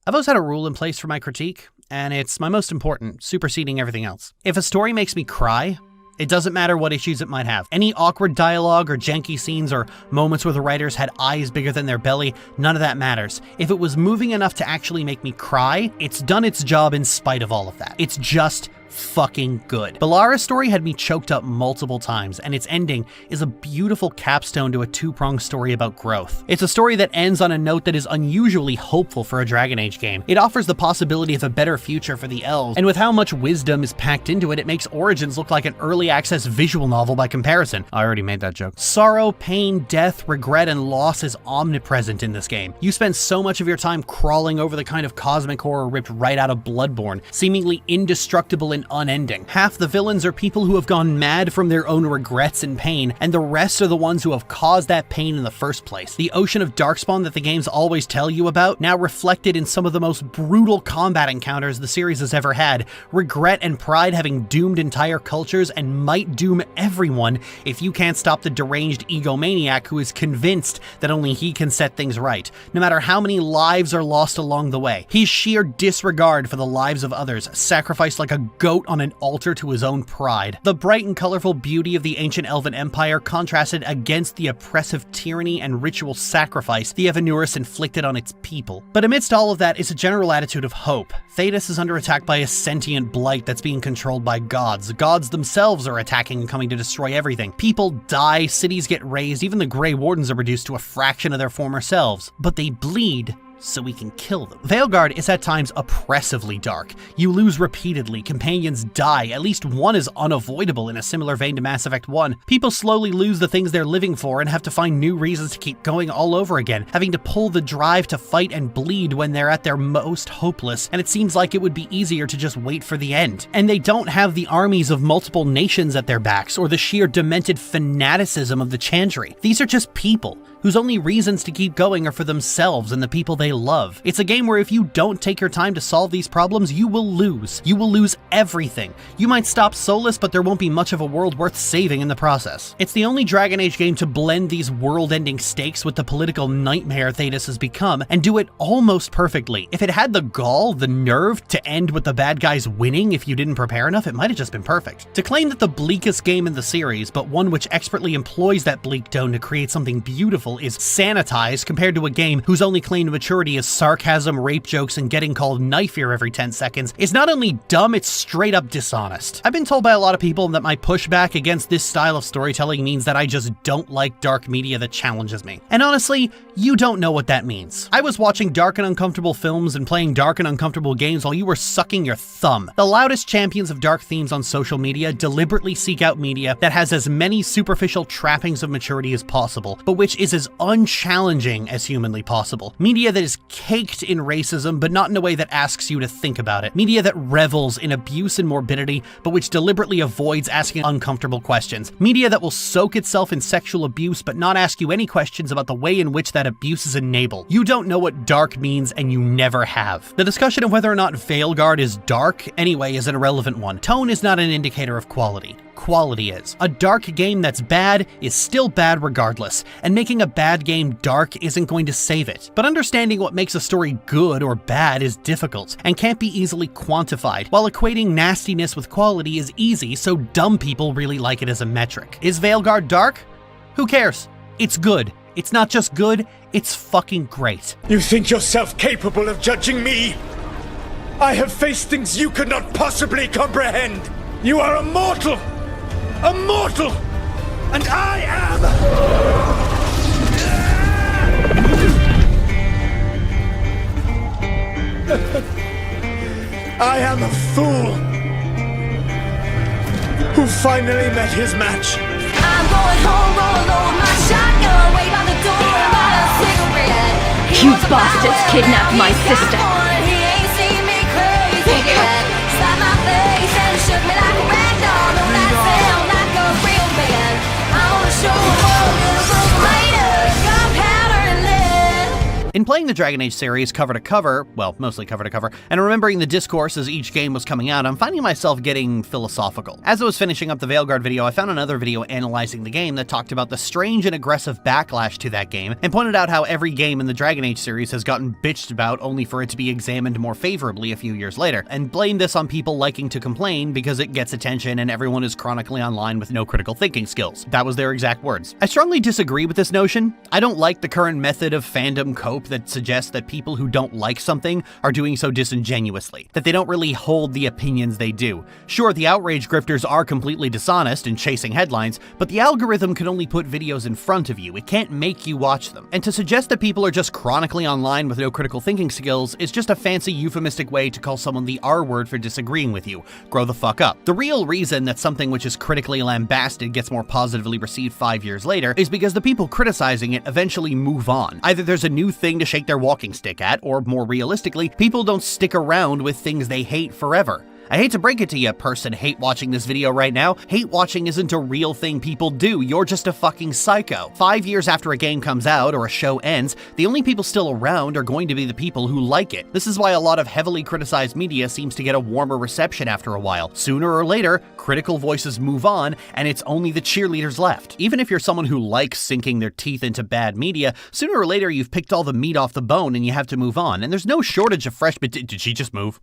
I've always had a rule in place for my critique, and it's my most important, superseding everything else. If a story makes me cry, It doesn't matter what issues it might have. Any awkward dialogue or janky scenes or moments where the writers had eyes bigger than their belly, none of that matters. If it was moving enough to actually make me cry, it's done its job in spite of all of that. It's just fucking good. Balara's story had me choked up multiple times, and its ending is a beautiful capstone to a two-pronged story about growth. It's a story that ends on a note that is unusually hopeful for a Dragon Age game. It offers the possibility of a better future for the elves, and with how much wisdom is packed into it, it makes Origins look like an early access visual novel by comparison. I already made that joke. Sorrow, pain, death, regret, and loss is omnipresent in this game. You spend so much of your time crawling over the kind of cosmic horror ripped right out of Bloodborne, seemingly indestructible and unending. Half the villains are people who have gone mad from their own regrets and pain, and the rest are the ones who have caused that pain in the first place. The ocean of darkspawn that the games always tell you about, now reflected in some of the most brutal combat encounters the series has ever had. Regret and pride having doomed entire cultures and might doom everyone if you can't stop the deranged egomaniac who is convinced that only he can set things right, no matter how many lives are lost along the way. His sheer disregard for the lives of others, sacrificed like a goat on an altar to his own pride. The bright and colorful beauty of the ancient elven empire contrasted against the oppressive tyranny and ritual sacrifice the Evanurus inflicted on its people. But amidst all of that is a general attitude of hope. Thedas is under attack by a sentient blight that's being controlled by gods. Gods themselves are attacking and coming to destroy everything. People die, cities get razed, even the Grey Wardens are reduced to a fraction of their former selves. But they bleed so we can kill them. Veilguard is at times oppressively dark. You lose repeatedly, companions die, at least one is unavoidable in a similar vein to Mass Effect 1. People slowly lose the things they're living for and have to find new reasons to keep going all over again, having to pull the drive to fight and bleed when they're at their most hopeless, and it seems like it would be easier to just wait for the end. And they don't have the armies of multiple nations at their backs, or the sheer demented fanaticism of the Chantry. These are just people whose only reasons to keep going are for themselves and the people they love. It's a game where if you don't take your time to solve these problems, you will lose. You will lose everything. You might stop Solus, but there won't be much of a world worth saving in the process. It's the only Dragon Age game to blend these world-ending stakes with the political nightmare Thedas has become, and do it almost perfectly. If it had the gall, the nerve, to end with the bad guys winning if you didn't prepare enough, it might have just been perfect. To claim that the bleakest game in the series, but one which expertly employs that bleak tone to create something beautiful, is sanitized compared to a game whose only claim to maturity is sarcasm, rape jokes, and getting called knife ear every 10 seconds, is not only dumb, it's straight up dishonest. I've been told by a lot of people that my pushback against this style of storytelling means that I just don't like dark media that challenges me. And honestly, you don't know what that means. I was watching dark and uncomfortable films and playing dark and uncomfortable games while you were sucking your thumb. The loudest champions of dark themes on social media deliberately seek out media that has as many superficial trappings of maturity as possible, but which is as unchallenging as humanly possible. Media that is caked in racism, but not in a way that asks you to think about it. Media that revels in abuse and morbidity, but which deliberately avoids asking uncomfortable questions. Media that will soak itself in sexual abuse, but not ask you any questions about the way in which that abuse is enabled. You don't know what dark means, and you never have. The discussion of whether or not Veilguard is dark, anyway, is an irrelevant one. Tone is not an indicator of quality. Quality is. A dark game that's bad is still bad regardless, and making a bad game dark isn't going to save it. But understanding what makes a story good or bad is difficult, and can't be easily quantified, while equating nastiness with quality is easy, so dumb people really like it as a metric. Is Veilguard dark? Who cares? It's good. It's not just good, it's fucking great. You think yourself capable of judging me? I have faced things you could not possibly comprehend. You are a mortal! A mortal! And I am... I am a fool who finally met his match. I'm going home, roll over my shotgun, wait by the door, light a cigarette. You bastards kidnapped my sister. He ain't seen me crazy yet. Slapped my face and shook me like a rag doll. Know that sound like a real man. I wanna show him all the little later. Gunpowder and lead. In playing the Dragon Age series cover to cover, well, mostly cover to cover, and remembering the discourse as each game was coming out, I'm finding myself getting philosophical. As I was finishing up the Veilguard video, I found another video analyzing the game that talked about the strange and aggressive backlash to that game, and pointed out how every game in the Dragon Age series has gotten bitched about only for it to be examined more favorably a few years later, and blamed this on people liking to complain because it gets attention and everyone is chronically online with no critical thinking skills. That was their exact words. I strongly disagree with this notion. I don't like the current method of fandom cope that suggests that people who don't like something are doing so disingenuously, that they don't really hold the opinions they do. Sure, the outrage grifters are completely dishonest and chasing headlines, but the algorithm can only put videos in front of you. It can't make you watch them. And to suggest that people are just chronically online with no critical thinking skills is just a fancy euphemistic way to call someone the R word for disagreeing with you. Grow the fuck up. The real reason that something which is critically lambasted gets more positively received 5 years later is because the people criticizing it eventually move on. Either there's a new thing to shake their walking stick at, or more realistically, people don't stick around with things they hate forever. I hate to break it to you, person hate watching this video right now. Hate watching isn't a real thing people do. You're just a fucking psycho. 5 years after a game comes out or a show ends, the only people still around are going to be the people who like it. This is why a lot of heavily criticized media seems to get a warmer reception after a while. Sooner or later, critical voices move on, and it's only the cheerleaders left. Even if you're someone who likes sinking their teeth into bad media, sooner or later you've picked all the meat off the bone and you have to move on. And there's no shortage of fresh, but did she just move?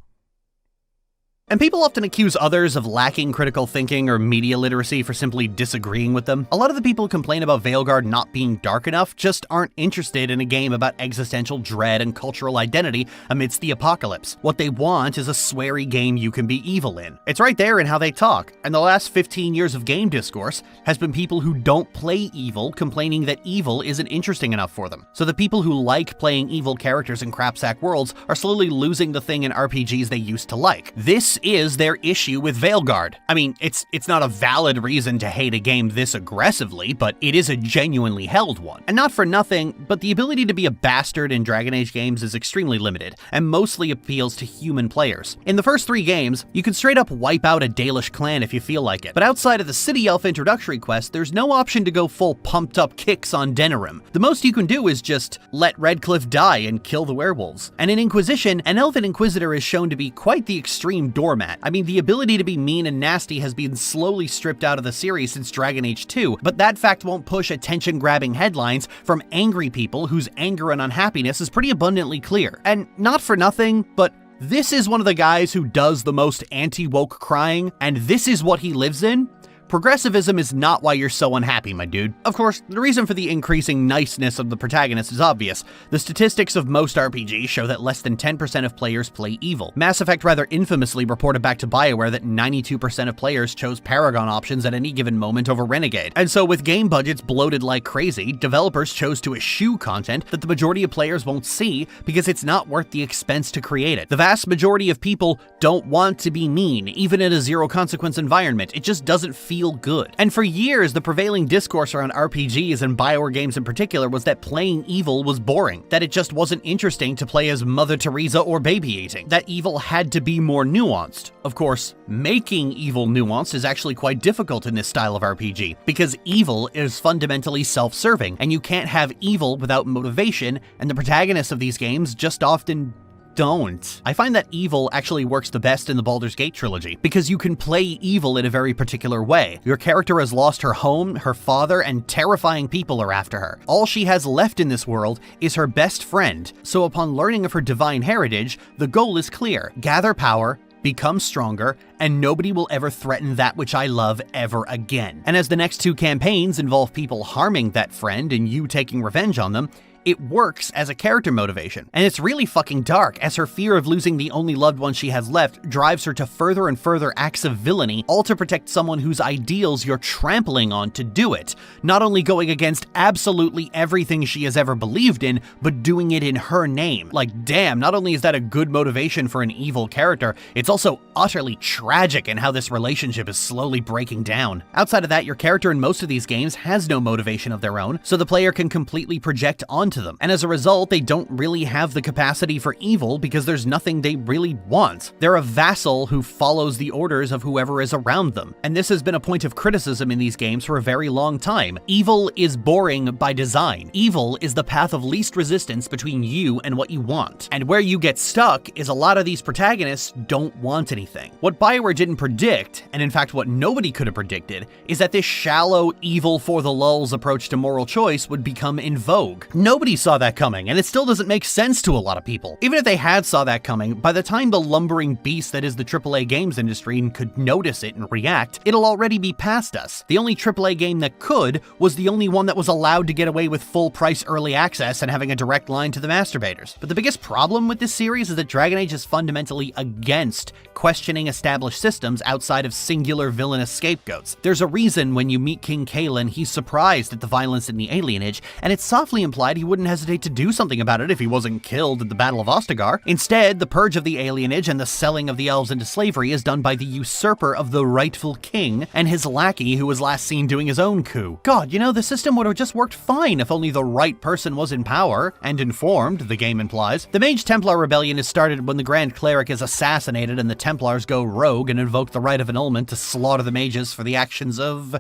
And people often accuse others of lacking critical thinking or media literacy for simply disagreeing with them. A lot of the people who complain about Veilguard not being dark enough just aren't interested in a game about existential dread and cultural identity amidst the apocalypse. What they want is a sweary game you can be evil in. It's right there in how they talk, and the last 15 years of game discourse has been people who don't play evil complaining that evil isn't interesting enough for them. So the people who like playing evil characters in crapsack worlds are slowly losing the thing in RPGs they used to like. This is their issue with Veilguard. I mean, it's not a valid reason to hate a game this aggressively, but it is a genuinely held one. And not for nothing, but the ability to be a bastard in Dragon Age games is extremely limited, and mostly appeals to human players. In the first 3 games, you can straight up wipe out a Dalish clan if you feel like it, but outside of the City Elf introductory quest, there's no option to go full pumped up kicks on Denerim. The most you can do is just let Redcliffe die and kill the werewolves. And in Inquisition, an Elven Inquisitor is shown to be quite the extreme doormat. I mean, the ability to be mean and nasty has been slowly stripped out of the series since Dragon Age 2, but that fact won't push attention-grabbing headlines from angry people whose anger and unhappiness is pretty abundantly clear. And not for nothing, but this is one of the guys who does the most anti-woke crying, and this is what he lives in? Progressivism is not why you're so unhappy, my dude. Of course, the reason for the increasing niceness of the protagonist is obvious. The statistics of most RPGs show that less than 10% of players play evil. Mass Effect rather infamously reported back to BioWare that 92% of players chose Paragon options at any given moment over Renegade. And so with game budgets bloated like crazy, developers chose to eschew content that the majority of players won't see because it's not worth the expense to create it. The vast majority of people don't want to be mean, even in a zero consequence environment. It just doesn't feel good. And for years, the prevailing discourse around RPGs and BioWare games in particular was that playing evil was boring, that it just wasn't interesting to play as Mother Teresa or baby eating, that evil had to be more nuanced. Of course, making evil nuanced is actually quite difficult in this style of RPG, because evil is fundamentally self-serving, and you can't have evil without motivation, and the protagonists of these games just often don't. I find that evil actually works the best in the Baldur's Gate trilogy, because you can play evil in a very particular way. Your character has lost her home, her father, and terrifying people are after her. All she has left in this world is her best friend, so upon learning of her divine heritage, the goal is clear: gather power, become stronger, and nobody will ever threaten that which I love ever again. And as the next 2 campaigns involve people harming that friend and you taking revenge on them, it works as a character motivation. And it's really fucking dark, as her fear of losing the only loved one she has left drives her to further and further acts of villainy, all to protect someone whose ideals you're trampling on to do it. Not only going against absolutely everything she has ever believed in, but doing it in her name. Like, damn, not only is that a good motivation for an evil character, it's also utterly tragic in how this relationship is slowly breaking down. Outside of that, your character in most of these games has no motivation of their own, so the player can completely project onto to them. And as a result, they don't really have the capacity for evil because there's nothing they really want. They're a vassal who follows the orders of whoever is around them. And this has been a point of criticism in these games for a very long time. Evil is boring by design. Evil is the path of least resistance between you and what you want. And where you get stuck is a lot of these protagonists don't want anything. What BioWare didn't predict, and in fact what nobody could have predicted, is that this shallow, evil for the lulz approach to moral choice would become in vogue. Nobody saw that coming, and it still doesn't make sense to a lot of people. Even if they had saw that coming, by the time the lumbering beast that is the AAA games industry could notice it and react, it'll already be past us. The only AAA game that could was the only one that was allowed to get away with full price early access and having a direct line to the masturbators. But the biggest problem with this series is that Dragon Age is fundamentally against questioning established systems outside of singular villainous scapegoats. There's a reason when you meet King Kalen, he's surprised at the violence in the alienage, and it's softly implied he wouldn't hesitate to do something about it if he wasn't killed at the Battle of Ostagar. Instead, the purge of the alienage and the selling of the elves into slavery is done by the usurper of the rightful king and his lackey who was last seen doing his own coup. God, you know, the system would have just worked fine if only the right person was in power, and informed, the game implies. The Mage Templar Rebellion is started when the Grand Cleric is assassinated and the Templars go rogue and invoke the right of annulment to slaughter the mages for the actions of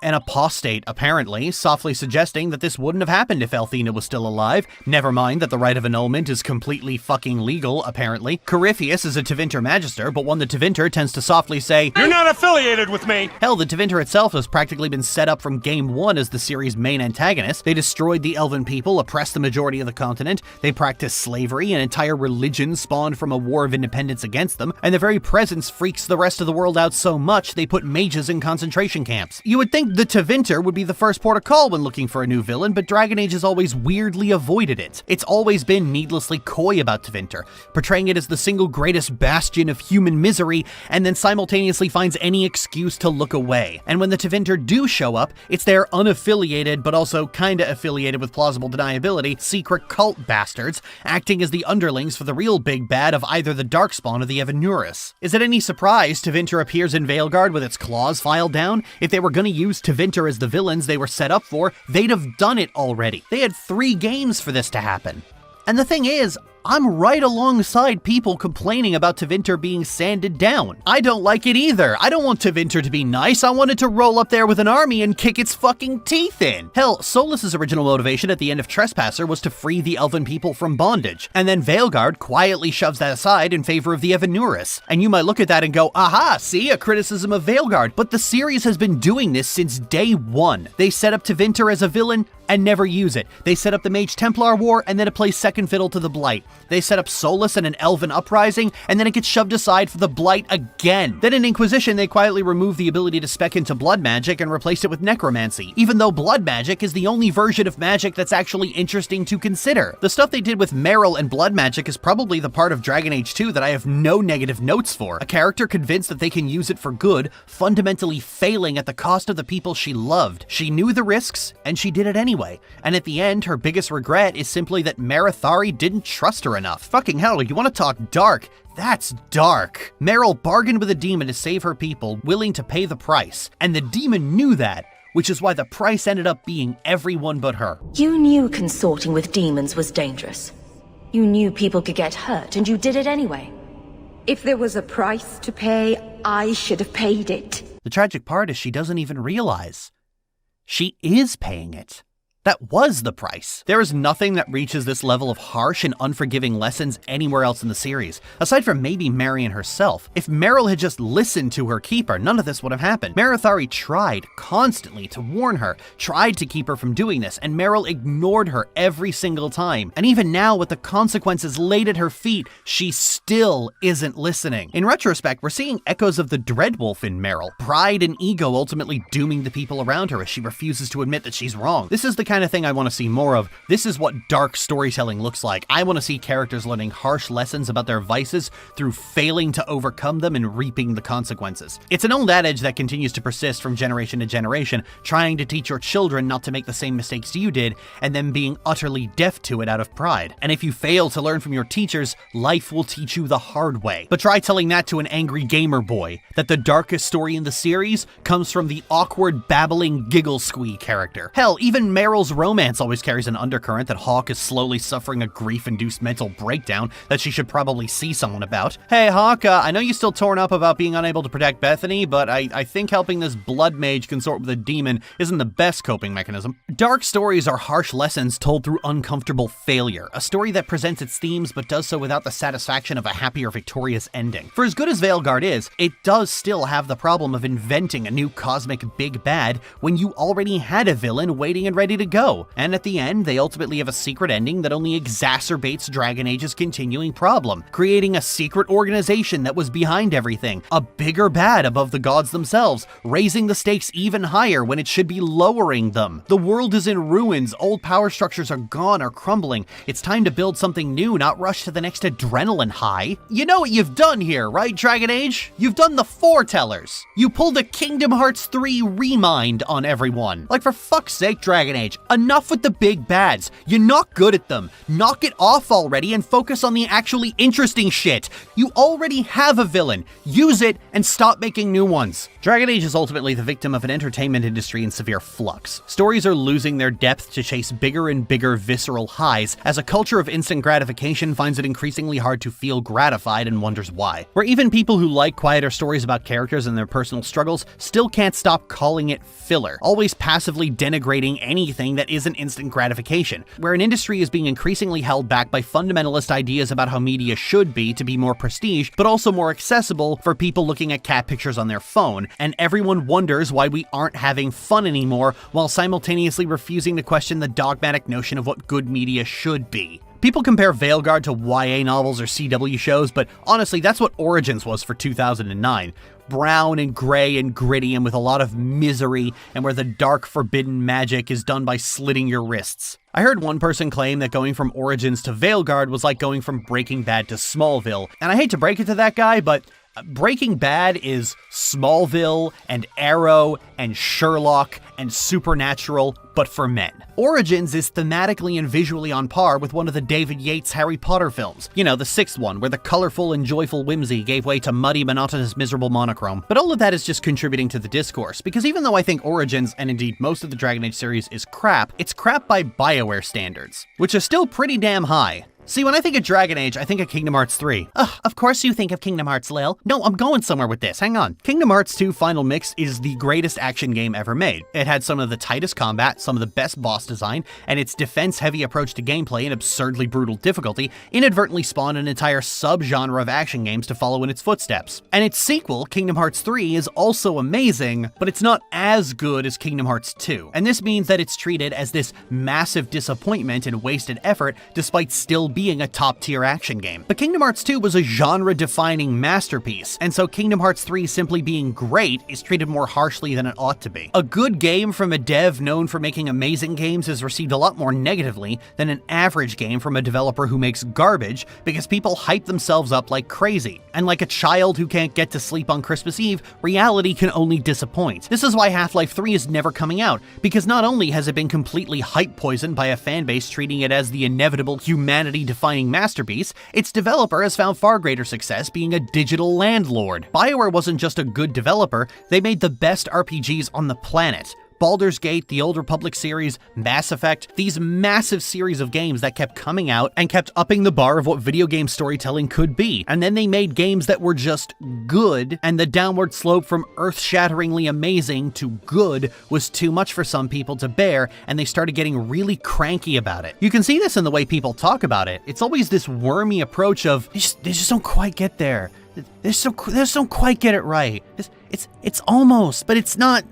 an apostate, apparently, softly suggesting that this wouldn't have happened if Althena was still alive. Never mind that the right of annulment is completely fucking legal, apparently. Corypheus is a Tevinter Magister, but one the Tevinter tends to softly say, "You're not affiliated with me!" Hell, the Tevinter itself has practically been set up from game one as the series' main antagonist. They destroyed the elven people, oppressed the majority of the continent, they practiced slavery, an entire religion spawned from a war of independence against them, and their very presence freaks the rest of the world out so much they put mages in concentration camps. You would think the Tevinter would be the first port of call when looking for a new villain, but Dragon Age has always weirdly avoided it. It's always been needlessly coy about Tevinter, portraying it as the single greatest bastion of human misery, and then simultaneously finds any excuse to look away. And when the Tevinter do show up, it's their unaffiliated, but also kinda affiliated with plausible deniability, secret cult bastards, acting as the underlings for the real big bad of either the Darkspawn or the Evanurus. Is it any surprise Tevinter appears in Veilguard with its claws filed down? If they were gonna use Tevinter as the villains they were set up for, they'd have done it already. They had 3 games for this to happen. And the thing is, I'm right alongside people complaining about Tevinter being sanded down. I don't like it either. I don't want Tevinter to be nice. I want it to roll up there with an army and kick its fucking teeth in. Hell, Solas's original motivation at the end of Trespasser was to free the elven people from bondage. And then Veilguard quietly shoves that aside in favor of the Evanurus. And you might look at that and go, aha, see, a criticism of Veilguard. But the series has been doing this since day one. They set up Tevinter as a villain and never use it. They set up the Mage Templar War and then it plays second fiddle to the Blight. They set up Solas and an Elven Uprising, and then it gets shoved aside for the Blight again. Then in Inquisition, they quietly removed the ability to spec into blood magic and replaced it with necromancy, even though blood magic is the only version of magic that's actually interesting to consider. The stuff they did with Meryl and blood magic is probably the part of Dragon Age 2 that I have no negative notes for. A character convinced that they can use it for good, fundamentally failing at the cost of the people she loved. She knew the risks, and she did it anyway. And at the end, her biggest regret is simply that Marithari didn't trust her enough. Fucking hell, you want to talk dark? That's dark. Meryl bargained with a demon to save her people, willing to pay the price. And the demon knew that, which is why the price ended up being everyone but her. You knew consorting with demons was dangerous. You knew people could get hurt, and you did it anyway. If there was a price to pay, I should have paid it. The tragic part is she doesn't even realize. She is paying it. That was the price. There is nothing that reaches this level of harsh and unforgiving lessons anywhere else in the series, aside from maybe Marion herself. If Meryl had just listened to her keeper, none of this would have happened. Marithari tried constantly to warn her, tried to keep her from doing this, and Meryl ignored her every single time. And even now, with the consequences laid at her feet, she still isn't listening. In retrospect, we're seeing echoes of the Dreadwolf in Meryl. Pride and ego ultimately dooming the people around her as she refuses to admit that she's wrong. This is the kind of thing I want to see more of. This is what dark storytelling looks like. I want to see characters learning harsh lessons about their vices through failing to overcome them and reaping the consequences. It's an old adage that continues to persist from generation to generation, trying to teach your children not to make the same mistakes you did, and then being utterly deaf to it out of pride. And if you fail to learn from your teachers, life will teach you the hard way. But try telling that to an angry gamer boy, that the darkest story in the series comes from the awkward, babbling, giggle squee character. Hell, even Meryl girl's romance always carries an undercurrent that Hawk is slowly suffering a grief-induced mental breakdown that she should probably see someone about. Hey Hawk, I know you're still torn up about being unable to protect Bethany, but I think helping this blood mage consort with a demon isn't the best coping mechanism. Dark stories are harsh lessons told through uncomfortable failure, a story that presents its themes but does so without the satisfaction of a happy or victorious ending. For as good as Veilguard is, it does still have the problem of inventing a new cosmic big bad when you already had a villain waiting and ready to go. And at the end, they ultimately have a secret ending that only exacerbates Dragon Age's continuing problem, creating a secret organization that was behind everything, a bigger bad above the gods themselves, raising the stakes even higher when it should be lowering them. The world is in ruins, old power structures are gone or crumbling. It's time to build something new, not rush to the next adrenaline high. You know what you've done here, right, Dragon Age? You've done the foretellers. You pulled a Kingdom Hearts 3 remind on everyone. Like, for fuck's sake, Dragon Age, enough with the big bads. You're not good at them. Knock it off already and focus on the actually interesting shit. You already have a villain. Use it and stop making new ones. Dragon Age is ultimately the victim of an entertainment industry in severe flux. Stories are losing their depth to chase bigger and bigger visceral highs, as a culture of instant gratification finds it increasingly hard to feel gratified and wonders why. Where even people who like quieter stories about characters and their personal struggles still can't stop calling it filler, always passively denigrating anything that isn't instant gratification. Where an industry is being increasingly held back by fundamentalist ideas about how media should be to be more prestige, but also more accessible for people looking at cat pictures on their phone, and everyone wonders why we aren't having fun anymore while simultaneously refusing to question the dogmatic notion of what good media should be. People compare Veilguard to YA novels or CW shows, but honestly, that's what Origins was for 2009. Brown and gray and gritty and with a lot of misery, and where the dark forbidden magic is done by slitting your wrists. I heard one person claim that going from Origins to Veilguard was like going from Breaking Bad to Smallville, and I hate to break it to that guy, but Breaking Bad is Smallville and Arrow and Sherlock and Supernatural, but for men. Origins is thematically and visually on par with one of the David Yates Harry Potter films. You know, the sixth one, where the colorful and joyful whimsy gave way to muddy, monotonous, miserable monochrome. But all of that is just contributing to the discourse, because even though I think Origins, and indeed most of the Dragon Age series, is crap, it's crap by BioWare standards, which are still pretty damn high. See, when I think of Dragon Age, I think of Kingdom Hearts 3. Of course you think of Kingdom Hearts, Lil. No, I'm going somewhere with this, hang on. Kingdom Hearts 2 Final Mix is the greatest action game ever made. It had some of the tightest combat, some of the best boss design, and its defense-heavy approach to gameplay and absurdly brutal difficulty inadvertently spawned an entire subgenre of action games to follow in its footsteps. And its sequel, Kingdom Hearts 3, is also amazing, but it's not as good as Kingdom Hearts 2. And this means that it's treated as this massive disappointment and wasted effort, despite still being a top-tier action game. But Kingdom Hearts 2 was a genre-defining masterpiece, and so Kingdom Hearts 3 simply being great is treated more harshly than it ought to be. A good game from a dev known for making amazing games is received a lot more negatively than an average game from a developer who makes garbage, because people hype themselves up like crazy. And like a child who can't get to sleep on Christmas Eve, reality can only disappoint. This is why Half-Life 3 is never coming out, because not only has it been completely hype poisoned by a fanbase treating it as the inevitable humanity-defining masterpiece, its developer has found far greater success being a digital landlord. BioWare wasn't just a good developer, they made the best RPGs on the planet. Baldur's Gate, the Old Republic series, Mass Effect, these massive series of games that kept coming out and kept upping the bar of what video game storytelling could be. And then they made games that were just good, and the downward slope from earth-shatteringly amazing to good was too much for some people to bear, and they started getting really cranky about it. You can see this in the way people talk about it. It's always this wormy approach of, they just don't quite get there. They just don't quite get it right. It's almost, but it's not.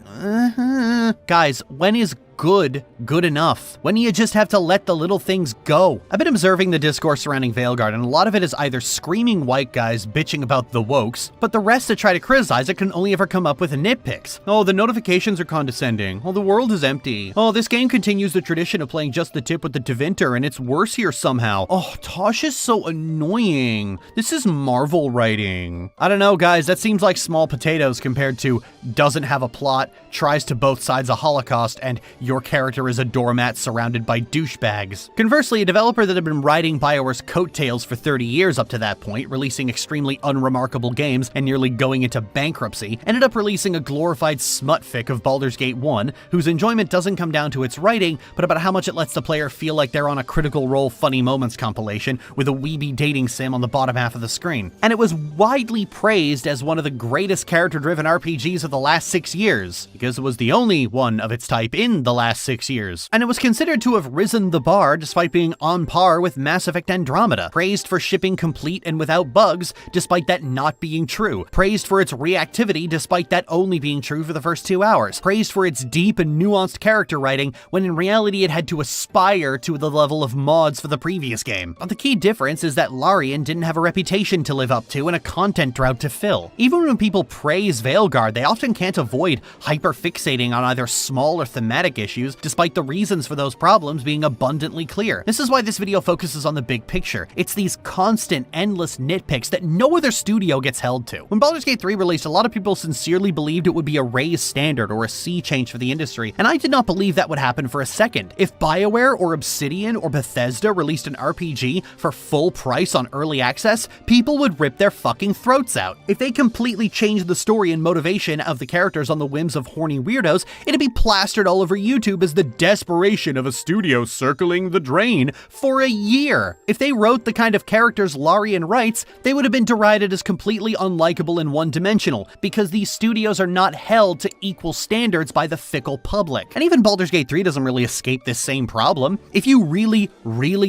Guys, when is good enough? When do you just have to let the little things go? I've been observing the discourse surrounding Veilguard, and a lot of it is either screaming white guys bitching about the wokes, but the rest that try to criticize it can only ever come up with nitpicks. Oh, the notifications are condescending. Oh, the world is empty. Oh, this game continues the tradition of playing just the tip with the Tevinter, and it's worse here somehow. Oh, Tosh is so annoying. This is Marvel writing. I don't know, guys, that seems like small potatoes compared to doesn't have a plot, tries to both sides a Holocaust, and your character is a doormat surrounded by douchebags. Conversely, a developer that had been riding BioWare's coattails for 30 years up to that point, releasing extremely unremarkable games and nearly going into bankruptcy, ended up releasing a glorified smut fic of Baldur's Gate 1, whose enjoyment doesn't come down to its writing, but about how much it lets the player feel like they're on a Critical Role Funny Moments compilation with a weeby dating sim on the bottom half of the screen. And it was widely praised as one of the greatest character-driven RPGs of the last 6 years, because it was the only one of its type in the last 6 years. And it was considered to have risen the bar despite being on par with Mass Effect Andromeda, praised for shipping complete and without bugs, despite that not being true, praised for its reactivity despite that only being true for the first 2 hours, praised for its deep and nuanced character writing, when in reality it had to aspire to the level of mods for the previous game. But the key difference is that Larian didn't have a reputation to live up to and a content drought to fill. Even when people praise Veilguard, they often can't avoid hyper-fixating on either small or thematic issues, despite the reasons for those problems being abundantly clear. This is why this video focuses on the big picture. It's these constant, endless nitpicks that no other studio gets held to. When Baldur's Gate 3 released, a lot of people sincerely believed it would be a raised standard or a sea change for the industry, and I did not believe that would happen for a second. If BioWare or Obsidian or Bethesda released an RPG for full price on early access, people would rip their fucking throats out. If they completely changed the story and motivation of the characters on the whims of horny weirdos, it'd be plastered all over YouTube as the desperation of a studio circling the drain for a year. If they wrote the kind of characters Larian writes, they would have been derided as completely unlikable and one-dimensional, because these studios are not held to equal standards by the fickle public. And even Baldur's Gate 3 doesn't really escape this same problem. If you really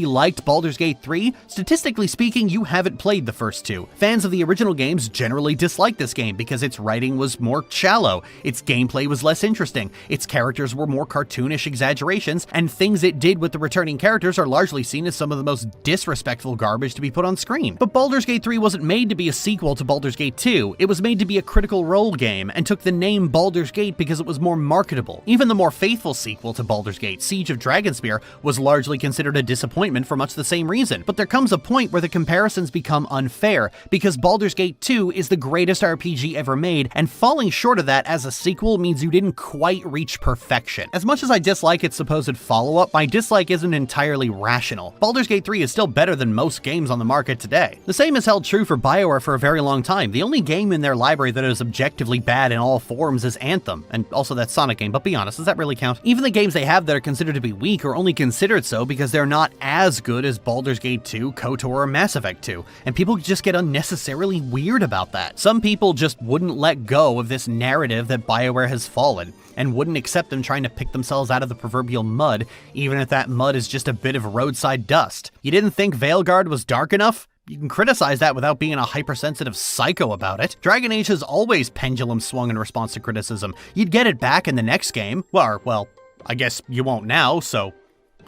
liked Baldur's Gate 3, statistically speaking, you haven't played the first two. Fans of the original games generally dislike this game because its writing was more shallow, its gameplay was less interesting, its characters were more cartoonish exaggerations, and things it did with the returning characters are largely seen as some of the most disrespectful garbage to be put on screen. But Baldur's Gate 3 wasn't made to be a sequel to Baldur's Gate 2, it was made to be a Critical Role game, and took the name Baldur's Gate because it was more marketable. Even the more faithful sequel to Baldur's Gate, Siege of Dragonspear, was largely considered a disappointment for much the same reason. But there comes a point where the comparisons become unfair, because Baldur's Gate 2 is the greatest RPG ever made, and falling short of that as a sequel means you didn't quite reach perfection. As much as I dislike its supposed follow-up, my dislike isn't entirely rational. Baldur's Gate 3 is still better than most games on the market today. The same has held true for BioWare for a very long time. The only game in their library that is objectively bad in all forms is Anthem, and also that Sonic game, but be honest, does that really count? Even the games they have that are considered to be weak are only considered so because they're not as good as Baldur's Gate 2, KOTOR, or Mass Effect 2, and people just get unnecessarily weird about that. Some people just wouldn't let go of this narrative that BioWare has fallen, and wouldn't accept them trying to pick themselves out of the proverbial mud, even if that mud is just a bit of roadside dust. You didn't think Veilguard was dark enough? You can criticize that without being a hypersensitive psycho about it. Dragon Age has always pendulum swung in response to criticism. You'd get it back in the next game. Well, I guess you won't now, so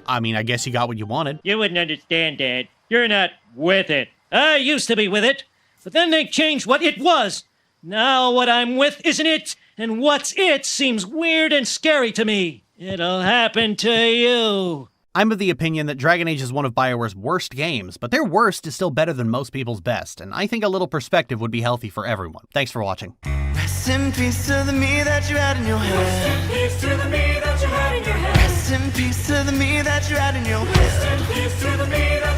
I guess you got what you wanted. You wouldn't understand, Dad. You're not with it. I used to be with it, but then they changed what it was. Now what I'm with isn't it, and what's it seems weird and scary to me. It'll happen to you. I'm of the opinion that Dragon Age is one of BioWare's worst games, but their worst is still better than most people's best, and I think a little perspective would be healthy for everyone. Thanks for watching. Rest in peace to the me that you had in your head. Rest in peace to the me that you had in your head. Rest in peace to the me that you had in your head. Rest in peace to the me that